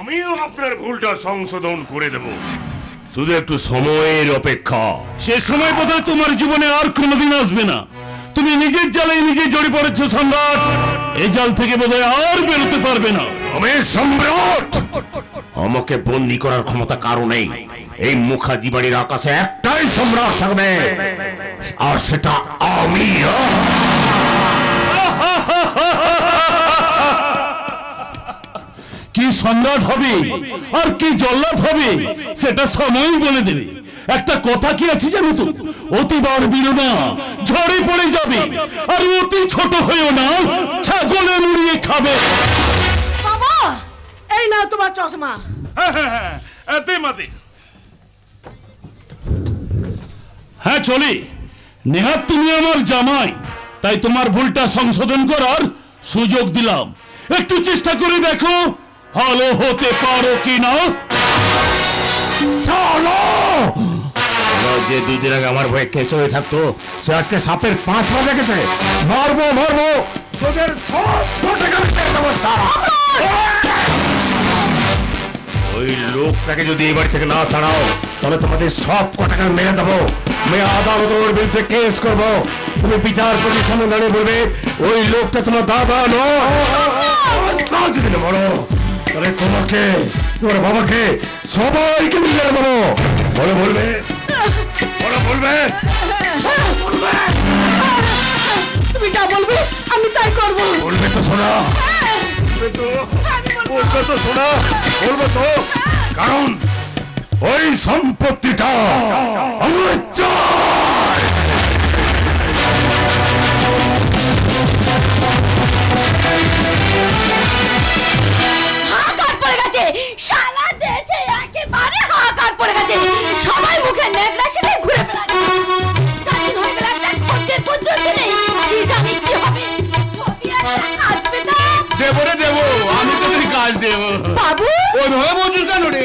আমিও আপনার ভুলটা সংশোধন করে দেব, শুধু একটু সময়ের অপেক্ষা। সে সময় বোধহয় তোমার জীবনে আর কোনোদিন আসবে না। তুমি নিজের জালে নিজে জড়ে পড়েছো সম্রাট, এই জাল থেকে বোধহয় আর বেরোতে পারবে না। আমি সম্রাট, আমাকে বন্দী করার ক্ষমতা কারো নেই। এই মুখার্জি বাড়ির আকাশে একটাই সম্রাট থাকবে, আর সেটা আমি। কি সম্রাট হবে আর কি জল্লাদ হবে সেটা সময়ই বলে দেবে। একটা কথা কি আছে জানো তো, অতি বার বিরো না, ঝড়ে পড়ে যাবে, আর অতি ছোট হয়েও না, ছাগলে মুড়িয়ে খাবে। বাবা, এই নাও তোমার চশমা। হ্যাঁ চলি, নেহাত তুমি আমার জামাই, তাই তোমার ভুলটা সংশোধন করার সুযোগ দিলাম। একটু চেষ্টা করে দেখো ভালো হতে পারো কিনা। যে 2 দিন আগে আমার ভয়ে কে চলে থাকতো, সে আজকে সাপের 5 পা রেখেছে। মারবো মারবো তোদের সব। ওই লোকটাকে যদি এই বাড়ি থেকে না ছাড়াও, তাহলে তোমাদের সব কটাকে মেরে দেবো। আমি আদালতের বিরুদ্ধে কেস করবো। তুমি বিচারপতির সামনে দাঁড়িয়ে বলবে ওই লোকটা তোমার দাদা নয়। যদি না বলো, তাহলে তোমাকে, তোমার বাবাকে, সবাইকে মেরে দেবো। বলে বলবে, বলবে তুমি যা বলবে আমি তাই করবো। বলবে তো শোনা, বলবে তো শোনা, বলবে তো, কারণ ওই সম্পত্তিটা আমার চাই। হাহাকার পড়ে গেছে, সারা দেশে একেবারে হাহাকার পড়ে গেছে। সবাই মুখে নেগলা সেটাই ঘুরে বেড়াচ্ছে। স্বাধীন হয়ে গেলে একটা খদ্দের পর্যন্ত নেই, কি জানি কি হবে। যদি একটা দেবো রে দেবো, আমি তোদের কাজ দেবো। বাবু ওইভাবে বলছিস কেন রে?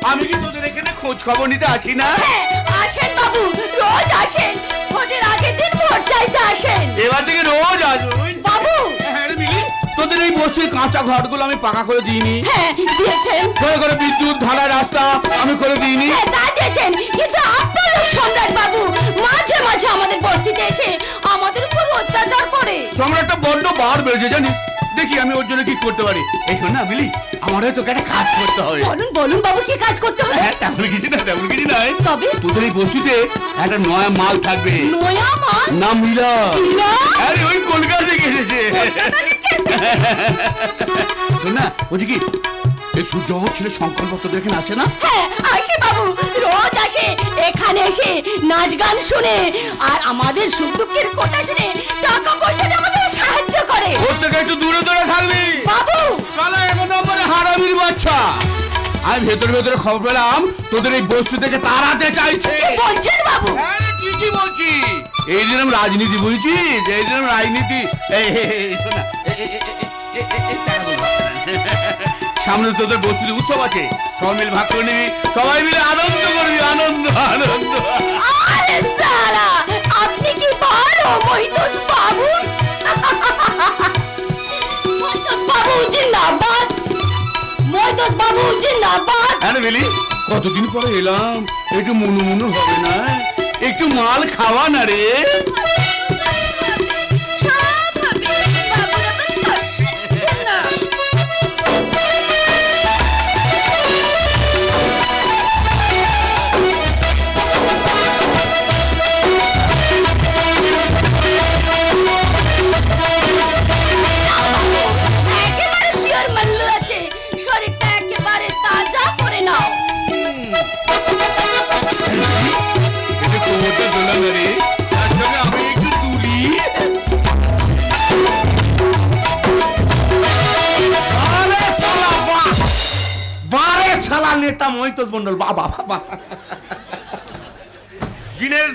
আমি কি তোদের এখানে খোঁজ খবর নিতে আসি না? হ্যাঁ আসেন বাবু, রোজ আসেন, ভোটের আগের দিন ভোট চাইতে আসেন। এবার থেকে রোজ আসুন বাবু। হ্যাঁ মিলি, তোদের এই বস্তির কাঁচা ঘরগুলো আমি পাকা করে দিইনি? হ্যাঁ দিয়েছেন। করে করে বিদ্যুৎ ঢালা রাস্তা আমি করে দিইনি? হ্যাঁ তা দিয়েছেন, কিন্তু আপনার সম্রাট বাবু মাঝে মাঝে আমাদের বস্তিতে এসে আমাদের উপর অত্যাচার করে। সম্রাটটা বড্ড বার বেড়েছে জানিস। দেখি আমি ওর জন্য কি করতে পারি। এই শোন না মিলি, আমারও তোকে একটা কাজ করতে হবে। বলুন বলুন বাবু, কি কাজ করতে হবে? হ্যাঁ তেমন কিছু না, তেমন কিছু নয়। তবে তোদের এই বস্তিতে একটা নয়া মাল থাকবে। নয়া মাল? নাম মিলা। মিলা? আরে ওই কলকাতা থেকে এসেছে। শোন না, বলছি কি এই সূর্য ছেলে সংকল্প তোদের এখানে আসে না? হ্যাঁ আসে বাবু, রোজ আসে, এখানে এসে নাচ গান শুনে আর আমাদের সুখ দুঃখের কথা শুনে টাকা পয়সা দিয়ে আমাদের সাহায্য করে। ওর থেকে একটু দূরে দূরে থাকবি বাবু। শালা এক নম্বরে হারামির বাচ্চা। আমি ভেতরে ভেতরে খবর পেলাম তোদের এই বস্তু থেকে তাড়াতে চাইছে। কি বলছেন বাবু? আরে কি বলছি, এই দিলাম রাজনীতি বুঝছি, এই দিলাম রাজনীতি। শোনা, সামনে তোদের বস্তুতে উৎসব আছে, সবাই মিলে ভাগ করে নিবি, সবাই মিলে আনন্দ করবি, আনন্দ আনন্দ। আরে সালা, আপনি কি ভালো মহিতোষ বাবু? মহিতোষ বাবু জিন্দাবাদ, মহিতোষ বাবু জিন্দাবাদ। আরে বেলি, কতদিন পরে এলাম, একটু মুনু মুনু হবে না? একটু মাল খাওয়া না রে। নেতা মহিতোষ মন্ডল, বাবা বাবা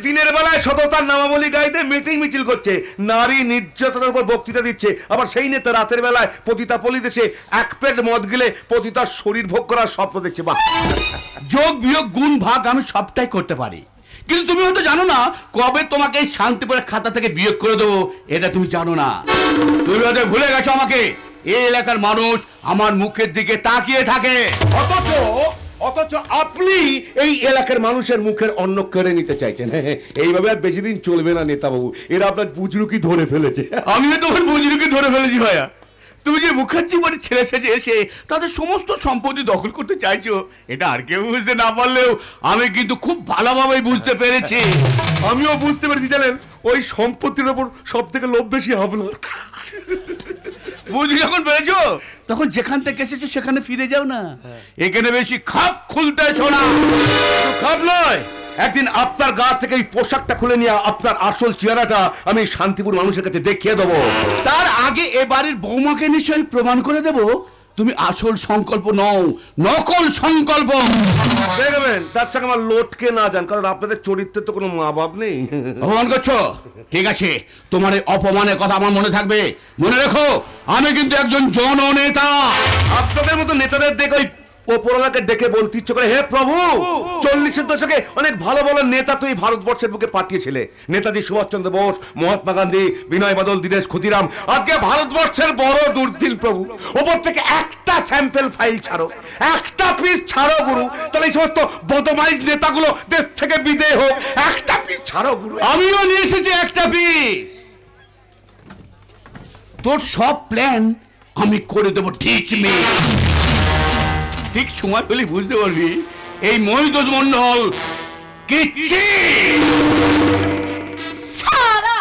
দিনের বেলায় সততার নামাবলী গাইতে মিটিং মিছিল করছে, নারী নির্যাতনের উপর বক্তৃতা দিচ্ছে, আবার সেই নেতা রাতের বেলায় পতিতা পল্লীদেশে এক প্লেট মদ গেলে পতিতার শরীর ভোগ করার স্বপ্ন দেখছে। বাহ, যোগ বিয়োগ গুণ ভাগ আমি সবটাই করতে পারি, কিন্তু তুমি হয়তো জানো না কবে তোমাকে এই শান্তিপুরের খাতা থেকে বিয়োগ করে দেবো, এটা তুমি জানো না। তুমি হয়তো ভুলে গেছো আমাকে। এই এলাকার মানুষ আমার মুখের দিকে তাকিয়ে থাকে, অথচ আপনি এই এলাকার মানুষের মুখের অন্ন কেড়ে নিতে চাইছেন। এইভাবে আর বেশি দিন চলবে না নেতাবাবু, এরা আপনার বুজরুকি ধরে ফেলেছে। আমিও তোমার বুজরুকি ধরে ফেলেছি ভাইয়া। তুমি যে মুখার্জি বাড়ির ছেলে সেজে এসে তাদের সমস্ত সম্পত্তি দখল করতে চাইছো, এটা আর কেউ বুঝতে না পারলেও আমি কিন্তু খুব ভালোভাবেই বুঝতে পেরেছি। আমিও বুঝতে পেরেছি জানেন, ওই সম্পত্তির ওপর সব থেকে লোভ বেশি আপনার। বুঝি যখন পেরেছো তখন যেখান থেকে এসেছো সেখানে ফিরে যাও না। এখানে বেশি খাপ খুলতে শোনা। খাপ নয়, একদিন আপনার গা থেকে এই পোশাকটা খুলে নিয়ে আপনার আসল চেহারাটা আমি শান্তিপুর মানুষের কাছে দেখিয়ে দেবো। তার আগে এ বাড়ির বৌমাকে নিশ্চয়ই প্রমাণ করে দেবো তুমি আসল সংকল্প নও, নকল সংকল্প। দেখবেন তার সঙ্গে আমার লোটকে না যান, কারণ আপনাদের চরিত্রের তো কোনো মা বাপ নেই। অপমান করছো? ঠিক আছে, তোমার এই অপমানের কথা আমার মনে থাকবে। মনে রেখো, আমি কিন্তু একজন জননেতা। আপনাদের মতো নেতাদের দেখে ওই ওপরওয়ালাকে ডেকে বলতে ইচ্ছে করে, হে প্রভু, 40-এর দশকে অনেক ভালো ভালো নেতা তুই ভারতবর্ষের বুকে পাঠিয়েছিলে। নেতাজি সুভাষচন্দ্র বোস, মহাত্মা গান্ধী, বিনয় বাদল, দীনেশ ক্ষুদিরাম। আজকে ভারতবর্ষের বড় দুর্দিন প্রভু, ওপর থেকে একটা স্যাম্পল ফাইল ছাড়ো, একটা পিস ছাড়ো গুরু, তাহলে এই সমস্ত বদমাইশ নেতাগুলো দেশ থেকে বিদেয় হোক। একটা পিস ছাড়ো গুরু। আমিও নিয়ে এসেছি একটা পিস। তোর সব প্ল্যান আমি করে দেবো ঠিক ঠিক সময় পেলে বুঝতে পারবি এই মহিতোষ মন্ডল কিচ্ছি সারা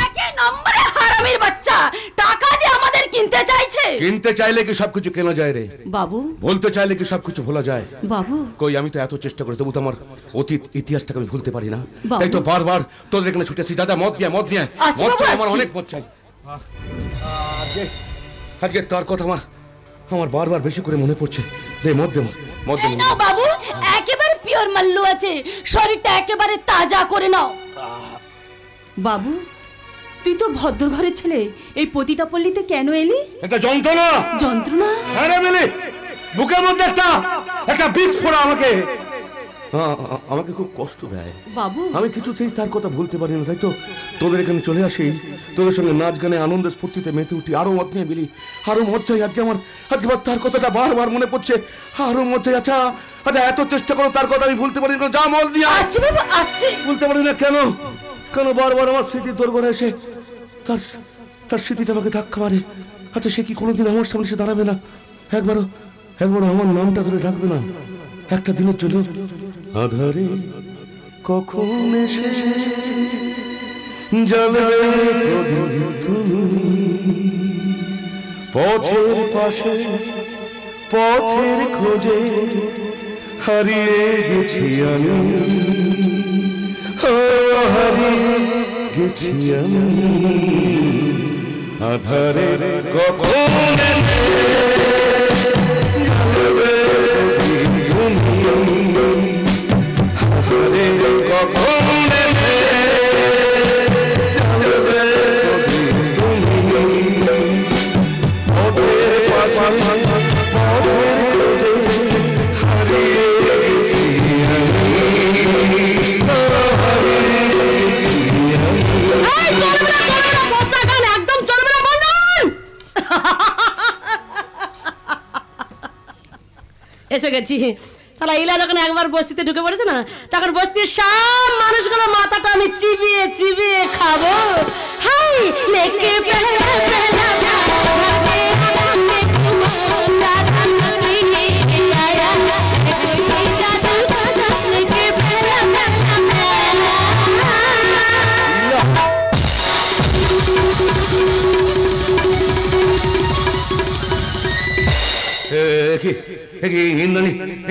একে নম্বরে হারামির বাচ্চা, টাকা দিয়ে আমাদের কিনতে চাইছে। কিনতে চাইলে কি সবকিছু কেনা যায় রে বাবু? বলতে চাইলে কি সবকিছু ভোলা যায় বাবু? কই, আমি তো এত চেষ্টা করি তবু তো আমার অতীত ইতিহাসটাকে আমি ভুলতে পারি না। তাই তো বারবার তোদের এখানে ছুটেছি, দাদা মদ দিয়ে মদ দিয়ে মদ চাই, আমার অনেক মদ চাই। আজকে তার কথা আমার বারবার বেশি করে মনে পড়ছে। দে মদ দে, মদ দে। নাও বাবু, একেবারে পিওর মাল্লু আছে, শরীরটা একেবারে তাজা করে নাও। বাবু তুই তো ভদ্র ঘরের ছেলে, এই পতিতা পল্লীতে কেন এলি? এটা যন্ত্রণা। যন্ত্রণা? হ্যাঁ রে মিলি, বুকের মধ্যে একটা বিস্ফোরণ আমাকে খুব কষ্ট দেয় বাবু। আমি কিছুতেই তার কথা ভুলতে পারি না, তাই তো তোদের এখানে চলে আসি, তোদের সঙ্গে নাচ গানে আনন্দ স্ফূর্তিতে মেতে উঠি, আরো মত নিয়ে মিলি, আরো মত চাই। আজকে আমার তার কথাটা বারবার মনে পড়ছে, আরো মত চাই। আচ্ছা আচ্ছা, এত চেষ্টা করো তার কথা আমি ভুলতে পারি না। যা মল দিয়ে আসছি বাবু, আসছি। ভুলতে পারি না কেন? কেন বারবার আমার স্মৃতির দোরগোড়ায় এসে তার স্মৃতিটা আমাকে ধাক্কা মারে? আচ্ছা, সে কি কোনোদিন আমার সামনে এসে দাঁড়াবে না? একবারও আমার নামটা ধরে ডাকবে না একটা দিনের জন্য? আধারে কখন এসে জ্বালাবে প্রদীপ তুমি, পথের পাশে পথের খোঁজে হারিয়ে গেছি আমি, হারিয়ে গেছি আমি। আধারে কখন এসে গেছি। সালা ইলা যখন একবার বস্তিতে ঢুকে পড়েছে না, তখন বস্তির সব মানুষগুলো মাথাটা আমি চিবিয়ে চিবিয়ে খাবো। হাই লেকে পেলা পেলা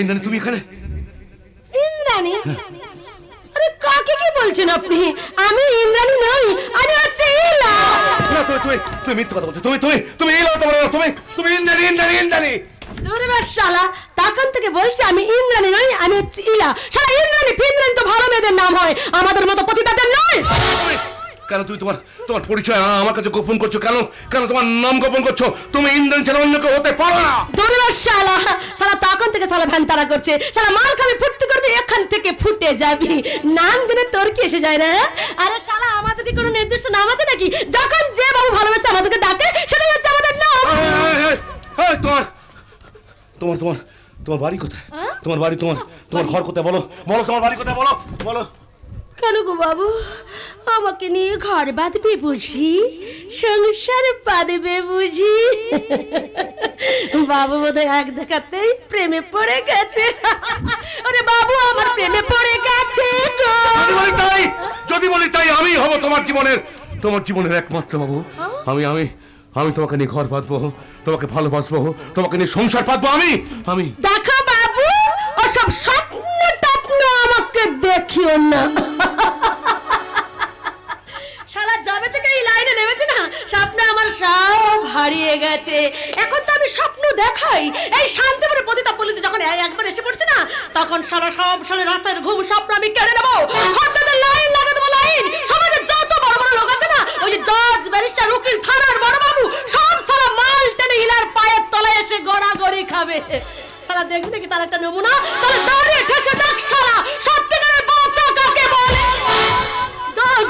ইন্দ্রাণী, তুমি এখানে? ইন্দ্রাণী? আরে কাকে কি বলছেন আপনি? আমি ইন্দ্রাণী নই, আমি হচ্ছে ইলা। না, তুমি মিথ্যা কথা বলছো। তুমি ইলা তো বলো, তুমি ইন্দ্রাণী। দুর্বাস শালা, তখন থেকে বলছি আমি ইন্দ্রাণী নই, আমি হচ্ছে ইলা। শালা ইন্দ্রাণী ফিন্দ্রাণী তো ভালো মেয়েদের নাম হয়, আমাদের মতো পতিতাদের নয়। কেন তুমি তোমার পরিচয় আমার কাছে গোপন করছো? কেন তোমার নাম গোপন করছো? তুমি ইন্দ্রাণী ছাড়া অন্য কেউ হতে পারো না। দুর্বাস শালা তখন থেকে শালা ভ্যানতারা করছে। শালা মাল খাবি, ফুর্তি করবি, এখান থেকে ফুটে যাবি। নাম জেনে তোর কি এসে যায় না? আরে শালা, আমাদের কি কোনো নির্দিষ্ট নাম আছে নাকি? যখন যে বাবু ভালোবাসে আমাদেরকে ডাকে, সেটাই হচ্ছে আমাদের নাম। তোমার বাড়ি কোথায়? তোমার বাড়ি, তোমার ঘর কোথায়? বলো তোমার বাড়ি কোথায়? বলো। কেন গো বাবু, আমাকে নিয়ে ঘর বাঁধবে বুঝি? সংসার বাঁধবে বুঝি? বাবু বোধহয় এক দেখাতেই প্রেমে পড়ে গেছে। আরে বাবু, আমার প্রেমে পড়ে গেছে গো। যদি বলি তাই আমি হব তোমার জীবনের একমাত্র বাবু। আমি তোমাকে নিয়ে ঘর বাঁধবো, তোমাকে ভালোবাসবো, তোমাকে নিয়ে সংসার পাতবো। আমি দেখো বাবু, ওসব স্বপ্ন টপ্ন আমাকে দেখিও না। শালা যবে থেকে এই লাইনে নেমেছে না, স্বপ্ন আমার সব হারিয়ে গেছে। এখন তো আমি স্বপ্ন দেখাই এই শান্তিপুরে পতিতা পল্লীতে যখন একবার এসে পড়ছে না, তখন সারা সব সালে রাতের ঘুম স্বপ্ন আমি কেড়ে নেবো। খদ্দেরদের লাইন লাগা দেবো, লাইন। সমাজে যত বড় বড় লোক আছে না, ওই যে জজ, ব্যারিস্টার, উকিল, থানার বড় বাবু, সব সারা মাল টেনে ইলার পায়ের তলায় এসে গড়াগড়ি খাবে। সারা দেখবি নাকি তার একটা নমুনা? তাহলে দাঁড়িয়ে ঠেসে দেখ শালা, সত্যিকারের বাচ্চা কাকে বলে।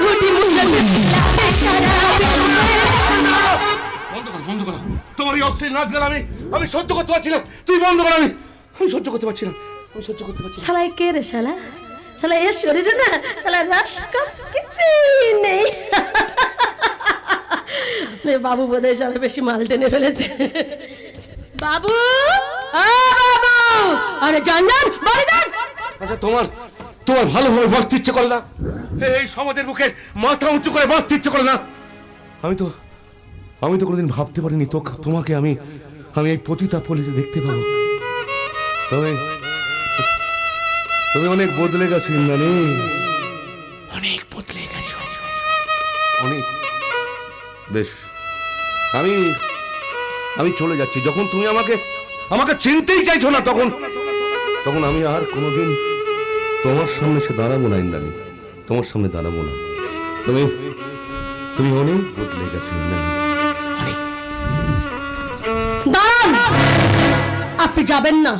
ঘুটি মুখে বন্ধ করো তোমার এই অস্থির নাচ গান। আমি সহ্য করতে পারছি না। তুই বন্ধ করো। আমি সহ্য করতে পারছি না। শালা কে রে শালা? শালা এর শরীরে না শালা রাসকাস কিছুই নেই। বাবু বোধহয় শালা বেশি মাল টেনে ফেলেছে। বাবু, বাবু, আরে যান বাড়ি যান। আচ্ছা, তোমার ভালোভাবে বাঁচতে ইচ্ছে করে না? এই সমাজের বুকে মাথা উঁচু করে বাঁচতে ইচ্ছে করে না? আমি তো কোনোদিন ভাবতে পারিনি তোমাকে আমি এই পতিতা পল্লীতে দেখতে পাবো। তুমি অনেক বদলে গেছো ইন্দ্রাণী, অনেক বদলে গেছো, অনেক। বেশ, আমি চলে যাচ্ছি। যখন তুমি আমাকে চিনতেই চাইছো না, তখন আমি আর কোনোদিন তোমার সামনে সে দাঁড়াবো না ইন্দ্রাণী, তোমার সামনে দাঁড়াবো না। তুমি অনেক বদলে গেছো ইন্দ্রাণী, অনেক। দাঁড়ান, আপনি যাবেন না।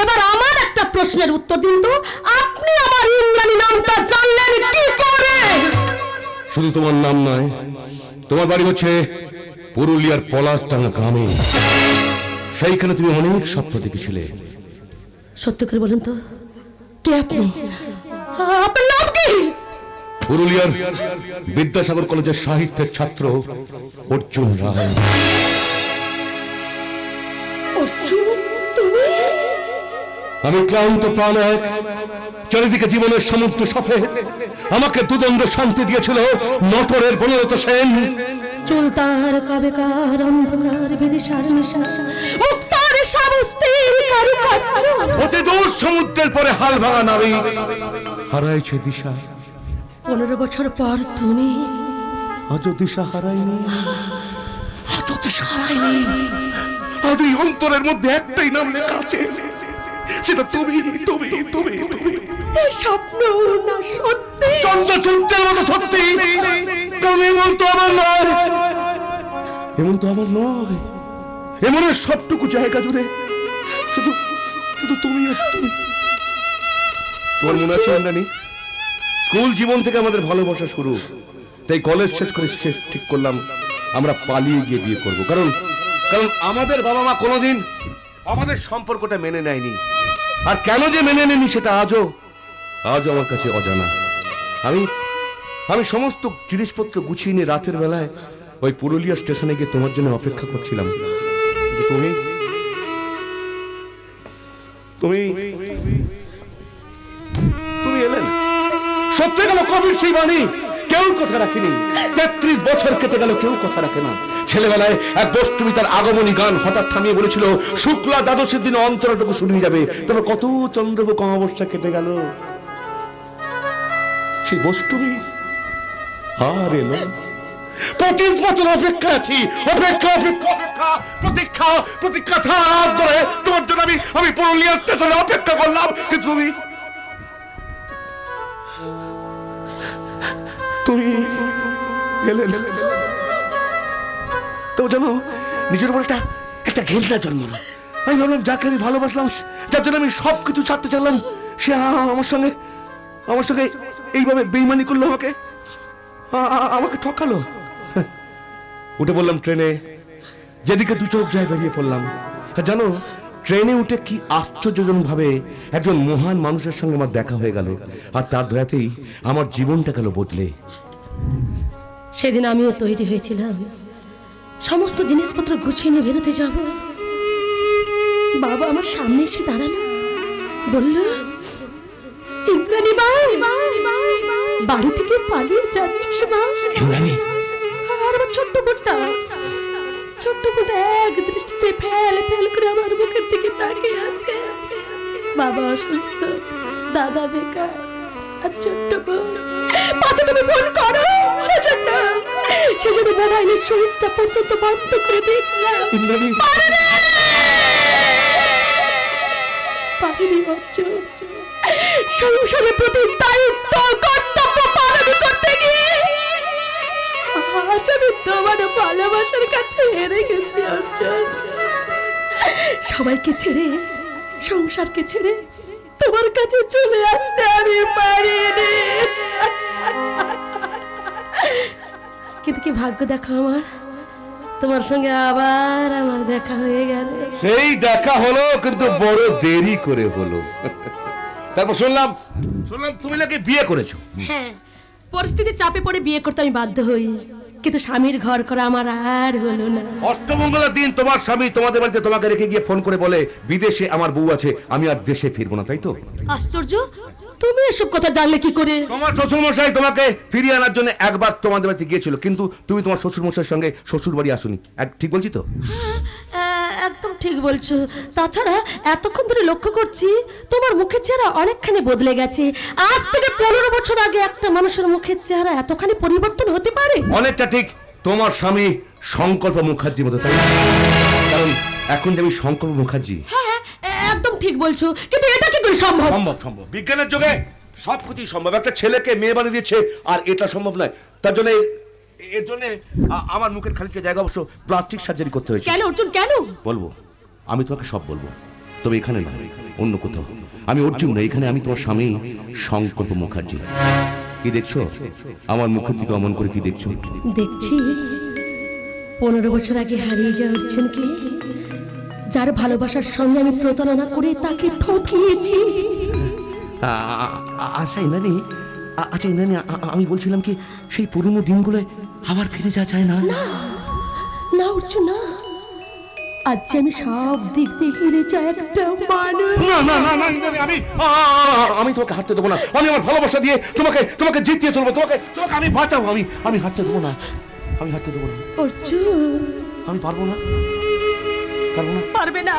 এবার আমার একটা প্রশ্নের উত্তর দিন তো, আপনি আমার ইন্দ্রাণী নামটা জানলেন কি করে? শুধু তোমার নাম নয়, তোমার বাড়ি হচ্ছে পুরুলিয়ার পলাশডাঙ্গা গ্রামে। সেইখানে তুমি অনেক স্বপ্ন দেখেছিলে। সত্য করে বলেন তো, কে আপনি? আপনার নাম কি? পুরুলিয়ার বিদ্যাসাগর কলেজের সাহিত্যের ছাত্র অর্জুন রায়। অর্জুন, তুমি? আমি ক্লান্ত প্রাণ এক, চারিদিকে জীবনের সমুদ্র সফেদ। আমাকে দুদণ্ড শান্তি দিয়েছিল নটরের বনরত সেন। চুলতার কবেকার অন্ধকার বিদিশার নিশা, মুক্তার সাবস্তির কারুকার্য। অতি দূর সমুদ্রের পরে হাল ভাঙা নাবিক হারাইছে দিশা। 15 বছর পর তুমি? আজও দিশা হারাইনি, আজও দিশা হারাইনি। আজ এই অন্তরের মধ্যে একটাই নাম লেখা আছে, সেটা তুমি, তুমি, তুমি, তুমি। এই স্বপ্ন না সত্যি? চন্দ্রচূড়ের মতো সত্যি। তুমি এমন তো আমার নয়, এমন তো আমার নয়। এমনের সবটুকু জায়গা জুড়ে শুধু শুধু তুমি আছো, তুমি। তোমার মনে আছে ইন্দ্রাণী, স্কুল জীবন থেকে আমাদের ভালোবাসা শুরু। তাই কলেজ শেষ করে ঠিক করলাম আমরা পালিয়ে গিয়ে বিয়ে করব। কারণ কারণ আমাদের বাবা মা কোনোদিন আমাদের সম্পর্কটা মেনে নেয়নি। আর কেন যে মেনে নেয়নি সেটা আজও আমার কাছে অজানা। আমি সমস্ত জিনিসপত্র গুছিয়ে নিয়ে রাতের বেলায় ওই পুরুলিয়া স্টেশনে গিয়ে তোমার জন্য অপেক্ষা করছিলাম। তুমি তুমি তুমি এলে না। সত্যি গেল কবির সেই বাণী, কেউ কথা রাখিনি। 33 বছর কেটে গেল, কেউ কথা রাখে না। ছেলেবেলায় এক বস্তুবি তার আগমনী গান হঠাৎ থামিয়ে বলেছিল, শুক্লা দ্বাদশের দিনে অন্তরটুকু শুনিয়ে যাবে। তবে কত চন্দ্রবুক অমাবস্যা কেটে গেল, সেই বস্তুবি আর এলো। 25 বছর অপেক্ষা আছি, অপেক্ষা অপেক্ষা অপেক্ষা, প্রতীক্ষা প্রতীক্ষা ছাড় ধরে তোমার জন্য আমি পুরুলিয়া স্টেশনে অপেক্ষা করলাম। কিন্তু তুমি এলে না। তো জানো, নিজের উপর একটা ঘৃণা জন্মালো। আমি ভাবলাম, যাকে আমি ভালোবাসলাম, যার জন্য আমি সবকিছু ছাড়তে চাইলাম, সে আমার সঙ্গে এইভাবে বেইমানি করলো, আমাকে ঠকালো। উঠে বললাম ট্রেনে, যেদিকে দু চোখ যায় বেরিয়ে পড়লাম। জানো, ট্রেনে উঠে কি আশ্চর্যজনক ভাবে একজন মহান মানুষের সঙ্গে আমার দেখা হয়ে গেল। আর তার দয়াতেই আমার জীবনটা গেল বদলে। সেদিন আমিও তৈরি হয়েছিলাম, সমস্ত জিনিসপত্র গুছিয়ে নিয়ে বেরোতে যাব। বাবা আমার সামনে এসে দাঁড়ালো, বলল, ইন্দ্রাণী বাড়ি থেকে পালিয়ে যাচ্ছিস মা? আর আমার ছোট্ট বোনটা এক দৃষ্টিতে ফেল করে আমার মুখের দিকে তাকিয়ে আছে। বাবা অসুস্থ, দাদা বেকার, আর ছোট্ট বোন। পাছে তুমি ফোন করো, সেজন্য মোবাইলের সুইচটা পর্যন্ত বন্ধ করে দিয়েছিলাম। পারিনি অর্জুন, সংসারের প্রতি দায়িত্ব কর্তব্য পালন করতে গিয়ে আজ আমি তোমার ভালোবাসার কাছে হেরে গেছি অর্জুন। সবাইকে ছেড়ে, সংসারকে ছেড়ে তোমার কাছে চলে আসতে আমি পারিনি। কিন্তু কি ভাগ্য দেখো আমার, তোমার সঙ্গে আবার আমার দেখা হয়ে গেল। সেই দেখা হলো, কিন্তু বড় দেরি করে হলো। তারপর শুনলাম তুমি নাকি বিয়ে করেছো। হ্যাঁ, পরিস্থিতির চাপে পড়ে বিয়ে করতে আমি বাধ্য হই, কিন্তু স্বামীর ঘর করা আমার আর হলো না। অষ্টমঙ্গলার দিন তোমার স্বামী তোমাদের বাড়িতে তোমাকে রেখে গিয়ে ফোন করে বলে, বিদেশে আমার বউ আছে, আমি আর দেশে ফিরবো না, তাই তো? আশ্চর্য, তুমি এসব কথা জানলে কি করে? তোমার শ্বশুরমশাই তোমাকে ফিরিয়ে আনার জন্য একবার তোমাদের বাড়িতে গিয়েছিল, কিন্তু তুমি তোমার শ্বশুরমশাইয়ের সঙ্গে শ্বশুর বাড়ি আসোনি। ঠিক বলছি তো? একদম ঠিক বলছো। তাছাড়া এতক্ষণ ধরে লক্ষ্য করছি তোমার মুখের চেহারা অনেকখানি বদলে গেছে। আজ থেকে 15 বছর আগে একটা মানুষের মুখের চেহারা এতখানি পরিবর্তন হতে পারে? অনেকটা ঠিক তোমার স্বামী সংকল্প মুখার্জির মতো, তাই? কারণ এখন যে আমি সংকল্প মুখার্জি। হ্যাঁ, একদম ঠিক বলছো, কিন্তু এটা কি করে সম্ভব? সম্ভব, বিজ্ঞানের যুগে সবকিছুই সম্ভব। একটা ছেলেকে মেয়ে বানিয়ে দিয়েছে, আর এটা সম্ভব নয়। তার জন্য এর জন্য আমার মুখের খানিকটা জায়গা অবশ্য প্লাস্টিক সার্জারি করতে হয়েছে। কেন অর্জুন কেন? বলবো, আমি তোমাকে সব বলবো, তবে এখানে না, অন্য কোথাও। আমি অর্জুন না, এখানে আমি তোমার স্বামী সংকল্প মুখার্জি। কি দেখছো আমার মুখের দিকে অমন করে? কি দেখছো? দেখছি 15 বছর আগে হারিয়ে যাওয়া অর্জুনকে, যার ভালোবাসার সঙ্গে আমি প্রতারণা করে তাকে ঠকিয়েছি। আচ্ছা ইন্দ্রাণী, আচ্ছা ইন্দ্রাণী, আমি বলছিলাম কি সেই পুরনো দিনগুলো আবার ফিরে যাওয়া যায় না? না অর্জুন না, আজ যে আমি সব দিক দিয়ে হেরে যাই একটা মানুষ। না না না না ইন্দ্রাণী, আমি তোমাকে হারতে দেবো না। আমি আমার ভালোবাসা দিয়ে তোমাকে জিতিয়ে তুলবো। তোমাকে আমি বাঁচাবো। আমি হারতে দেবো না, আমি হারতে দেবো না অর্জুন। আমি পারবো না। পারবে না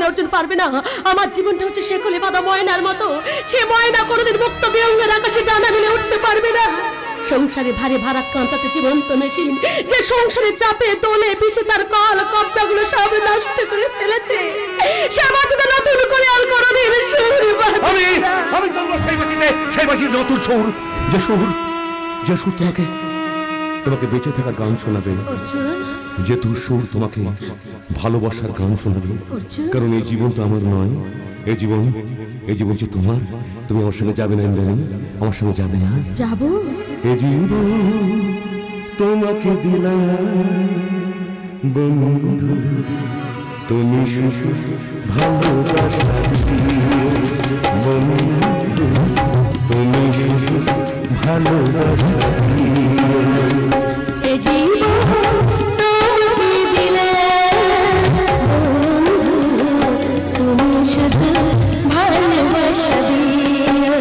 অর্জুন, পারবে না। আমার জীবনটা হচ্ছে শেকলে বাঁধা ময়নার মতো। সে ময়না কোনোদিন মুক্ত বিহঙ্গের আকাশে ডানা মেলে উঠতে পারবে না। সংসারে ভারে ভারাক্রান্ত একটা জীবন্ত মেশিন, যে সংসারে চাপে তোলে পিষে তার কল কবজাগুলো সব নষ্ট করে ফেলেছে। সে বাঁচিতে নতুন করে আর কোনোদিন সুর আমি তোমরা সেই বাঁচিতে নতুন সুর, যে সুর তোমাকে বেঁচে থাকার গান শোনাবে, যে সুর তোমাকে ভালোবাসার গান শোনাবে। কারণ এই জীবন তো আমার নয়, এই জীবন যে তোমার। তুমি আমার সঙ্গে যাবে না ইন্দ্রাণী? আমার সঙ্গে যাবে না? যাবো। এই জীবন তোমাকে দিলাম বন্ধু, তুমি শুধু ভালোবাসা বন্ধু, তুমি শুধু ভালোবাসা। এই জীবন তোমাকে দিলাম বন্ধু, তুমি শুধু ভালোবাসা দিও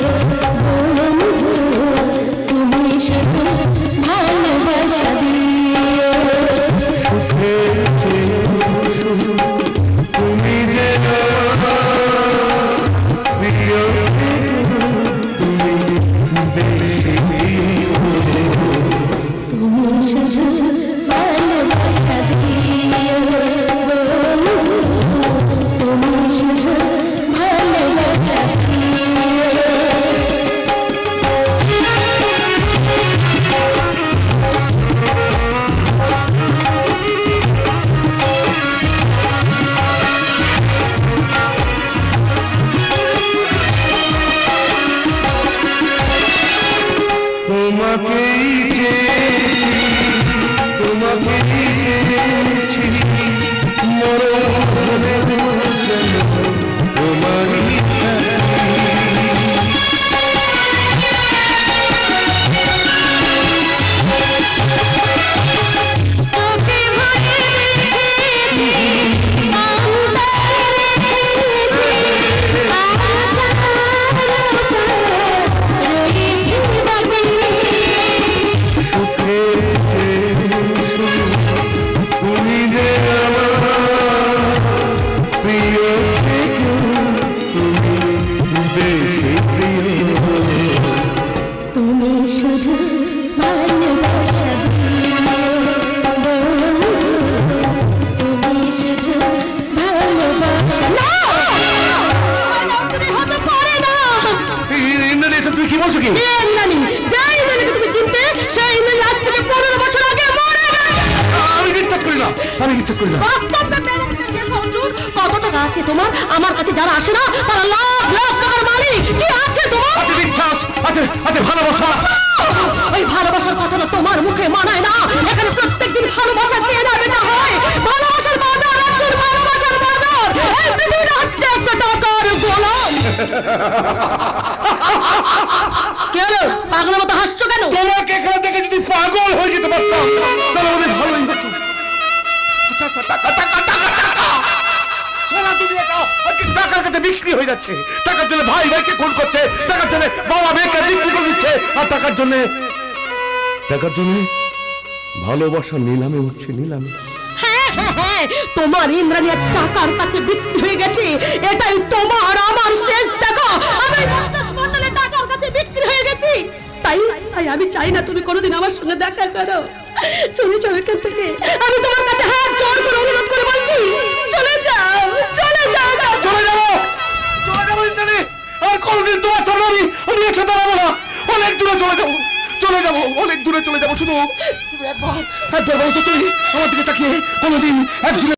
বন্ধু, তুমি শুধু ভালোবাসা দিও। সুখের চেয়ে তুমি যে প্রিয়, তুমি বেশি প্রিয়, তুমি শুধু ভালোবাসা দিও বন্ধু, তুমি শুধু ভালোবাসা দিও। তোমাকেই চেয়েছি, তোমাকেই পেয়েছি, মরণে তোমারই কত টাকা আছে তোমার? আমার কাছে যারা আসে না তারা লাখ লাখ টাকার মালিক। কি আছে তোমার? বিশ্বাস আছে, ভালোবাসা। ওই ভালোবাসার কথাটা তোমার মুখে মানায় না। এখানে প্রত্যেকদিন ভালোবাসা কে যাবে না হয়। ভালোবাসার বাজার, একজন ভালোবাসার বাজার। এই পৃথিবীটা হচ্ছে একটা টাকার গোলাম। কেন পাগলের মতো হাসছো কেন? তোমাকে এখানে দেখে যদি পাগল হয়ে যেতে পারতাম তাহলে আমাদের ভালোই হতো। টাকার কাছে বিক্রি হয়ে যাচ্ছে। টাকার জন্য ভাই ভাইকে খুন করছে, টাকার জন্য বাবা মেয়েকে বিক্রি করে দিচ্ছে, আর টাকার জন্য ভালোবাসা নিলামে উঠছে, নিলামে। হ্যাঁ, তোমার ইন্দ্রাণী আজ টাকার কাছে বিক্রি হয়ে গেছে। এটাই তোমার আমার শেষ দেখা। আমি টাকার কাছে বিক্রি হয়ে গেছি। তাই আমি চাই না তুমি কোনোদিন আমার সঙ্গে দেখা করো। চলে যাও এখান থেকে। আমি তোমার কাছে হাত জোড় করে অনুরোধ করে বলছি, চলে যাও। আর কোনোদিন তোমার সামনে আমি একসাথে দাঁড়াবো না। অনেক দূরে চলে যাবো। যাবো, অনেক দূরে চলে যাবো। শুধু একবার বলো তো তুই আমার দিকে তাকিয়ে কোনোদিন একদিন